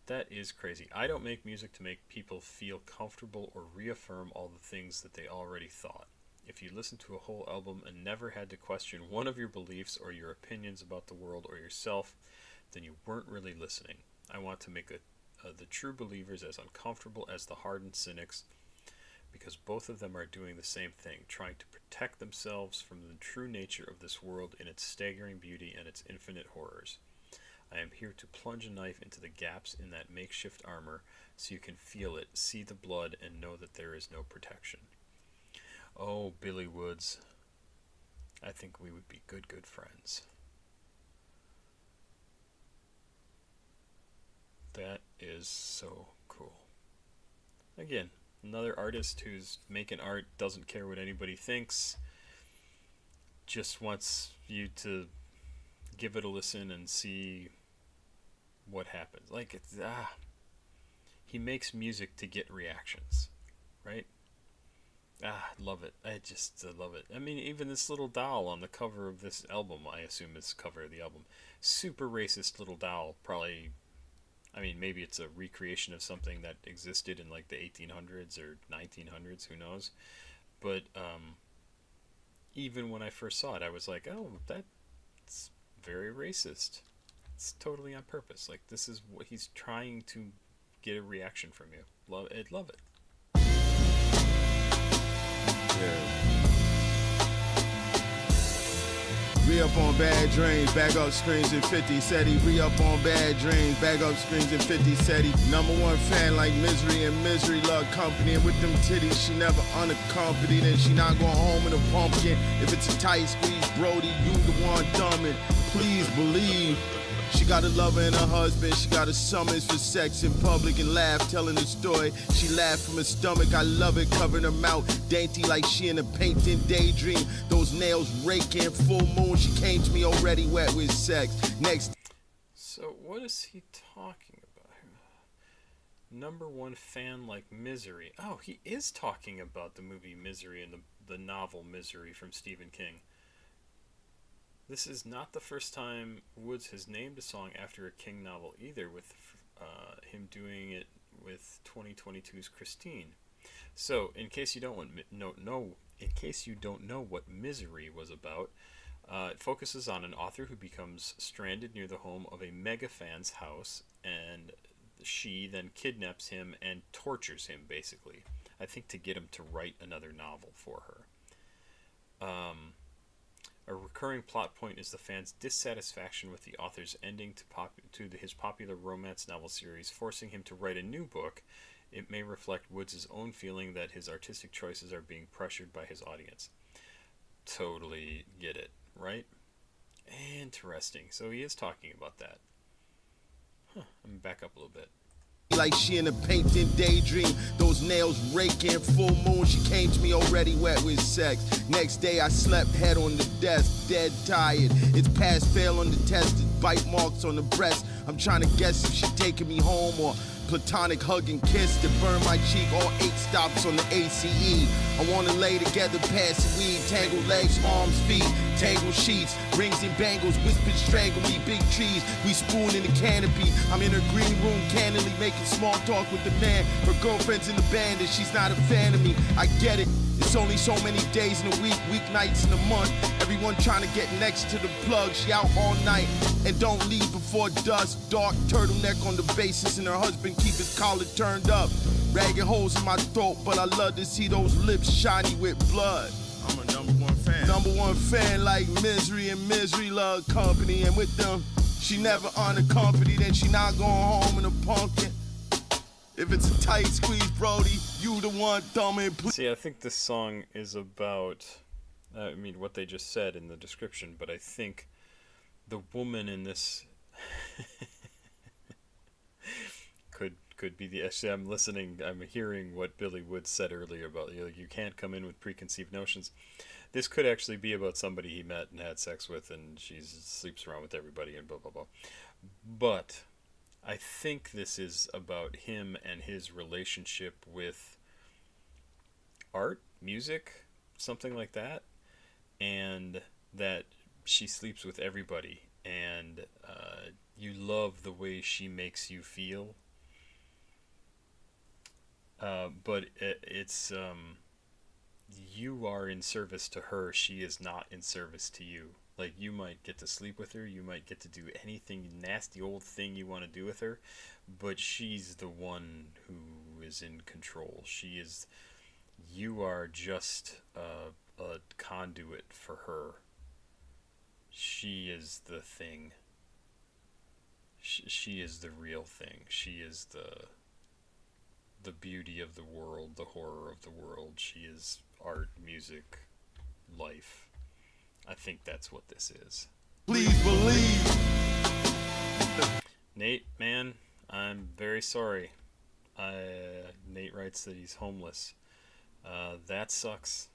That is crazy. I don't make music to make people feel comfortable or reaffirm all the things that they already thought. If you listen to a whole album and never had to question one of your beliefs or your opinions about the world or yourself, then you weren't really listening. I want to make the true believers as uncomfortable as the hardened cynics, because both of them are doing the same thing, trying to protect themselves from the true nature of this world in its staggering beauty and its infinite horrors. I am here to plunge a knife into the gaps in that makeshift armor so you can feel it, see the blood, and know that there is no protection. Oh, Billy Woods. I think we would be good friends. That is so cool. Again, another artist who's making art, doesn't care what anybody thinks, just wants you to give it a listen and see what happens. Like, it's he makes music to get reactions, right? Love it. I just love it. I mean, even this little doll on the cover of this album, I assume it's the cover of the album, super racist little doll. Probably, I mean, maybe it's a recreation of something that existed in like the 1800s or 1900s, who knows. But even when I first saw it, I was like, oh, that's very racist. It's totally on purpose. Like, this is what he's trying to get a reaction from you. Love it. Love it. Re-up on bad dreams, bag up screens in 50 said he. Re-up on bad dreams, bag up screens in 50 said he. #1 fan like Misery, and Misery love company. And with them titties, she never unaccompanied. And she not going home in a pumpkin. If it's a tight squeeze, Brody, you the one dumbing. Please believe. She got a lover and a husband. She got a summons for sex in public and laugh, telling the story. She laughed from her stomach. I love it, covering her mouth, dainty like she in a painting daydream. Those nails raking, full moon. She came to me already wet with sex. Next. So what is he talking about here? #1 fan like Misery. Oh, he is talking about the movie Misery and the novel Misery from Stephen King. This is not the first time Woods has named a song after a King novel either, with him doing it with 2022's Christine. So, in case you don't know what Misery was about, it focuses on an author who becomes stranded near the home of a mega fan's house, and she then kidnaps him and tortures him, basically. I think to get him to write another novel for her. A recurring plot point is the fan's dissatisfaction with the author's ending to his popular romance novel series, forcing him to write a new book. It may reflect Woods' own feeling that his artistic choices are being pressured by his audience. Totally get it, right? Interesting. So he is talking about that. Huh. Let me back up a little bit. Like she in a painting daydream, those nails raking, full moon. She came to me already wet with sex. Next day I slept head on the desk, dead tired. It's pass fail on the test, it's bite marks on the breast. I'm trying to guess if she taking me home or platonic hug and kiss to burn my cheek. All 8 stops on the ACE. I wanna lay together, pass the weed, tangled legs, arms, feet, tangled sheets, rings and bangles, whispered strangle me, big trees. We spoon in the canopy. I'm in her green room, candidly making small talk with the man. Her girlfriend's in the band and she's not a fan of me. I get it. It's only so many days in a week, weeknights in a month. Everyone trying to get next to the plug. She out all night and don't leave before dusk. Dark turtleneck on the basis and her husband keep his collar turned up. Ragged holes in my throat, but I love to see those lips shiny with blood. I'm a #1 fan. #1 fan like Misery and Misery Love Company. And with them, she never unaccompanied and she not going home in a pumpkin. If it's a tight squeeze, Brody, you the one thumbing. See, I think this song is about, I mean, what they just said in the description, but I think the woman in this could be the, actually I'm listening, I'm hearing what Billy Woods said earlier about, you know, you can't come in with preconceived notions. This could actually be about somebody he met and had sex with and she sleeps around with everybody and blah blah blah. But I think this is about him and his relationship with art, music, something like that, and that she sleeps with everybody and you love the way she makes you feel. But it's you are in service to her, she is not in service to you. Like, you might get to sleep with her, you might get to do anything nasty old thing you want to do with her, but she's the one who is in control. She is, you are just a conduit for her. She is the thing. She is the real thing. She is the beauty of the world, the horror of the world. She is art, music, life. I think that's what this is. Please believe. Nate, man, I'm very sorry. Nate writes that he's homeless. That sucks.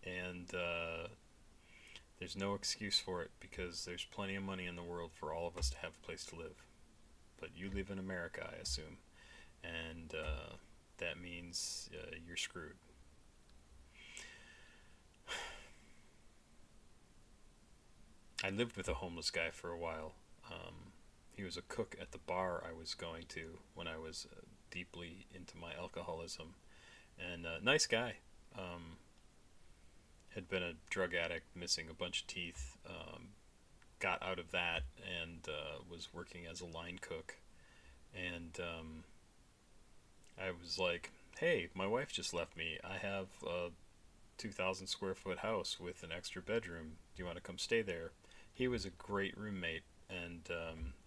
And there's no excuse for it because there's plenty of money in the world for all of us to have a place to live. But you live in America, I assume. And that means you're screwed. I lived with a homeless guy for a while. He was a cook at the bar I was going to when I was deeply into my alcoholism. And nice guy. Had been a drug addict, missing a bunch of teeth. Got out of that and was working as a line cook. And I was like, hey, my wife just left me. I have a 2,000 square foot house with an extra bedroom. Do you want to come stay there? He was a great roommate, and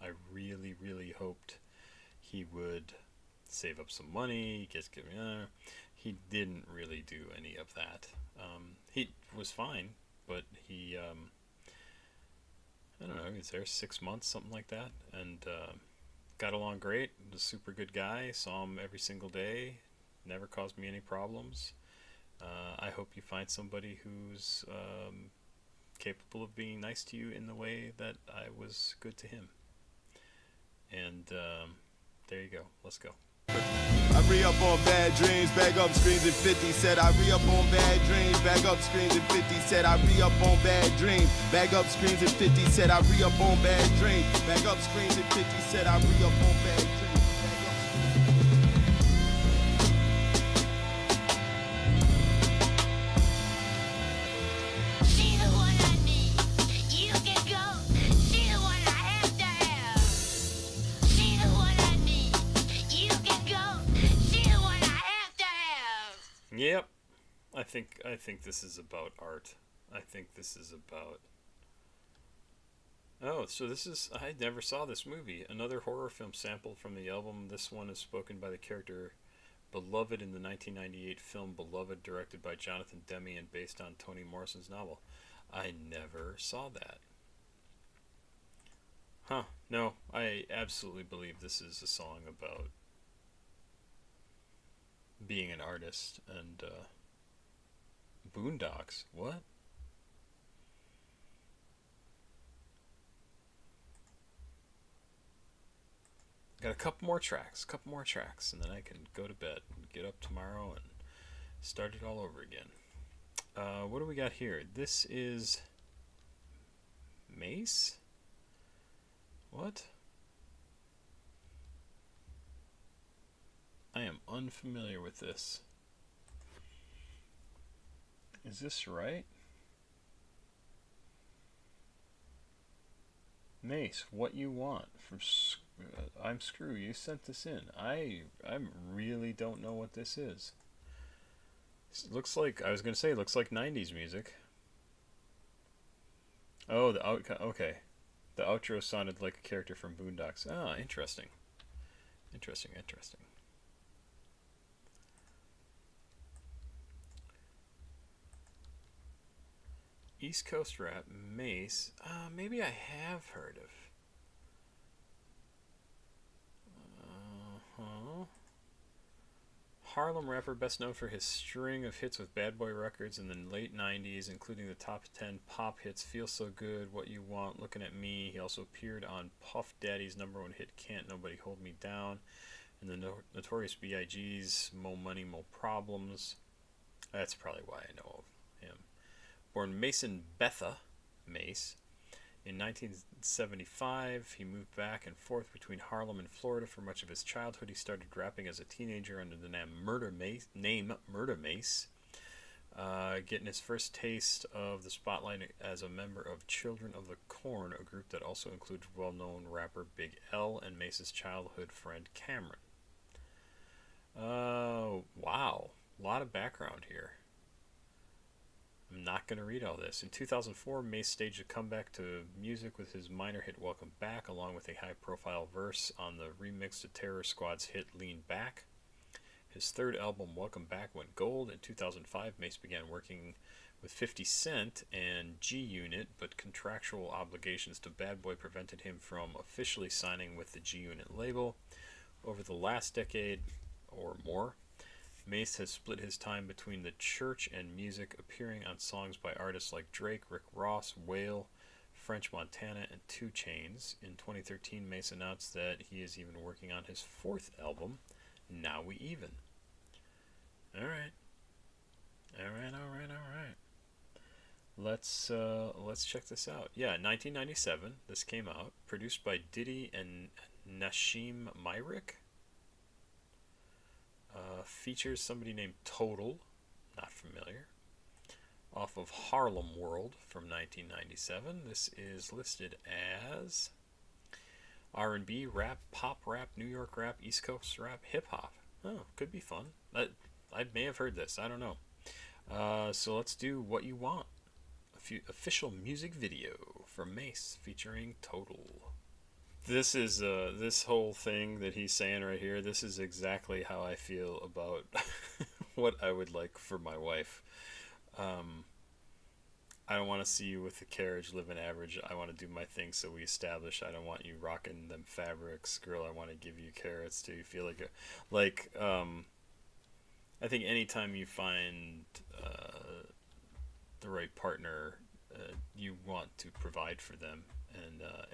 I really, really hoped he would save up some money. He didn't really do any of that. He was fine, but he, I don't know, he was there 6 months, something like that, and got along great. Was a super good guy. Saw him every single day. Never caused me any problems. I hope you find somebody who's capable of being nice to you in the way that I was good to him. And there you go. Let's go. I re-up on bad dreams, bag up screens at 50, said I re-up on bad dreams, bag up screens at 50, said I re-up on bad dreams, bag up screens at 50, said I re-up on bad dreams, bag up screens at 50, said I re-up on bad dreams. Yep, I think this is about art. I think this is about. Oh, so this is, I never saw this movie. Another horror film sampled from the album. This one is spoken by the character Beloved in the 1998 film Beloved, directed by Jonathan Demme and based on Toni Morrison's novel. I never saw that. Huh? No, I absolutely believe this is a song about being an artist and Boondocks. What? Got a couple more tracks, and then I can go to bed and get up tomorrow and start it all over again. What do we got here? This is Mace? What? I am unfamiliar with this. Is this right? Mace, what you want from I'm Screw. You sent this in. I really don't know what this is. It looks like, I was gonna say, it looks like 90s music. Oh, okay. The outro sounded like a character from Boondocks. Ah, interesting. Interesting. East Coast rap, Mace. Maybe I have heard of. Harlem rapper best known for his string of hits with Bad Boy Records in the late 90s, including the top 10 pop hits Feel So Good, What You Want, Looking at Me. He also appeared on Puff Daddy's #1 hit Can't Nobody Hold Me Down, and the Notorious B.I.G.'s Mo Money, Mo Problems. That's probably why I know of him. Born Mason Betha, Mace, in 1975, he moved back and forth between Harlem and Florida for much of his childhood. He started rapping as a teenager under the name Murder Mace, getting his first taste of the spotlight as a member of Children of the Corn, a group that also included well-known rapper Big L and Mace's childhood friend Cameron. Wow, a lot of background here. I'm not going to read all this. In 2004, Mace staged a comeback to music with his minor hit Welcome Back, along with a high-profile verse on the remix to Terror Squad's hit Lean Back. His third album, Welcome Back, went gold. In 2005, Mace began working with 50 Cent and G-Unit, but contractual obligations to Bad Boy prevented him from officially signing with the G-Unit label. Over the last decade or more, Mace has split his time between the church and music, appearing on songs by artists like Drake, Rick Ross, Whale, French Montana, and 2 Chainz. In 2013, Mace announced that he is even working on his 4th album, Now We Even. Alright. Let's check this out. Yeah, 1997, this came out. Produced by Diddy and Nashim Myrick. Features somebody named Total, not familiar, off of Harlem World from 1997. This is listed as R&B, rap, pop rap, New York rap, East Coast rap, hip hop. Oh, could be fun. I may have heard this. I don't know. So let's do What You Want. Official music video from Mace featuring Total. This is this whole thing that he's saying right here. This is exactly how I feel about what I would like for my wife. I don't want to see you with the carriage living average. I want to do my thing so we establish. I don't want you rocking them fabrics, girl. I want to give you carrots. Do you feel like I think anytime you find the right partner, you want to provide for them.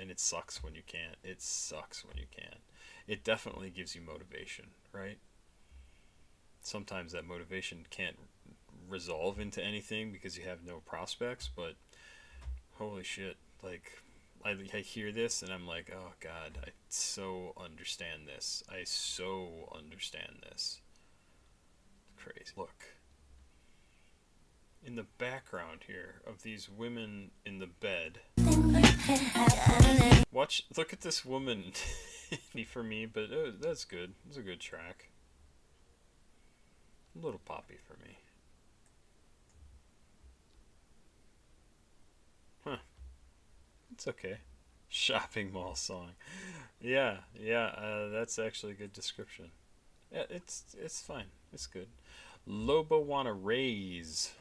And it sucks when you can't. It sucks when you can't. It definitely gives you motivation, right? Sometimes that motivation can't resolve into anything because you have no prospects, but holy shit, like I hear this and I'm like, oh god, I so understand this. I so understand this. Crazy. Look. In the background here of these women in the bed. Look at this woman. For me, but that's good. It's a good track. A little poppy for me. Huh. It's okay. Shopping mall song. Yeah, that's actually a good description. Yeah, it's fine. It's good. Lobo Wanna Raise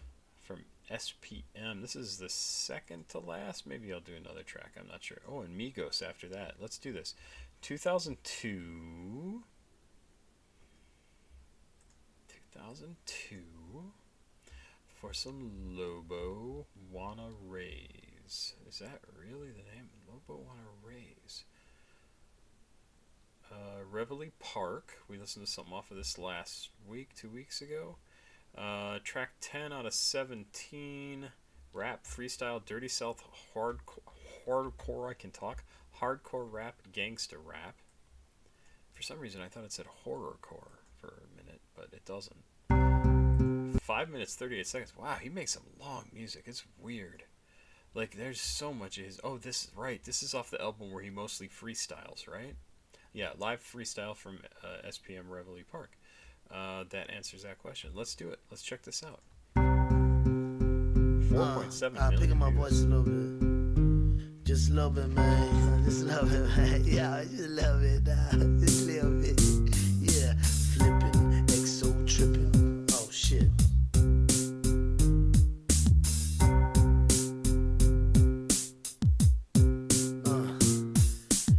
from SPM. This is the second to last. Maybe I'll do another track. I'm not sure. Oh, and Migos after that. Let's do this. 2002. For some Lobo Wanna Raise. Is that really the name? Lobo Wanna Raise. Reveille Park. We listened to something off of this last week, 2 weeks ago. Track 10 out of 17. Rap, freestyle, Dirty South, hardcore, I can talk. Hardcore rap, gangsta rap. For some reason I thought it said horrorcore for a minute, but it doesn't. 5 minutes 38 seconds. Wow, he makes some long music. It's weird. Like, there's so much of his... Oh, this is right. This is off the album where he mostly freestyles, right? Yeah, live freestyle from SPM Reveille Park. That answers that question. Let's do it. Let's check this out. 4.7 million Pick up my views. voice a little bit. Just a little bit, man. Just a little bit, man. Yeah, just a little bit. Just a little bit. Yeah. Flipping, exo tripping. Oh, shit.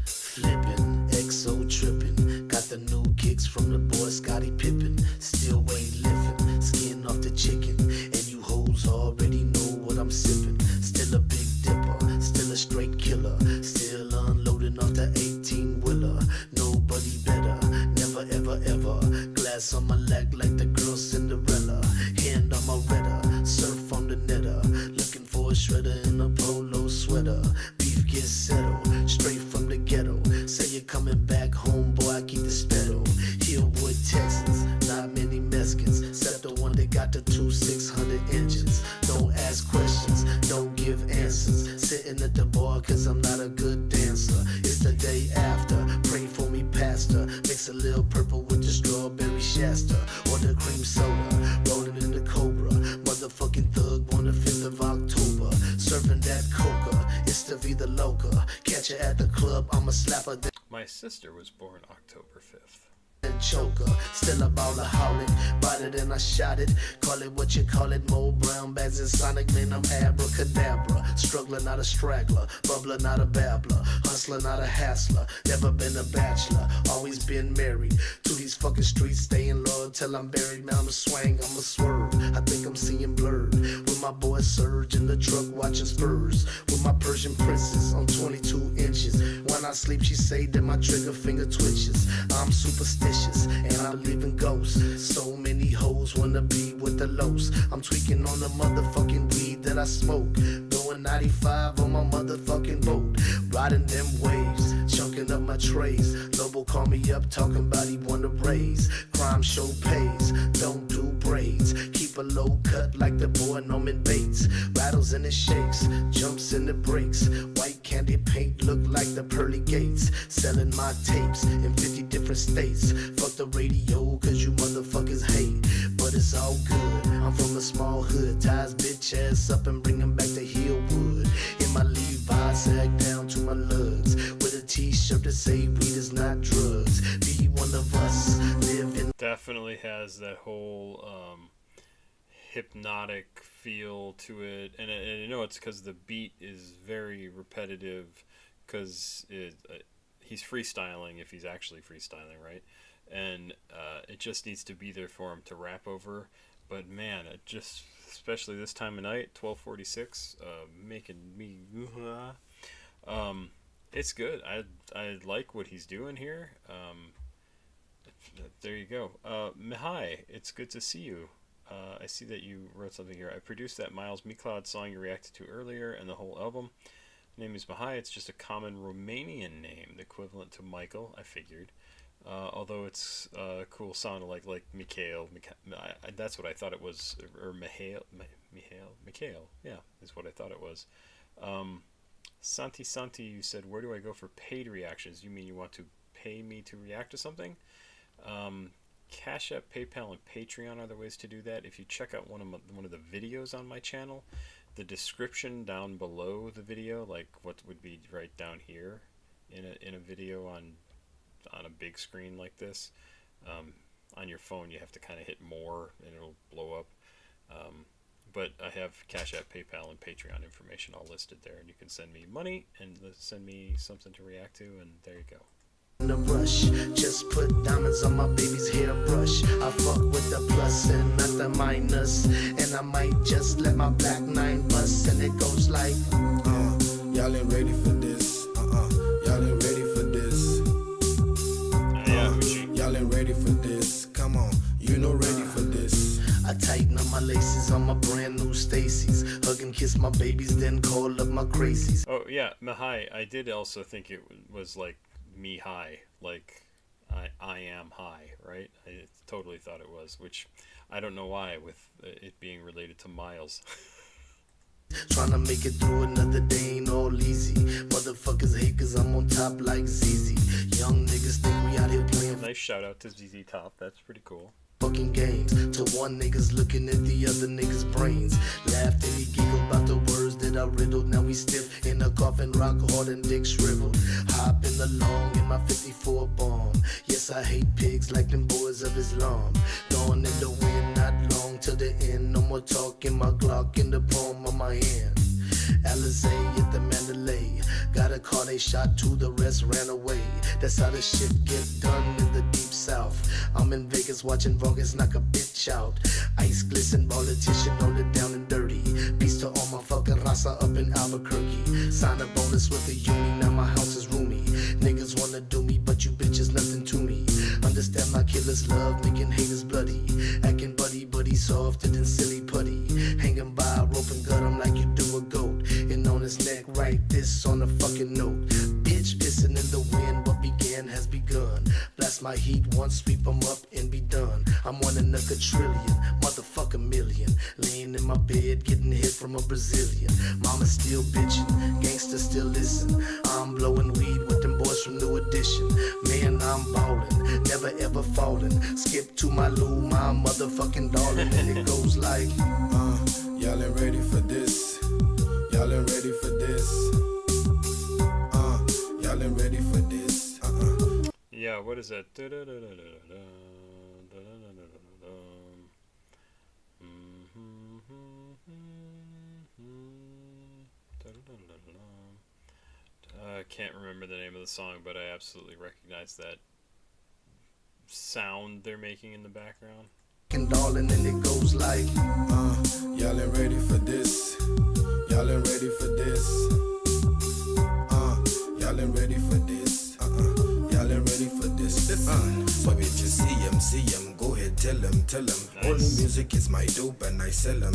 Flipping, exo tripping. Got the new kicks from the boy Scottie Pippen. Still weight lifting. Skin off the chicken. And you hoes already know what I'm sipping. Still a big dipper. Still a straight killer. Still unloading off the 18-wheeler. Nobody better. Never, ever, ever. Glass on my leg like the girl Cinderella. Hand on my redder. Surf on the netter. Looking for a shredder in a polo sweater. Beef gets settled. Straight from the ghetto. Say you're coming back home, boy, I keep the spedal. Hillwood, Texas. Not many Mexicans. Except the one that got the 2,600 engines. Don't ask questions. Don't give answers. Sitting at the bar cause I'm not a good dancer. It's the day after. Pray for me, pastor. Mix a little purple with the strawberry Shasta. Or the cream soda. Rolling in the Cobra. Motherfucking thug on the 5th of October. Serving that coca. It's the Vida Loca. Catch her at the club. I'ma slap her. My sister was born October 5th. And choker, still a ballaholic. Bought it and I shot it. Call it what you call it. Mo brown bags and Sonic, man, I'm abracadabra. Struggling, not a straggler. Bubbler, not a babbler. Hustler, not a hassler. Never been a bachelor. Always been married. To these fucking streets, staying loyal till I'm buried. Man, I'm a swang, I'm a swerve. I think I'm seeing blurred. With my boy Surge in the truck watching Spurs. With my Persian princess on 22 inches. When I sleep, she say that my trigger finger twitches. I'm superstitious. And I believe in ghosts. So many hoes wanna be with the lows. I'm tweaking on the motherfucking weed that I smoke. Going 95 on my motherfucking boat. Riding them waves, chunking up my trays. Lobo call me up talking about he wanna raise. Crime show pays, don't do braids. Keep a low cut like the boy Norman Bates. Rattles in the shakes, jumps in the brakes. White candy paint look like the pearly gates. Selling my tapes in 50 different states. Fuck the radio, cause you motherfuckers hate. But it's all good, I'm from a small hood. Ties bitch ass up and bring 'em back to Hillwood. In my Levi's, sag down to my lugs. With a t-shirt that say weed is not drugs. Be one of us, live in... Definitely has that whole hypnotic feel to it. And you know it's because the beat is very repetitive. Because he's freestyling if he's actually freestyling, right? And it just needs to be there for him to rap over. But man, it just, especially this time of night, 12:46, making me it's good. I like what he's doing here. There you go. Mihai, it's good to see you. I see that you wrote something here. I produced that Miles Mecloud song you reacted to earlier and the whole album. Name is Mihai. It's just a common Romanian name, the equivalent to Michael, I figured. Although it's cool sound like Mikhail. That's what I thought it was. Or Mikhail, yeah, is what I thought it was. Santi, you said, where do I go for paid reactions? You mean you want to pay me to react to something? CashApp, PayPal, and Patreon are the ways to do that. If you check out one of the videos on my channel, the description down below the video, like what would be right down here in a video on a big screen like this, on your phone you have to kind of hit more and it'll blow up. But I have CashApp, PayPal, and Patreon information all listed there, and you can send me money and send me something to react to, and there you go. In a rush, just put diamonds on my baby's hairbrush. I fuck with the plus and not the minus, and I might just let my black 9 bust, and it goes like, y'all ain't ready for this. Y'all ain't ready for this. Y'all ain't ready for this. Come on, you know ready for this. I tighten up my laces on my brand new Stacy's. Hug and kiss my babies, then call up my crazies. Oh yeah, Mihai, I did also think it was like me high, like I am high, right? I totally thought it was, which I don't know why, with it being related to Miles. Tryna make it through another day ain't all easy. Motherfuckers hate cause I'm on top like ZZ. Young niggas think we out here playing Nice shout out to ZZ Top, that's pretty cool. fucking games. To one niggas looking at the other niggas' brains. Laughed and he giggled about the words that I riddled. Now we stiff in a coffin, rock hard and dick shriveled. Hopping along in my 54 bomb. Yes, I hate pigs like them boys of Islam. Gone in the wind, not long till the end. No more talking, my Glock in the palm of my hand. Alizé at the Mandalay. Got a car they shot to, the rest ran away. That's how the shit get done in the deep south. I'm in Vegas watching Vargas knock a bitch out. Ice glisten, politician, hold it down and dirty. Peace to all my fucking raza up in Albuquerque. Sign a bonus with the uni, now my house is roomy. Niggas wanna do me, but you bitches nothing to me. Understand my killers love making haters bloody. Acting buddy softer than silly putty. Hanging by a rope and gut, I'm like you do a goat. And on his neck, write this on a fucking note. Bitch pissing in the wind, what began has begun. Blast my heat once, sweep 'em up and be done. I'm one in a quadrillion, motherfucker million. Laying in my bed, getting hit from a Brazilian. Mama still bitching, gangsters still listen. I'm blowing weed with them boys from New Edition. Man, I'm ballin', never ever fallin'. Skip to my loo, my motherfucking darling, and it goes like, y'all ain't ready for this. Y'all ain't ready for this. Y'all ain't ready for this. Yeah, what is that? I can't remember the name of the song, but I absolutely recognize that sound they're making in the background. Darling, and it goes like, y'all ain't ready for this. Y'all ain't ready for this. Y'all ain't ready for this. Y'all ain't ready for this. So if you see him, go ahead, tell him. Nice. Only music is my dope and I sell him.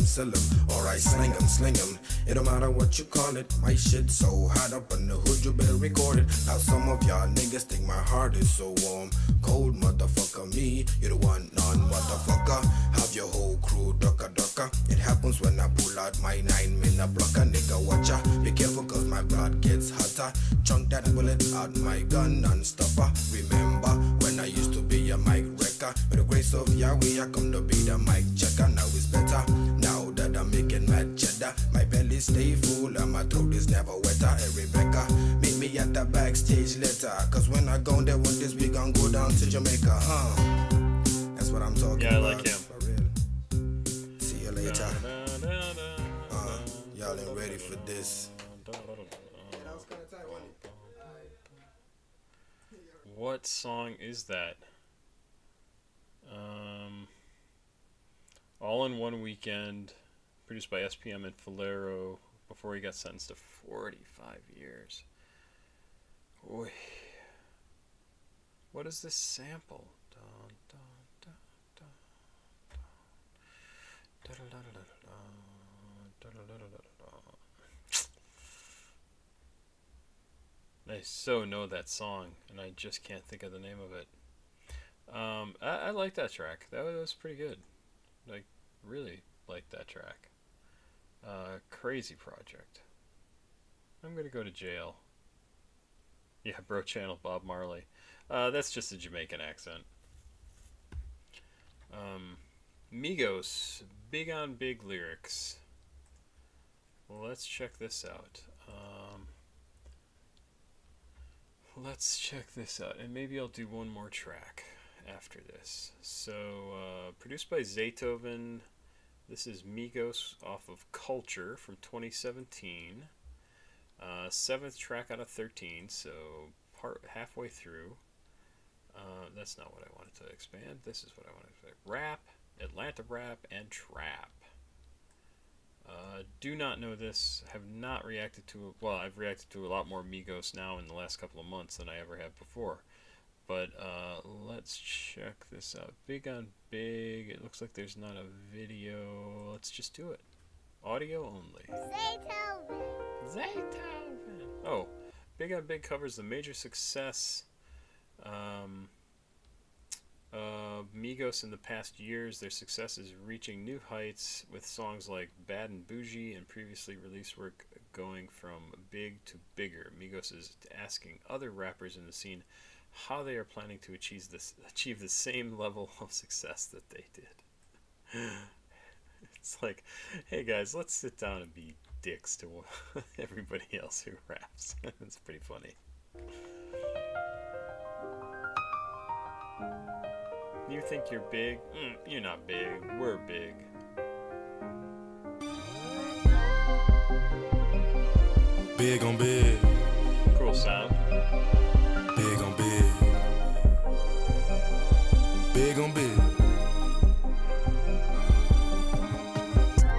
Or I sling him. It don't matter what you call it. My shit so hot up in the hood, you better record it. Now some of y'all niggas think my heart is so warm. Cold motherfucker me, you the one non-motherfucker. Have your whole crew ducka. It happens when I pull out my 9mm blocker. Nigga watcha, be careful cause my blood gets hotter. Chunk that bullet out my gun non-stopper. Remember when I used to be a mic wrecker. With the grace of Yahweh I come to be the mic checker. Now it's better, now that I'm making mad cheddar. My belly stay full and my throat is never wetter. Hey Rebecca, meet me at the backstage later. Cause when I go there with this we gon' go down to Jamaica, That's what I'm talking about. Yeah, I like him. For real. See you later. Y'all ain't ready for this. What song is that? All in One Weekend, produced by SPM and Pharoah, before he got sentenced to 45 years. Oy. What is this sample? I so know that song, and I just can't think of the name of it. I like that track. That was pretty good. Like, really like that track. Crazy project. I'm gonna go to jail. Yeah, bro channel Bob Marley. That's just a Jamaican accent. Migos, big on big lyrics. Let's check this out. And maybe I'll do one more track after this. So, produced by Zaytoven. This is Migos off of Culture from 2017. 7th track out of 13, so halfway through. That's not what I wanted to expand. This is what I wanted to say. Rap, Atlanta rap, and trap. Do not know this. Have not reacted to. Well, I've reacted to a lot more Migos now in the last couple of months than I ever have before. But let's check this out. Big on big. It looks like there's not a video. Let's just do it. Audio only. Zaytoven. Oh, Big on Big covers the major success Migos in the past years, their success is reaching new heights with songs like Bad and Bougie and previously released work going from big to bigger. Migos is asking other rappers in the scene how they are planning to achieve the same level of success that they did. It's like, hey guys, let's sit down and be dicks to everybody else who raps. It's pretty funny. You think you're big? You're not big. We're big. Big on big. Cool sound. Big on big. Big on big.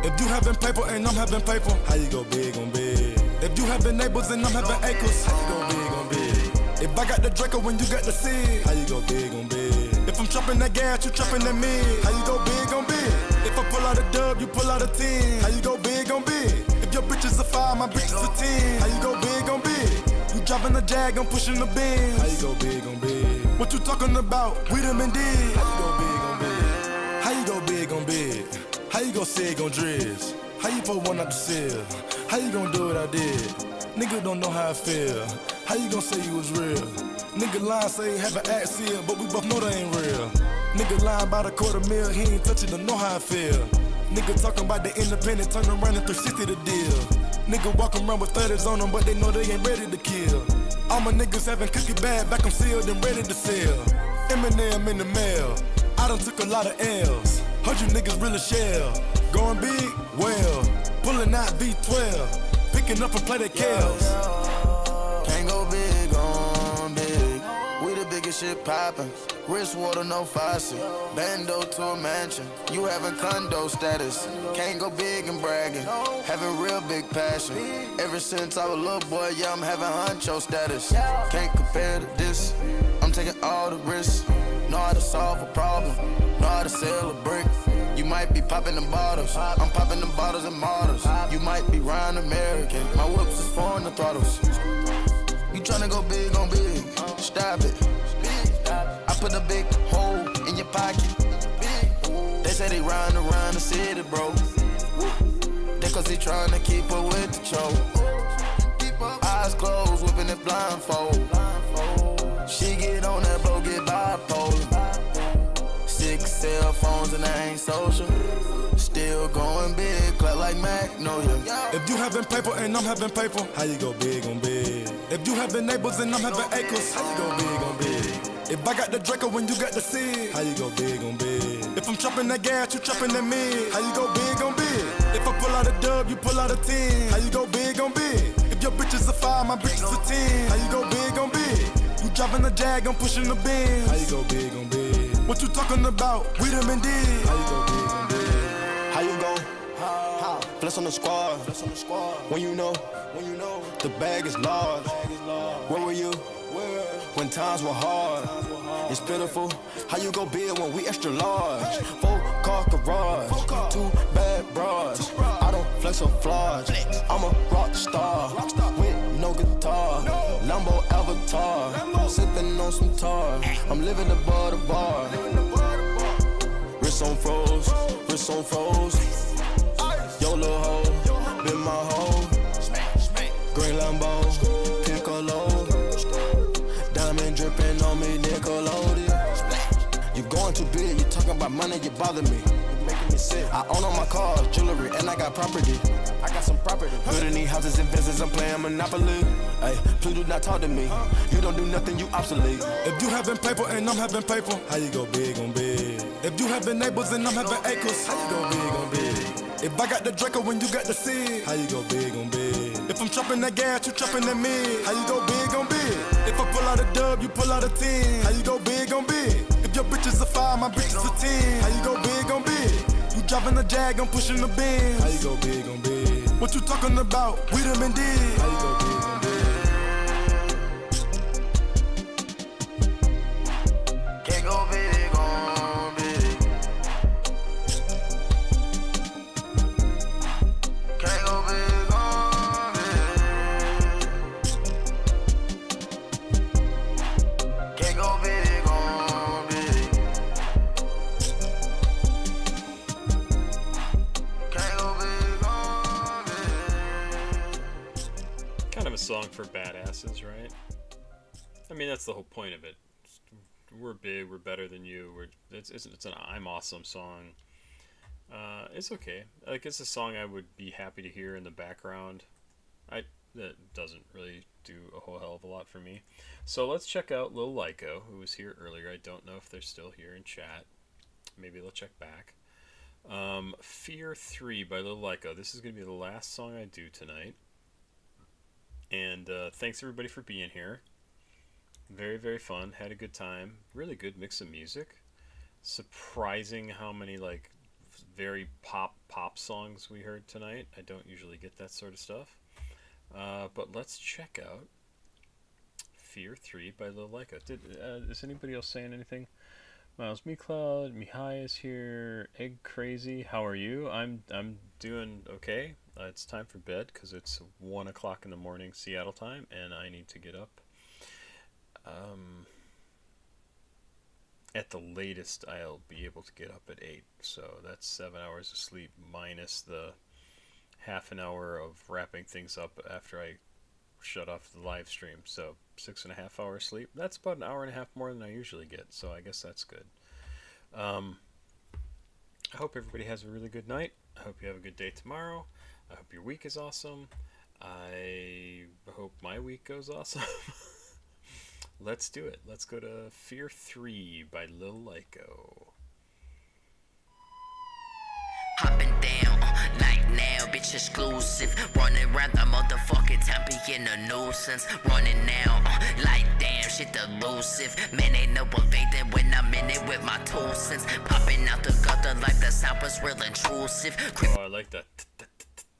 If you having paper and I'm having paper, how you go big on big? If you having neighbors and I'm having acres, how you go big on big? If I got the Draco when you got the seed, how you go big on big? If I'm chopping that gas, you chopping that me, how you go big on big? If I pull out a dub, you pull out a 10, how you go big on big? If your bitch is a 5, my bitch is a 10, how you go big on big? You driving a Jag, I'm pushing the Benz, how you go big on big? What you talking about? We them and dig, how you go big on big? How you go big on big? How you gon' say it gon' drizz? How you put one out the seal? How you gon' do what I did? Nigga don't know how I feel. How you gon' say you was real? Nigga lying say he have an accent, but we both know they ain't real. Nigga lying about $250,000, he ain't touch it, don't know how I feel. Nigga talking about the independent, turn around and 360 the deal. Nigga walking around with 30s on them, but they know they ain't ready to kill. All my niggas having cookie bag, back 'em sealed and ready to sell. Eminem in the mail, I done took a lot of L's. Heard you niggas really shell. Going big? Well, pulling out V12, picking up and play the Kells. Can't go big on big. We the biggest shit poppin'. Wrist water, no faucet. Bando to a mansion. You having condo status. Can't go big and bragging. Having real big passion. Ever since I was a little boy, yeah, I'm having honcho status. Can't compare to this. I'm taking all the risks. Know how to solve a problem. Know how to sell a brick. You might be popping them bottles. I'm popping them bottles and models. You might be round American. My whips is foreign the throttles. You tryna go big on big. Stop it. I put a big hole in your pocket. They say they round around the city, bro. They cause they tryna keep up with the choke. Eyes closed, whipping it blindfold. She get on that blow, get bipolar. 6 cell phones and I ain't social. Still going big, clap like Magnolia. If you having paper and I'm having paper, how you go big on big? If you having neighbors and I'm having acres, how you go big on big? If I got the Draco when you got the seed, how you go big on big? If I'm chopping that gas, you chopping that me, how you go big on big? If I pull out a dub, you pull out a 10, how you go big on big? If your bitch is a 5, my bitch is a 10, how you go big on big? You driving a Jag, I'm pushing the Benz, how you go big on big? What you talking about? We them and dig, how you go big on big? How you go? How? Flex on the squad. When you know the bag is large. Where were you? When times were hard. It's pitiful. How you go big when we extra large? 4-car garage. 2 bad bras. I don't flex or flaws. I'm a rock star with no guitar. Lambo avatar. Sipping on some tar. I'm living above the bar. Wrist on froze. Wrist on froze. Yo, little hoe. Been my hoe. Green Lambo. Piccolo. Diamond dripping on me, Nickelodeon. You going too big, you talking about money, you bother me. You making me sick. I own all my cars, jewelry, and I got property. I got some property. Building these houses and business, I'm playing Monopoly. Hey, please do not talk to me. You don't do nothing, you obsolete. If you having paper and I'm having paper, how you go big on big? If you having neighbors and I'm having acres, how you go big on big? If I got the Draco when you got the seed, how you go big on big? If I'm chopping that gas, you chopping that me, how you go big on big? If I pull out a dub, you pull out a 10, how you go big on big? If your bitch is a 5, my bitch is a 10, how you go big on big? You driving a Jag, I'm pushing the Benz, how you go big on big? What you talking about? We them and dig, how you go big on big? Can't go big on big. Can't go big on big. Can't go big on big. kind of a song for badasses, right? I mean, that's the whole point of it. We're big, we're better than you. It's an I'm awesome song. It's okay. Like, it's a song I would be happy to hear in the background. That doesn't really do a whole hell of a lot for me. So let's check out Lil Lyko, who was here earlier. I don't know if they're still here in chat. Maybe they'll check back. Fear 3 by Lil Lyko. This is going to be the last song I do tonight. And thanks everybody for being here. Very, very fun. Had a good time. Really good mix of music. Surprising how many like very pop songs we heard tonight. I don't usually get that sort of stuff. But let's check out Fear 3 by Lil Lyko. Is anybody else saying anything? Miles Mecloud, Mihai is here. Egg Crazy, how are you? I'm doing okay. It's time for bed because it's 1 o'clock in the morning Seattle time, and I need to get up. At the latest, I'll be able to get up at 8. So that's 7 hours of sleep minus the half an hour of wrapping things up after I shut off the live stream. So 6.5 hours sleep. That's about an hour and a half more than I usually get. So I guess that's good. I hope everybody has a really good night. I hope you have a good day tomorrow. I hope your week is awesome. I hope my week goes awesome. Let's do it. Let's go to Fear 3 by Lil Lyko. Hopping down, like now, bitch exclusive. Running around the motherfucking town, being a nuisance. Running now, like damn, shit elusive. Man, ain't no evading when I'm in it with my 2 cents. Popping out the gutter like the sound was real intrusive. Oh, I like that.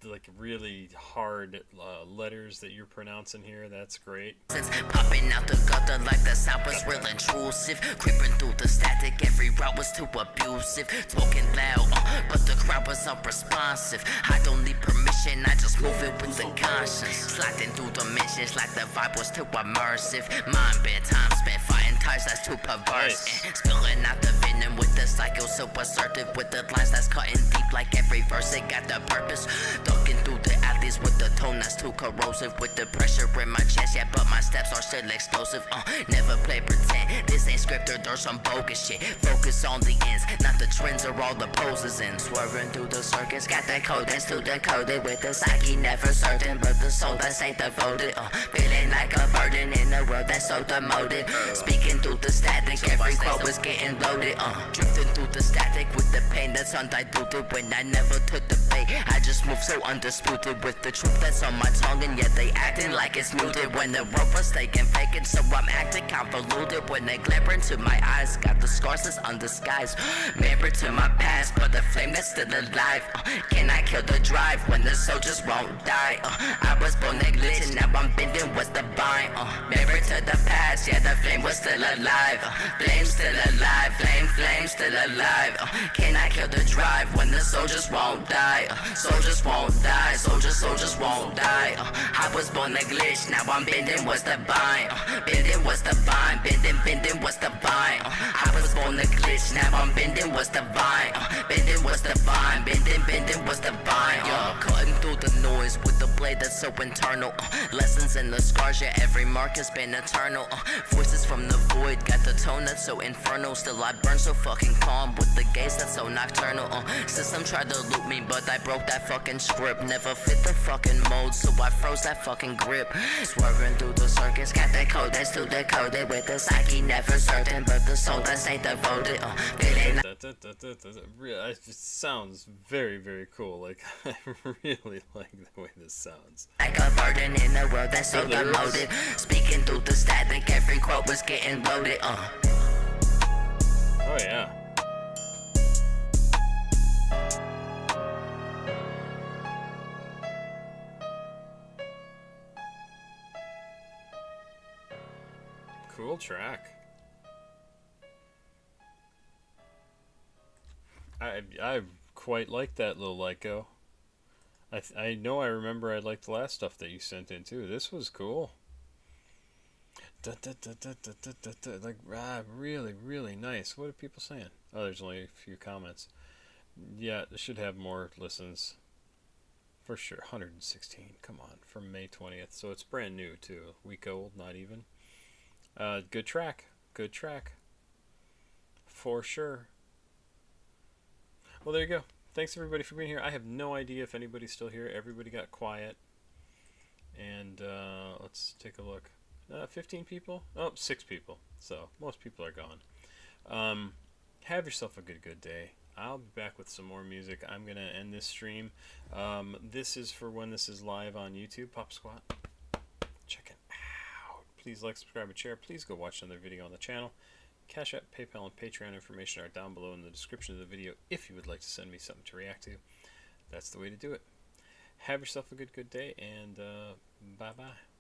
Like really hard letters that you're pronouncing here. That's great. Popping out the gutter like the sound was real intrusive. Creeping through the static, every route was too abusive. Talking loud, but the crowd was unresponsive. I don't need permission, I just move it with the conscience. Sliding through dimensions like the vibe was too immersive. Mind bent, time spent fighting ties that's too perverse. And spilling out the venom with the cycle so assertive. With the lines that's cutting deep like every verse, it got the purpose. Looking through the alleys with the tone that's too corrosive. With the pressure in my chest, yeah, but my steps are still explosive. Never play pretend, this ain't scripted or some bogus shit. Focus on the ends, not the trends or all the poses in. Swerving through the circus, got the code that's too decoded. With the psyche never certain, but the soul that's ain't devoted. Feeling like a burden in a world that's so demoted. Speaking through the static, every quote was getting loaded. Drifting through the static with the pain that's undiluted. When I never took the bait, I just move so undisputed with the truth that's on my tongue, and yet they acting like it's muted. When the world was taking vacant, so I'm acting convoluted. When they glare into my eyes, got the scars that's undisguised. Mirror to my past, but the flame that's still alive. Can I kill the drive when the soldiers won't die? I was born negligent, now I'm bending what's the bind. Mirror to the past, yeah, the flame was still alive. Flame still alive, flame still alive. Can I kill the drive when the soldiers won't die? Soldiers won't die, soldiers won't die. I was born a glitch, now I'm bending what's the bind. Bending what's the bind, bending what's the bind. I was born a glitch, now I'm bending what's the bind. Bending what's the bind, bending what's the bind. Cutting through the noise with the blade that's so internal. Lessons in the scars, yeah, every mark has been eternal. Voices from the void, got the tone that's so infernal. Still I burn so fucking calm with the gaze that's so nocturnal. System tried to loop me, but I broke that fucking script. Never fit the fucking mold, so I froze that fucking grip. Swerving through the circus, got that code that's too decoded. With the psyche never certain, but the soul that's ain't devoted. Feeling it sounds very, very cool. Like, I really like the way this sounds. like a burden in a world that's so demoted. Speaking through the static, every quote was getting loaded. Oh yeah. Cool track. I quite like that Lil Lyko. I know I remember I liked the last stuff that you sent in too. This was cool. Like really, really nice. What are people saying? Oh, there's only a few comments. Yeah, it should have more listens. For sure, 116. Come on, from May 20th. So it's brand new too. A week old, not even. Good track. Good track. For sure. Well, there you go. Thanks everybody for being here. I have no idea if anybody's still here. Everybody got quiet. And let's take a look. 15 people? Oh, 6 people. So most people are gone. Have yourself a good day. I'll be back with some more music. I'm going to end this stream. This is for when this is live on YouTube. Pop Squat. Check it out. Please like, subscribe, and share. Please go watch another video on the channel. CashApp, PayPal, and Patreon information are down below in the description of the video if you would like to send me something to react to. That's the way to do it. Have yourself a good day, and bye-bye.